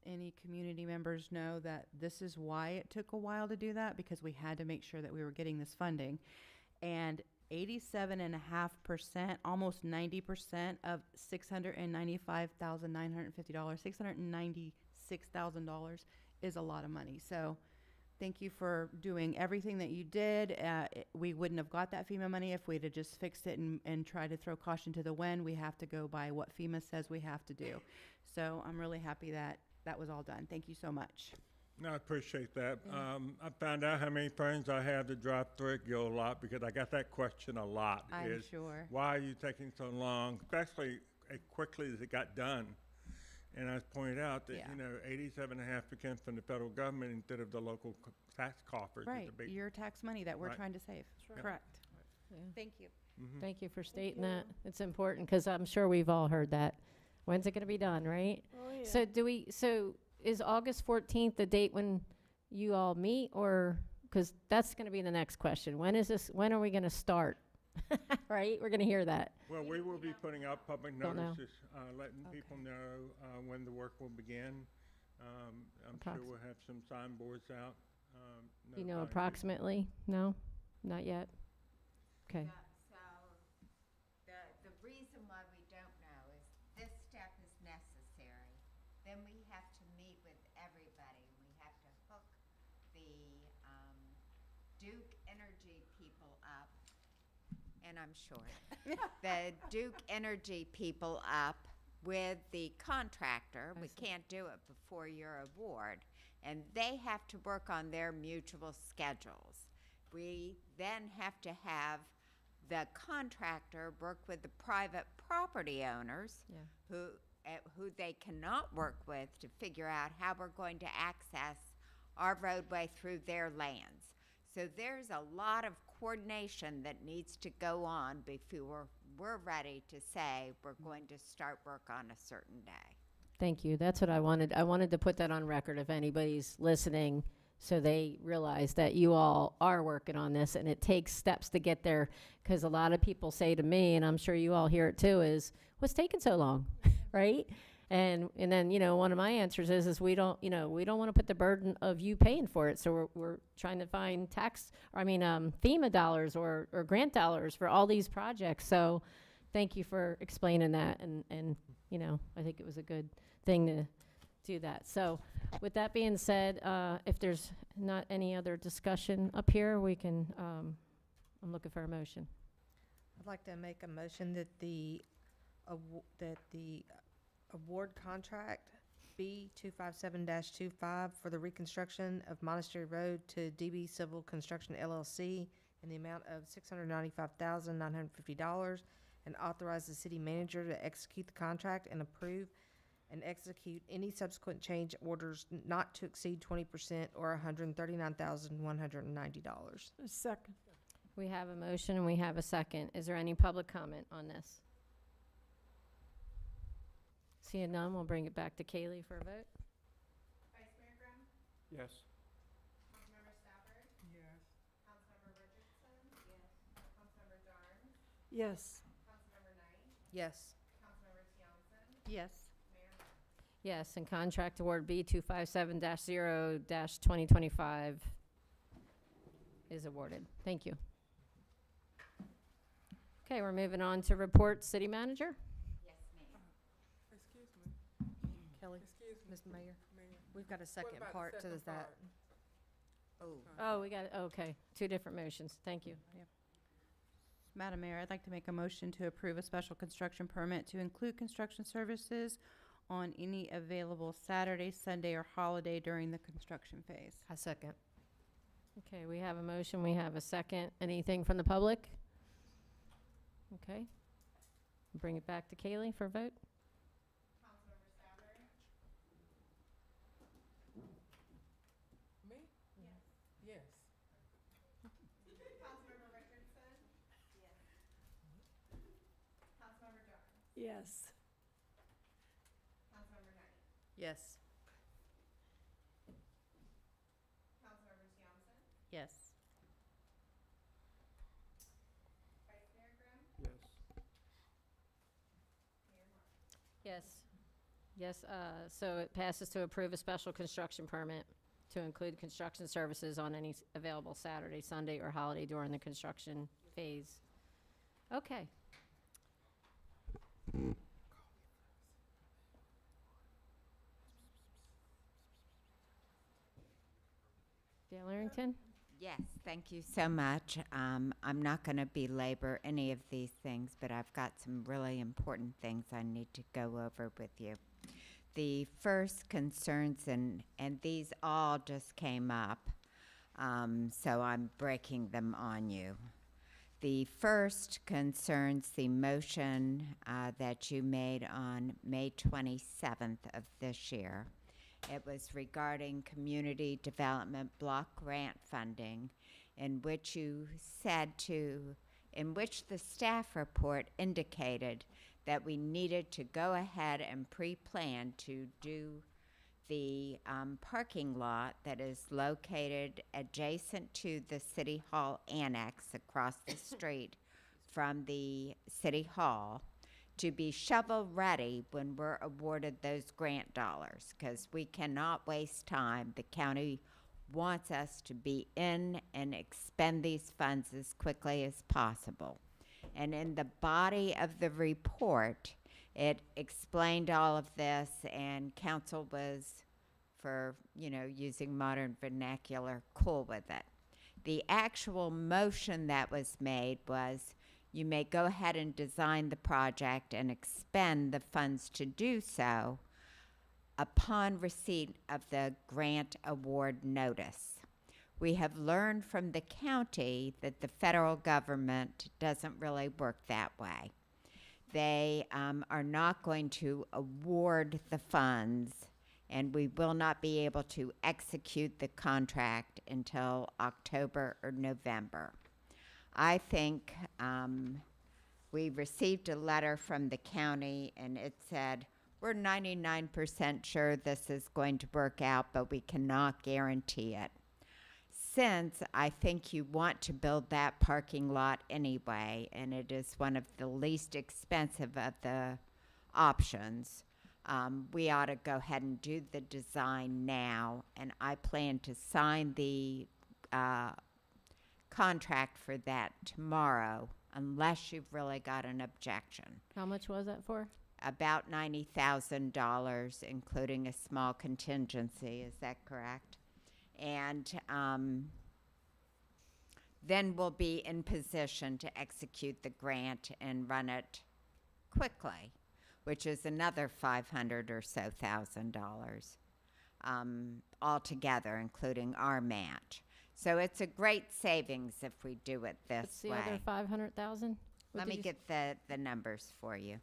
Speaker 14: any community members know that this is why it took a while to do that, because we had to make sure that we were getting this funding. And 87.5%, almost 90% of $695,950, $696,000 is a lot of money. So thank you for doing everything that you did. We wouldn't have got that FEMA money if we'd have just fixed it and tried to throw caution to the wind. We have to go by what FEMA says we have to do. So I'm really happy that that was all done. Thank you so much.
Speaker 17: No, I appreciate that. I found out how many friends I have that drive Threadgill a lot because I got that question a lot.
Speaker 14: I'm sure.
Speaker 17: Why are you taking so long, especially as quickly as it got done? And I pointed out that, 87.5% from the federal government instead of the local tax coffers.
Speaker 14: Right, your tax money that we're
Speaker 17: Right.
Speaker 14: trying to save.
Speaker 17: right.
Speaker 14: Correct.
Speaker 5: Yeah.
Speaker 14: Thank you.
Speaker 5: Thank you for stating that. It's important, because I'm sure we've all heard that. When's it going to be done, right?
Speaker 11: Oh, yeah.
Speaker 5: So is August 14th the date when you all meet, or, because that's going to be the next question. When are we going to start? Right? We're going to hear that.
Speaker 17: Well, we will be putting out public
Speaker 5: Don't know.
Speaker 17: notices, letting people know when the work will begin. I'm sure we'll have some signboards out.
Speaker 5: You know
Speaker 17: notifying
Speaker 5: approximately? No? Not yet? Okay.
Speaker 15: So, the reason why we don't know is this step is necessary. Then we have to meet with everybody. We have to hook the Duke Energy people up, and I'm short, the Duke Energy people up with the contractor. We can't do it before your award, and they have to work on their mutual schedules. We then have to have the contractor work with the private property owners who they cannot work with to figure out how we're going to access our roadway through their lands. So there's a lot of coordination that needs to go on before we're ready to say we're going to start work on a certain day.
Speaker 5: Thank you. That's what I wanted. I wanted to put that on record if anybody's listening, so they realize that you all are working on this, and it takes steps to get there, because a lot of people say to me, and I'm sure you all hear it too, is, what's taking so long, right? And then, one of my answers is we don't want to put the burden of you paying for it. So we're trying to find FEMA dollars or grant dollars for all these projects. So thank you for explaining that. And I think it was a good thing to do that. So with that being said, if there's not any other discussion up here, we can, I'm looking for a motion.
Speaker 9: I'd like to make a motion that the award contract B257-25 for the reconstruction of Monastery Road to DB Civil Construction LLC in the amount of $695,950, and authorize the city manager to execute the contract and approve and execute any subsequent change orders not to exceed 20% or $139,190.
Speaker 11: A second.
Speaker 5: We have a motion and we have a second. Is there any public comment on this? Seeing none, we'll bring it back to Kaylee for a vote.
Speaker 2: Vice Mayor Grimm?
Speaker 6: Yes.
Speaker 2: Councilmember Stafford?
Speaker 13: Yes.
Speaker 2: Councilmember Richardson? Yes. Councilmember Darnes?
Speaker 11: Yes.
Speaker 2: Councilmember Knight?
Speaker 9: Yes.
Speaker 2: Councilmember Tiongson?
Speaker 14: Yes.
Speaker 2: Mayor Moore?
Speaker 5: Yes, and contract award B 257-0-2025 is awarded. Thank you. Okay, we're moving on to report city manager.
Speaker 15: Yes, ma'am.
Speaker 13: Excuse me,
Speaker 9: Kelly,
Speaker 13: excuse me,
Speaker 9: Mr. Mayor,
Speaker 13: Mayor.
Speaker 9: we've got a second
Speaker 13: about the
Speaker 9: part to
Speaker 13: second
Speaker 9: that.
Speaker 13: part?
Speaker 9: Oh.
Speaker 5: Oh, we got, okay, two different motions. Thank you.
Speaker 14: Madam Mayor, I'd like to make a motion to approve a special construction permit to include construction services on any available Saturday, Sunday, or holiday during the construction phase.
Speaker 9: I second.
Speaker 5: Okay, we have a motion, we have a second. Anything from the public? Okay. Bring it back to Kaylee for a vote.
Speaker 2: Councilmember Stafford?
Speaker 13: Me? Yes.
Speaker 2: Councilmember Richardson? Yes. Councilmember Darnes?
Speaker 11: Yes.
Speaker 2: Councilmember Knight?
Speaker 9: Yes.
Speaker 2: Councilmember Tiongson?
Speaker 14: Yes.
Speaker 2: Vice Mayor Grimm?
Speaker 6: Yes.
Speaker 2: Mayor Moore?
Speaker 5: Yes. Yes, so it passes to approve a special construction permit to include construction services on any available Saturday, Sunday, or holiday during the construction phase. Okay. Dale Arrington?
Speaker 15: Yes, thank you so much. I'm not going to belabor any of these things, but I've got some really important things I need to go over with you. The first concerns, and these all just came up, so I'm breaking them on you. The first concerns the motion that you made on May 27th of this year. It was regarding community development block grant funding, in which you said in which the staff report indicated that we needed to go ahead and pre-plan to do the parking lot that is located adjacent to the City Hall Annex across the street from the City Hall to be shovel-ready when we're awarded those grant dollars, because we cannot waste time. The county wants us to be in and expend these funds as quickly as possible. And in the body of the report, it explained all of this, and council was, for, using modern vernacular, cool with it. The actual motion that was made was, you may go ahead and design the project and expend the funds to do so upon receipt of the grant award notice. We have learned from the county that the federal government doesn't really work that way. They are not going to award the funds, and we will not be able to execute the contract until October or November. I think we received a letter from the county, and it said, we're 99% sure this is going to work out, but we cannot guarantee it. Since I think you want to build that parking lot anyway, and it is one of the least expensive of the options, we ought to go ahead and do the design now, and I plan to sign the contract for that tomorrow, unless you've really got an objection.
Speaker 5: How much was that for?
Speaker 15: About $90,000, including a small contingency. Is that correct? And then we'll be in position to execute the grant and run it quickly, which is another $500,000 or so altogether, including our match. So it's a great savings if we do it this
Speaker 5: What's the
Speaker 15: way.
Speaker 5: other 500,000?
Speaker 15: Let me get the numbers for you.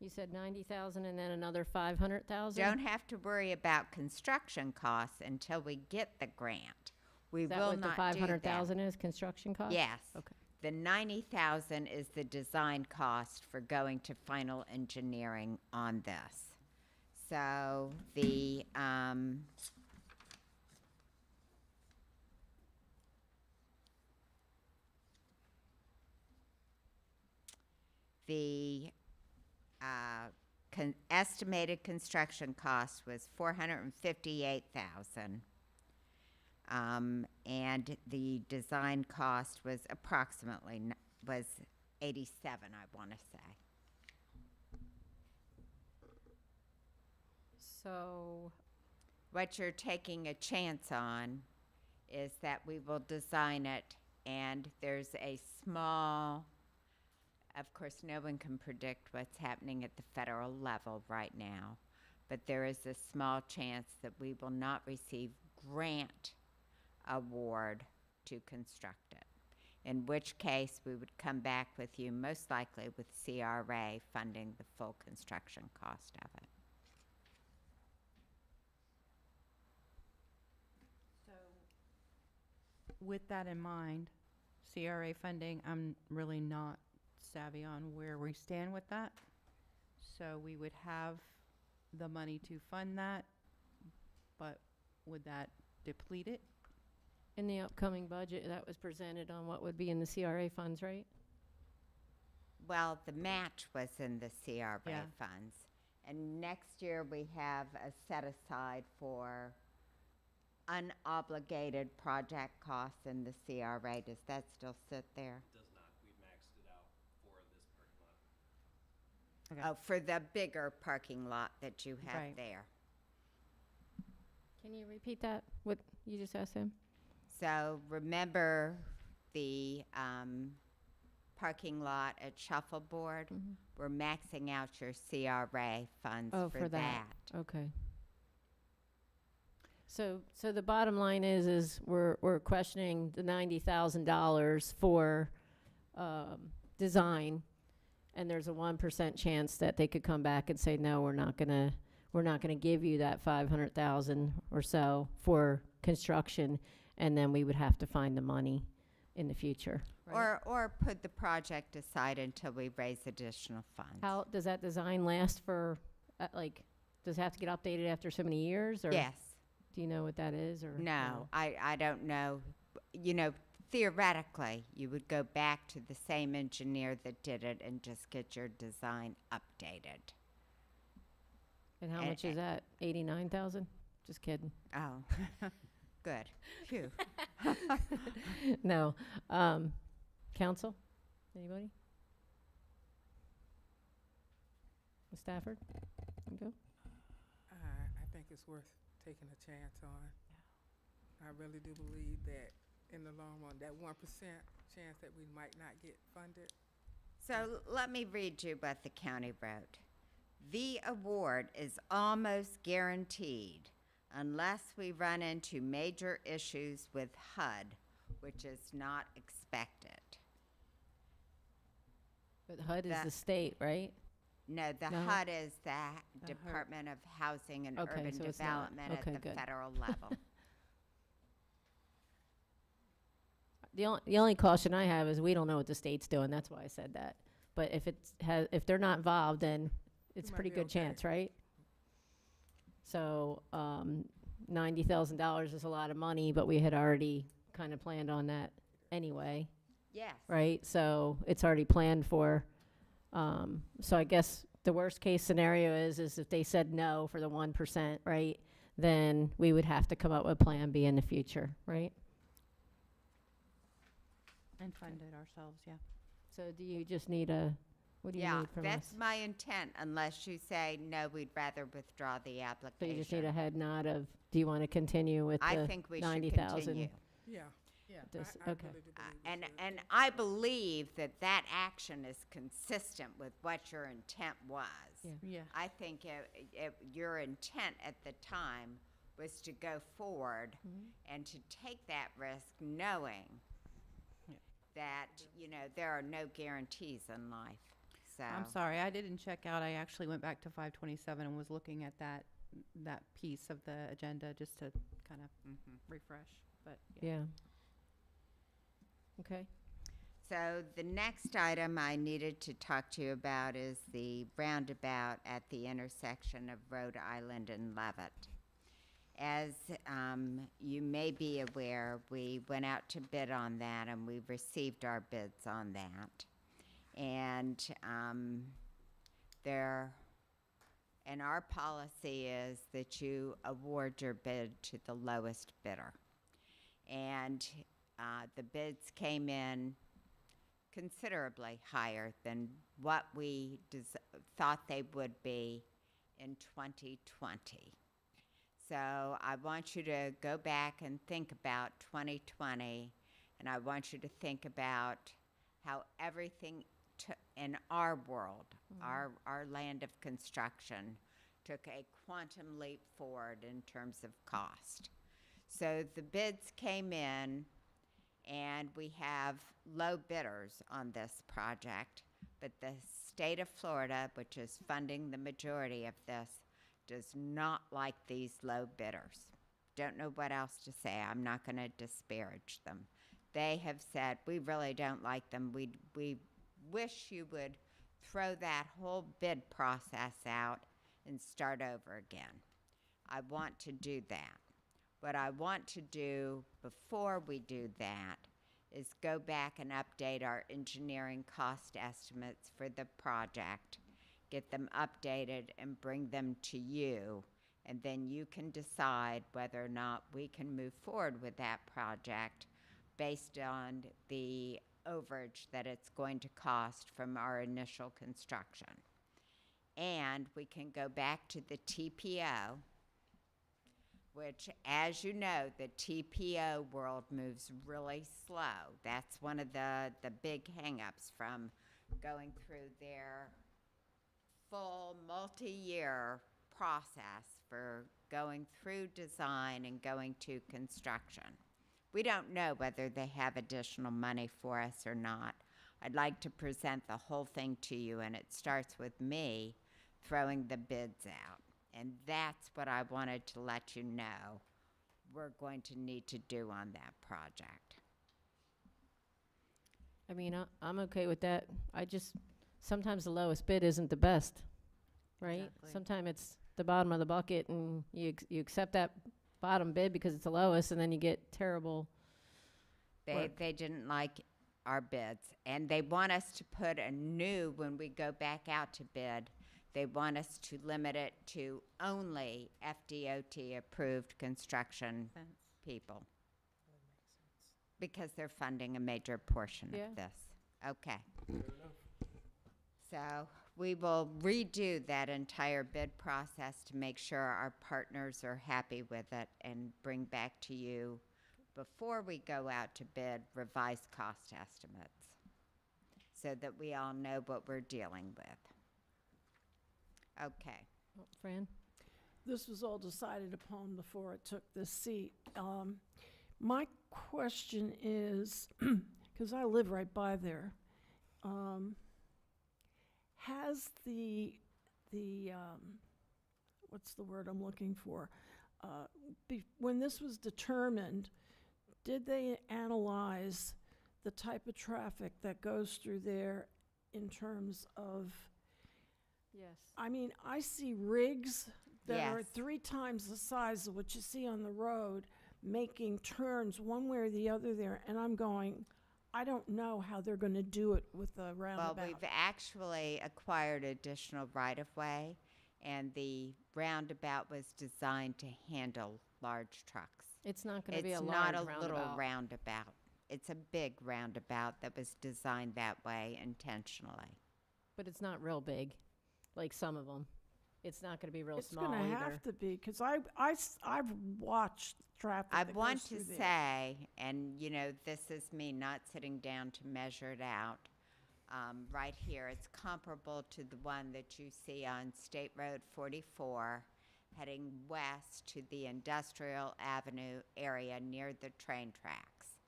Speaker 5: You said 90,000 and then another 500,000?
Speaker 15: Don't have to worry about construction costs until we get the grant. We
Speaker 5: Is that
Speaker 15: will
Speaker 5: what the
Speaker 15: not do that.
Speaker 5: 500,000 is, construction cost?
Speaker 15: Yes.
Speaker 5: Okay.
Speaker 15: The 90,000 is the design cost for going to final engineering on this. So the estimated construction cost was 458,000. And the design cost was approximately, was 87, I want to say.
Speaker 5: So,
Speaker 15: What you're taking a chance on is that we will design it, and there's a small, of course, no one can predict what's happening at the federal level right now, but there is a small chance that we will not receive grant award to construct it, in which case we would come back with you most likely with CRA funding the full construction cost of it.
Speaker 14: So, with that in mind, CRA funding, I'm really not savvy on where we stand with that. So we would have the money to fund that, but would that deplete it?
Speaker 5: in the upcoming budget, that was presented on what would be in the CRA funds, right?
Speaker 15: Well, the match was in the CRA
Speaker 5: Yeah.
Speaker 15: funds. And next year, we have a set aside for unobligated project costs in the CRA. Does that still sit there?
Speaker 12: Does not. We maxed it out for this parking lot.
Speaker 14: Okay.
Speaker 15: Oh, for the bigger parking lot that you have
Speaker 5: Right.
Speaker 15: there.
Speaker 5: Can you repeat that, what you just asked him?
Speaker 15: So remember the parking lot at Shuffleboard? We're maxing out your CRA funds
Speaker 5: Oh,
Speaker 15: for that.
Speaker 5: Okay. So the bottom line is we're questioning the $90,000 for design, and there's a 1% chance that they could come back and say, no, we're not gonna give you that 500,000 or so for construction, and then we would have to find the money in the future. Right?
Speaker 15: Or put the project aside until we raise additional funds.
Speaker 5: How does that design last for? Does it have to get updated after so many years? Or
Speaker 15: Yes.
Speaker 5: do you know what that is? Or
Speaker 15: No, I don't know. You know, theoretically, you would go back to the same engineer that did it and just get your design updated.
Speaker 5: And how much is that? 89,000? Just kidding.
Speaker 15: Oh, good. Phew.
Speaker 5: No. Council? Anybody? Ms. Stafford? You go.
Speaker 13: I think it's worth taking a chance on. I really do believe that in the long run, that 1% chance that we might not get funded.
Speaker 15: So let me read you what the county wrote. The award is almost guaranteed unless we run into major issues with HUD, which is not expected.
Speaker 5: But HUD is
Speaker 15: That-
Speaker 5: the state, right?
Speaker 15: No, the
Speaker 5: No?
Speaker 15: HUD is the
Speaker 5: HUD.
Speaker 15: Department of Housing and
Speaker 5: Okay,
Speaker 15: Urban
Speaker 5: so it's not.
Speaker 15: Development
Speaker 5: Okay,
Speaker 15: at the
Speaker 5: good.
Speaker 15: federal level.
Speaker 5: The only caution I have is we don't know what the state's doing. That's why I said that. But if they're not involved, then it's a
Speaker 13: might
Speaker 5: pretty
Speaker 13: be
Speaker 5: good
Speaker 13: okay.
Speaker 5: chance, right? So $90,000 is a lot of money, but we had already kind of planned on that anyway,
Speaker 15: Yes.
Speaker 5: right? So it's already planned for. So I guess the worst case scenario is if they said no for the 1%, right? Then we would have to come up with Plan B in the future, right?
Speaker 14: And fund it ourselves, yeah.
Speaker 5: So do you just need what do you
Speaker 15: Yeah,
Speaker 5: need from us?
Speaker 15: that's my intent, unless you say, no, we'd rather withdraw the
Speaker 5: So
Speaker 15: application.
Speaker 5: you just need a head nod of, do you want to continue with
Speaker 15: I
Speaker 5: the
Speaker 15: think we should
Speaker 5: 90,000?
Speaker 15: continue.
Speaker 13: Yeah, yeah.
Speaker 5: This-
Speaker 13: I
Speaker 5: okay.
Speaker 13: really do believe we
Speaker 15: And,
Speaker 13: should.
Speaker 15: and I believe that that action is consistent with what your intent was.
Speaker 5: Yeah.
Speaker 14: Yeah.
Speaker 15: I think your intent at the time was to go forward and to take that risk knowing
Speaker 14: Yeah.
Speaker 15: that, there are no guarantees in life. so.
Speaker 14: I'm sorry, I didn't check out. I actually went back to 527 and was looking at that piece of the agenda just to kind of refresh, but yeah.
Speaker 9: Yeah. Okay.
Speaker 15: So the next item I needed to talk to you about is the roundabout at the intersection of Rhode Island and Levitt. As you may be aware, we went out to bid on that, and we received our bids on that. And our policy is that you award your bid to the lowest bidder. And the bids came in considerably higher than what we thought they would be in 2020. So I want you to go back and think about 2020, and I want you to think about how everything in our world, our land of construction, took a quantum leap forward in terms of cost. So the bids came in, and we have low bidders on this project, but the state of Florida, which is funding the majority of this, does not like these low bidders. Don't know what else to say. I'm not going to disparage them. They have said, we really don't like them. We wish you would throw that whole bid process out and start over again. I want to do that. What I want to do before we do that is go back and update our engineering cost estimates for the project, get them updated and bring them to you, and then you can decide whether or not we can move forward with that project based on the overage that it's going to cost from our initial construction. And we can go back to the TPO, which, as you know, the TPO world moves really slow. That's one of the big hangups from going through their full multi-year process for going through design and going to construction. We don't know whether they have additional money for us or not. I'd like to present the whole thing to you, and it starts with me throwing the bids out. And that's what I wanted to let you know we're going to need to do on that project.
Speaker 9: I mean, I'm okay with that. Sometimes the lowest bid isn't the best, right?
Speaker 14: Exactly.
Speaker 9: Sometimes it's the bottom of the bucket, and you accept that bottom bid because it's the lowest, and then you get terrible work.
Speaker 15: They didn't like our bids, and they want us to put when we go back out to bid, they want us to limit it to only FDOT-approved construction people. Because they're funding a major portion of this. Okay. So we will redo that entire bid process to make sure our partners are happy with it and bring back to you, before we go out to bid, revised cost estimates so that we all know what we're dealing with. Okay.
Speaker 9: Fran?
Speaker 11: This was all decided upon before I took this seat. My question is, because I live right by there, has the what's the word I'm looking for? When this was determined, did they analyze the type of traffic that goes through there in terms of?
Speaker 9: Yes.
Speaker 11: I mean, I see rigs that are
Speaker 15: Yes.
Speaker 11: 3 times the size of what you see on the road, making turns one way or the other there, and I'm going, I don't know how they're going to do it with the roundabout.
Speaker 15: Well, we've actually acquired additional right-of-way, and the roundabout was designed to handle large trucks.
Speaker 9: It's not going to be a
Speaker 15: It's
Speaker 9: large
Speaker 15: not a
Speaker 9: roundabout.
Speaker 15: little roundabout. It's a big roundabout that was designed that way intentionally.
Speaker 9: But it's not real big, like some of them. It's not going to be real
Speaker 11: It's
Speaker 9: small
Speaker 11: going to
Speaker 9: either.
Speaker 11: have to be, because I've watched traffic
Speaker 15: I
Speaker 11: that
Speaker 15: want
Speaker 11: goes
Speaker 15: to
Speaker 11: through there.
Speaker 15: say, and this is me not sitting down to measure it out, right here, it's comparable to the one that you see on State Road 44, heading west to the Industrial Avenue area near the train tracks.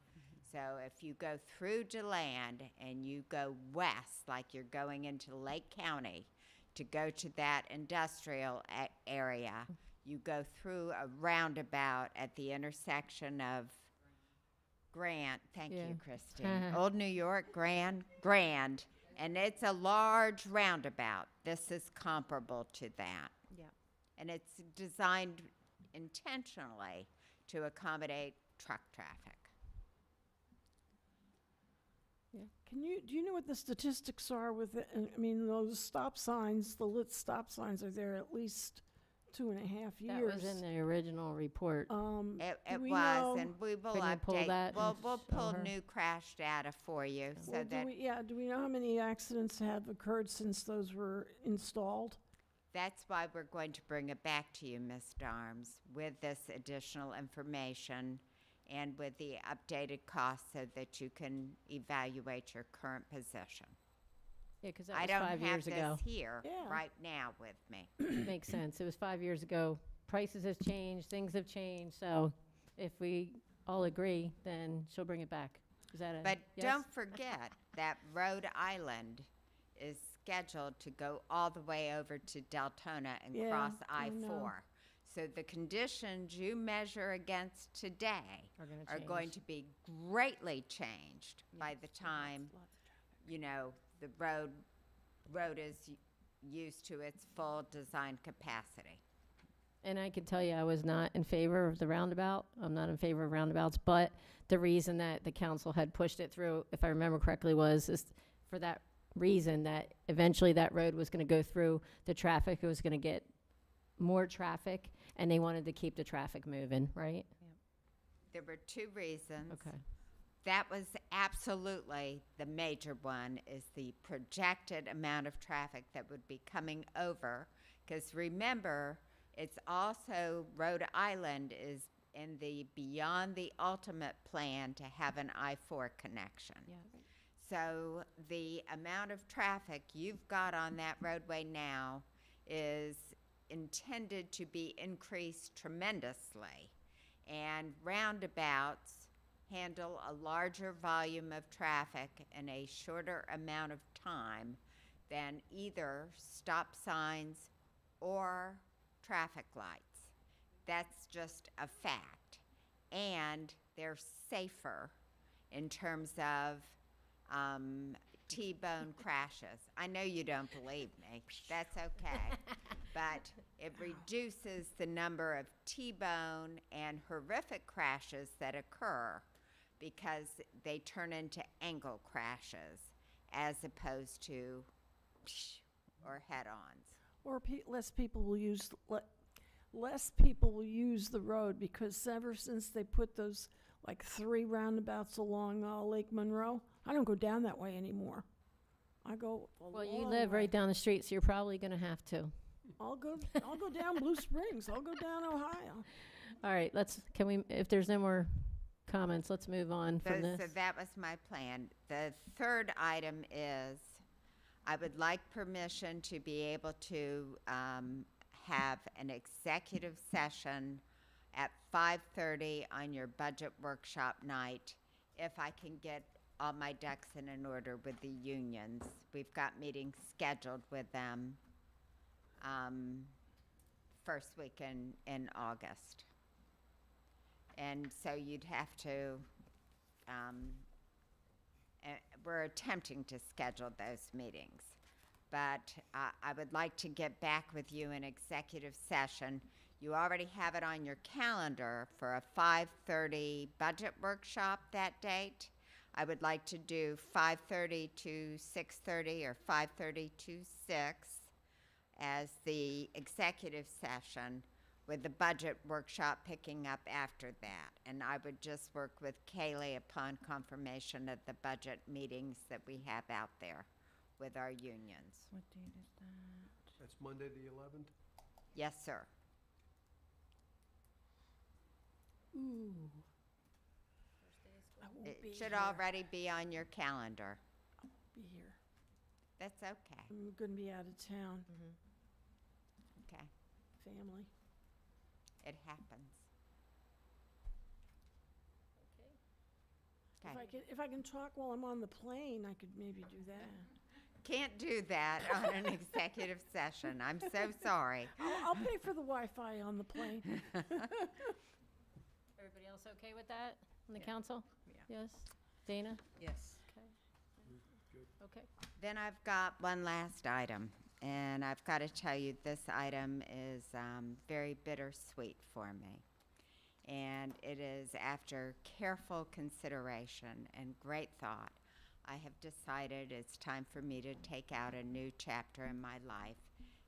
Speaker 15: So if you go through DeLand and you go west, like you're going into Lake County, to go to that industrial area, you go through a roundabout at the intersection of Grant, thank
Speaker 5: Yeah.
Speaker 15: you, Christine, Old New York, Grand, and it's a large roundabout. This is comparable to that.
Speaker 5: Yeah.
Speaker 15: And it's designed intentionally to accommodate truck traffic.
Speaker 11: Do you know what the statistics are with it? I mean, those stop signs, the lit stop signs are there at least 2.5 years.
Speaker 5: That was in the original report.
Speaker 15: It
Speaker 11: we
Speaker 15: was,
Speaker 11: know-
Speaker 15: and we will
Speaker 5: Can you pull
Speaker 15: update,
Speaker 5: that
Speaker 15: we'll
Speaker 5: and show
Speaker 15: pull
Speaker 5: her?
Speaker 15: new crash data for you, so
Speaker 11: Well,
Speaker 15: that,
Speaker 11: do we know how many accidents have occurred since those were installed?
Speaker 15: that's why we're going to bring it back to you, Ms. Darms, with this additional information and with the updated costs so that you can evaluate your current position.
Speaker 5: Yeah, because
Speaker 15: I
Speaker 5: that
Speaker 15: don't
Speaker 5: was 5
Speaker 15: have
Speaker 5: years ago.
Speaker 15: this here
Speaker 11: Yeah.
Speaker 15: right now with me.
Speaker 5: Makes sense. It was 5 years ago. Prices have changed, things have changed, so if we all agree, then she'll bring it back. Is that a
Speaker 15: But
Speaker 5: yes?
Speaker 15: don't forget that Rhode Island is scheduled to go all the way over to Deltona and
Speaker 11: Yeah,
Speaker 15: cross
Speaker 11: I know.
Speaker 15: I-4. So the conditions you measure against today
Speaker 5: Are
Speaker 15: going
Speaker 5: change.
Speaker 15: to be greatly changed by the time, you know, the road is used to its full design capacity.
Speaker 5: And I can tell you, I was not in favor of the roundabout. I'm not in favor of roundabouts, but the reason that the council had pushed it through, if I remember correctly, is for that reason that eventually that road was going to go through the traffic. It was going to get more traffic, and they wanted to keep the traffic moving, right?
Speaker 15: There were two reasons.
Speaker 5: Okay.
Speaker 15: That was absolutely the major one, is the projected amount of traffic that would be coming over. Because remember, it's also, Rhode Island is in the beyond the ultimate plan to have an I-4 connection.
Speaker 5: Yeah.
Speaker 15: So the amount of traffic you've got on that roadway now is intended to be increased tremendously. And roundabouts handle a larger volume of traffic in a shorter amount of time than either stop signs or traffic lights. That's just a fact. And they're safer in terms of T-bone crashes. I know you don't believe me. That's okay. But it reduces the number of T-bone and horrific crashes that occur because they turn into angle crashes as opposed to or head-ons.
Speaker 11: Or less people will use, less people will use the road, because ever since they put those, like, 3 roundabouts along Lake Monroe, I don't go down that way anymore. I go a
Speaker 5: Well, you
Speaker 11: long
Speaker 5: live
Speaker 11: way.
Speaker 5: right down the street, so you're probably going to have to.
Speaker 11: I'll go down Blue Springs. I'll go down Ohio.
Speaker 5: All right, if there's no more comments, let's move on from this.
Speaker 15: So that was my plan. The third item is, I would like permission to be able to have an executive session at 5:30 on your budget workshop night, if I can get all my ducks in an order with the unions. We've got meetings scheduled with them first week in August. And so you'd have to, we're attempting to schedule those meetings. But I would like to get back with you in executive session. You already have it on your calendar for a 5:30 budget workshop that date. I would like to do 5:30 to 6:30 or 5:30 to 6 as the executive session, with the budget workshop picking up after that. And I would just work with Kaylee upon confirmation of the budget meetings that we have out there with our unions.
Speaker 14: What date is that?
Speaker 6: That's Monday, the 11th?
Speaker 15: Yes, sir.
Speaker 11: Ooh. I won't
Speaker 15: It
Speaker 11: be
Speaker 15: should
Speaker 11: here.
Speaker 15: already be on your calendar.
Speaker 11: Be here.
Speaker 15: That's okay.
Speaker 11: I'm gonna be out of town.
Speaker 15: Okay.
Speaker 11: Family.
Speaker 15: It happens. Okay.
Speaker 11: If I can talk while I'm on the plane, I could maybe do that.
Speaker 15: Can't do that on an executive session. I'm so sorry.
Speaker 11: I'll pay for the Wi-Fi on the plane.
Speaker 5: Everybody else okay with that on the council? Yes? Dana?
Speaker 14: Yes.
Speaker 5: Okay.
Speaker 15: Then I've got one last item, and I've got to tell you, this item is very bittersweet for me. And it is after careful consideration and great thought, I have decided it's time for me to take out a new chapter in my life,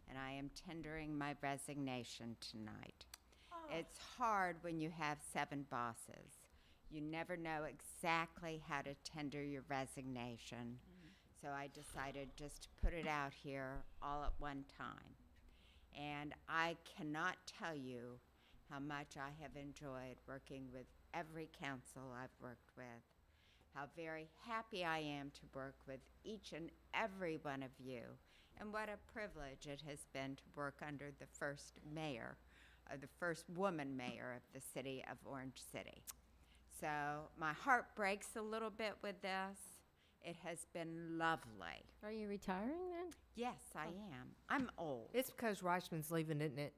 Speaker 15: and I am tendering my resignation tonight. It's hard when you have 7 bosses. You never know exactly how to tender your resignation. So I decided just to put it out here all at one time. And I cannot tell you how much I have enjoyed working with every council I've worked with, how very happy I am to work with each and every one of you, and what a privilege it has been to work under the first mayor, the first woman mayor of the city of Orange City. So my heart breaks a little bit with this. It has been lovely.
Speaker 5: Are you retiring then?
Speaker 15: Yes, I am. I'm old.
Speaker 9: It's because Reichman's leaving, isn't it?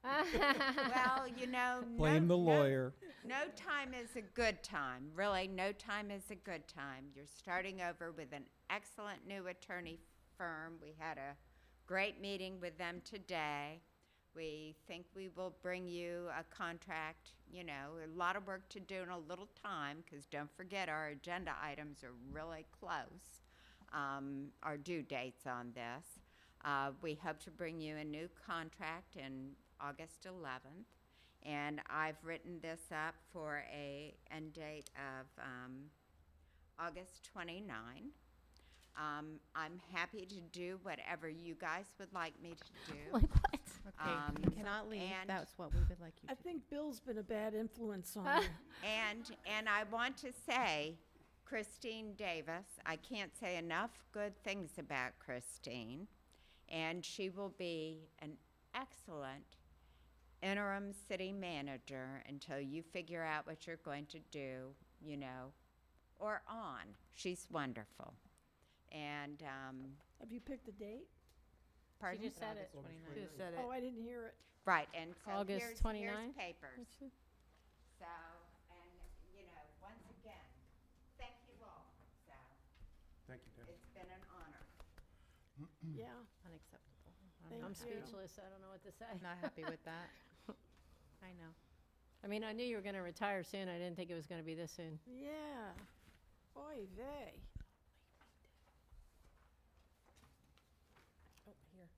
Speaker 15: Well, you know,
Speaker 7: Blame the lawyer.
Speaker 15: no time is a good time. Really, no time is a good time. You're starting over with an excellent new attorney firm. We had a great meeting with them today. We think we will bring you a contract, you know, a lot of work to do in a little time, because don't forget our agenda items are really close, our due dates on this. We hope to bring you a new contract in August 11th, and I've written this up for a end date of August 29. I'm happy to do whatever you guys would like me to do.
Speaker 5: Like what?
Speaker 14: Okay, you cannot leave.
Speaker 15: and-
Speaker 14: That's what we would like you
Speaker 11: I
Speaker 14: to do.
Speaker 11: think Bill's been a bad influence on you.
Speaker 15: And I want to say, Christine Davis, I can't say enough good things about Christine, and she will be an excellent interim city manager until you figure out what you're going to do, you know, or on. She's wonderful. And,
Speaker 11: Have you picked the date?
Speaker 15: pardon?
Speaker 5: She just said it.
Speaker 9: Who said it?
Speaker 11: Oh, I didn't hear it.
Speaker 15: Right, and so
Speaker 5: August
Speaker 15: here's
Speaker 5: 29th?
Speaker 15: papers. So, and, you know, once again, thank you all. So,
Speaker 6: Thank you, Dan.
Speaker 15: it's been an honor.
Speaker 11: Yeah.
Speaker 14: Unacceptable.
Speaker 11: Thank
Speaker 5: I'm
Speaker 11: you.
Speaker 5: speechless. I don't know what to say.
Speaker 14: Not happy with that. I know.
Speaker 5: I mean, I knew you were going to retire soon. I didn't think it was going to be this soon.
Speaker 11: Yeah. Oy vey.
Speaker 9: Oh, here.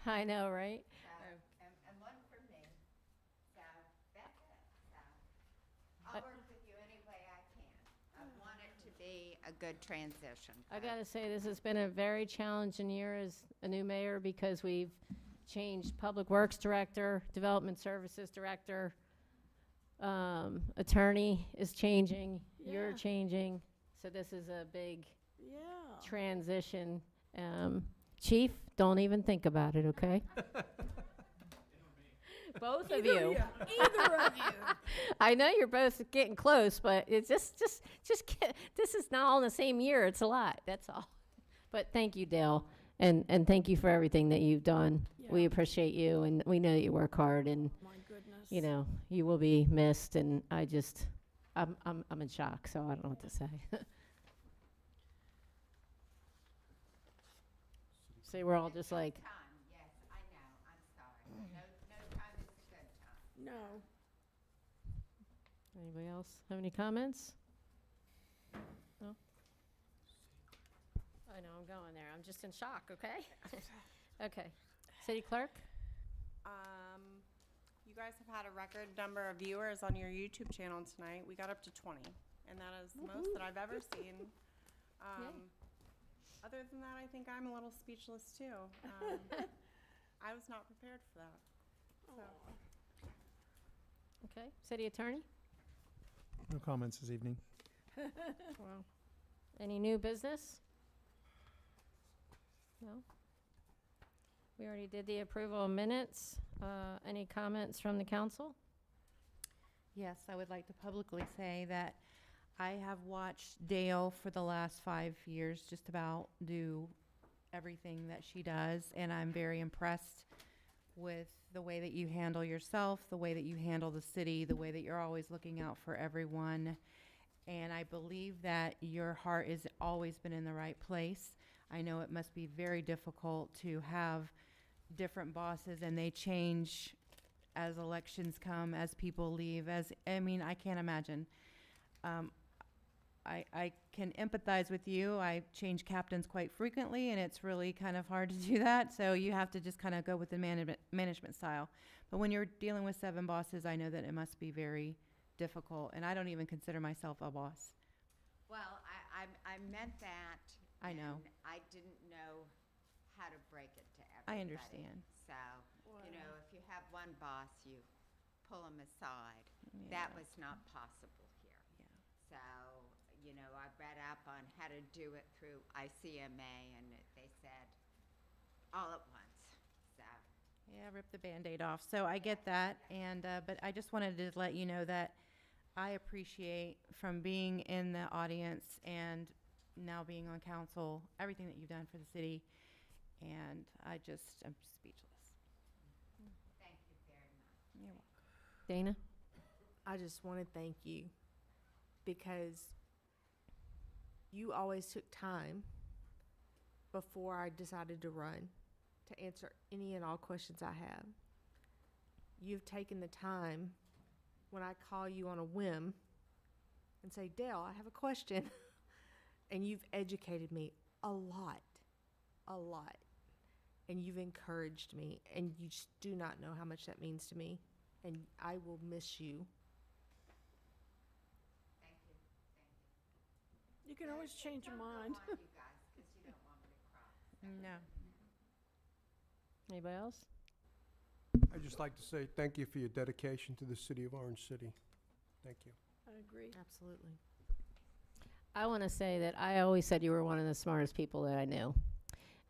Speaker 5: I know, right?
Speaker 15: So, and one for me. So, that's it. So, I'll work with you any way I can. I want it to be a good transition.
Speaker 5: I got to say, this has been a very challenging year as a new mayor because we've changed Public Works Director, Development Services Director, attorney is changing, you're
Speaker 11: Yeah.
Speaker 5: changing. So this is a big
Speaker 11: Yeah.
Speaker 5: transition. Chief, don't even think about it, okay? Both of you.
Speaker 11: Either of you.
Speaker 5: I know you're both getting close, but it's just get, this is not all in the same year. It's a lot. That's all. But thank you, Dale, and thank you for everything that you've done. We
Speaker 11: Yeah.
Speaker 5: appreciate you, and we know that you work hard, and
Speaker 11: My goodness.
Speaker 5: you know you will be missed. And I'm in shock, so I don't know what to say. See, we're all just like,
Speaker 15: Time, yes, I know, I'm sorry. No time is a good time.
Speaker 11: No.
Speaker 5: anybody else have any comments? No. I know I'm going there. I'm just in shock. Okay. Okay. City Clerk.
Speaker 2: You guys have had a record number of viewers on your YouTube channel tonight. We got up to 20, and that is the most that I've ever seen. Other than that, I think I'm a little speechless too. I was not prepared for that. So.
Speaker 5: Okay. City Attorney.
Speaker 7: No comments this evening.
Speaker 5: Well, any new business? No? We already did the approval of minutes. Any comments from the council?
Speaker 14: Yes, I would like to publicly say that I have watched Dale for the last 5 years just about do everything that she does, and I'm very impressed with the way that you handle yourself, the way that you handle the city, the way that you're always looking out for everyone. And I believe that your heart has always been in the right place. I know it must be very difficult to have different bosses and they change as elections come, as people leave, I can't imagine. I can empathize with you. I change captains quite frequently, and it's really kind of hard to do that. So you have to just kind of go with the management style. But when you're dealing with 7 bosses, I know that it must be very difficult, and I don't even consider myself a boss.
Speaker 15: Well, I meant that.
Speaker 14: I know.
Speaker 15: and I didn't know how to break it to everybody.
Speaker 14: I understand.
Speaker 15: So, you know, if you have one boss, you pull them aside.
Speaker 14: Yeah.
Speaker 15: That was not possible here.
Speaker 14: Yeah.
Speaker 15: So, you know, I read up on how to do it through ICMA, and they said all at once. So,
Speaker 14: Yeah, rip the Band-Aid off. So I get that, and but I just wanted to let you know that I appreciate, from being in the audience and now being on council, everything that you've done for the city, and I'm speechless.
Speaker 15: thank you very much.
Speaker 14: You're welcome.
Speaker 5: Dana?
Speaker 9: I just want to thank you because you always took time before I decided to run to answer any and all questions I have. You've taken the time when I call you on a whim and say, Dale, I have a question. And you've educated me a lot. And you've encouraged me, and you just do not know how much that means to me. And I will miss you.
Speaker 15: Thank you.
Speaker 11: You can always change your mind.
Speaker 15: You guys, because you don't want me to cry.
Speaker 14: No.
Speaker 5: Anybody else?
Speaker 6: I'd just like to say thank you for your dedication to the city of Orange City. Thank you.
Speaker 11: I agree.
Speaker 9: Absolutely.
Speaker 5: I want to say that I always said you were one of the smartest people that I knew.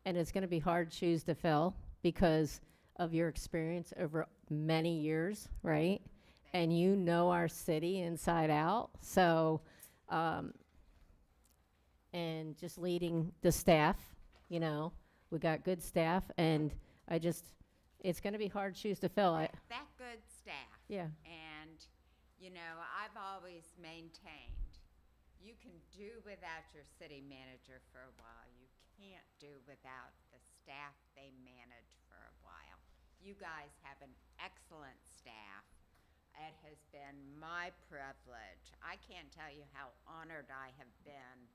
Speaker 5: And it's going to be hard shoes to fill because of your experience over many years, right? And you know our city inside out. So, and just leading the staff, you know, we got good staff, and it's going to be hard shoes to fill.
Speaker 15: That good staff.
Speaker 5: Yeah.
Speaker 15: And, you know, I've always maintained, you can do without your city manager for a while. You can't do without the staff they manage for a while. You guys have an excellent staff. It has been my privilege. I can't tell you how honored I have been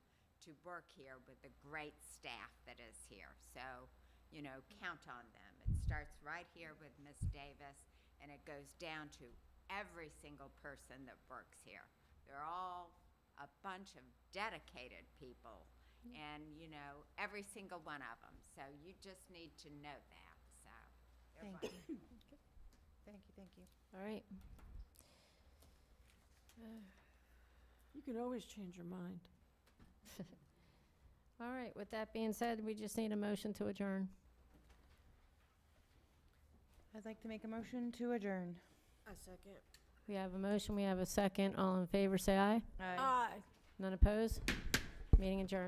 Speaker 15: to work here with the great staff that is here. So, you know, count on them. It starts right here with Miss Davis, and it goes down to every single person that works here. They're all a bunch of dedicated people, and, you know, every single one of them. So you just need to know that. So, they're
Speaker 14: Thank
Speaker 15: wonderful.
Speaker 14: you. Thank you.
Speaker 5: All right.
Speaker 11: You can always change your mind.
Speaker 5: All right. With that being said, we just need a motion to adjourn.
Speaker 14: I'd like to make a motion to adjourn.
Speaker 9: A second.
Speaker 5: We have a motion. We have a second. All in favor, say aye.
Speaker 11: Aye.
Speaker 5: None opposed? Meeting adjourned.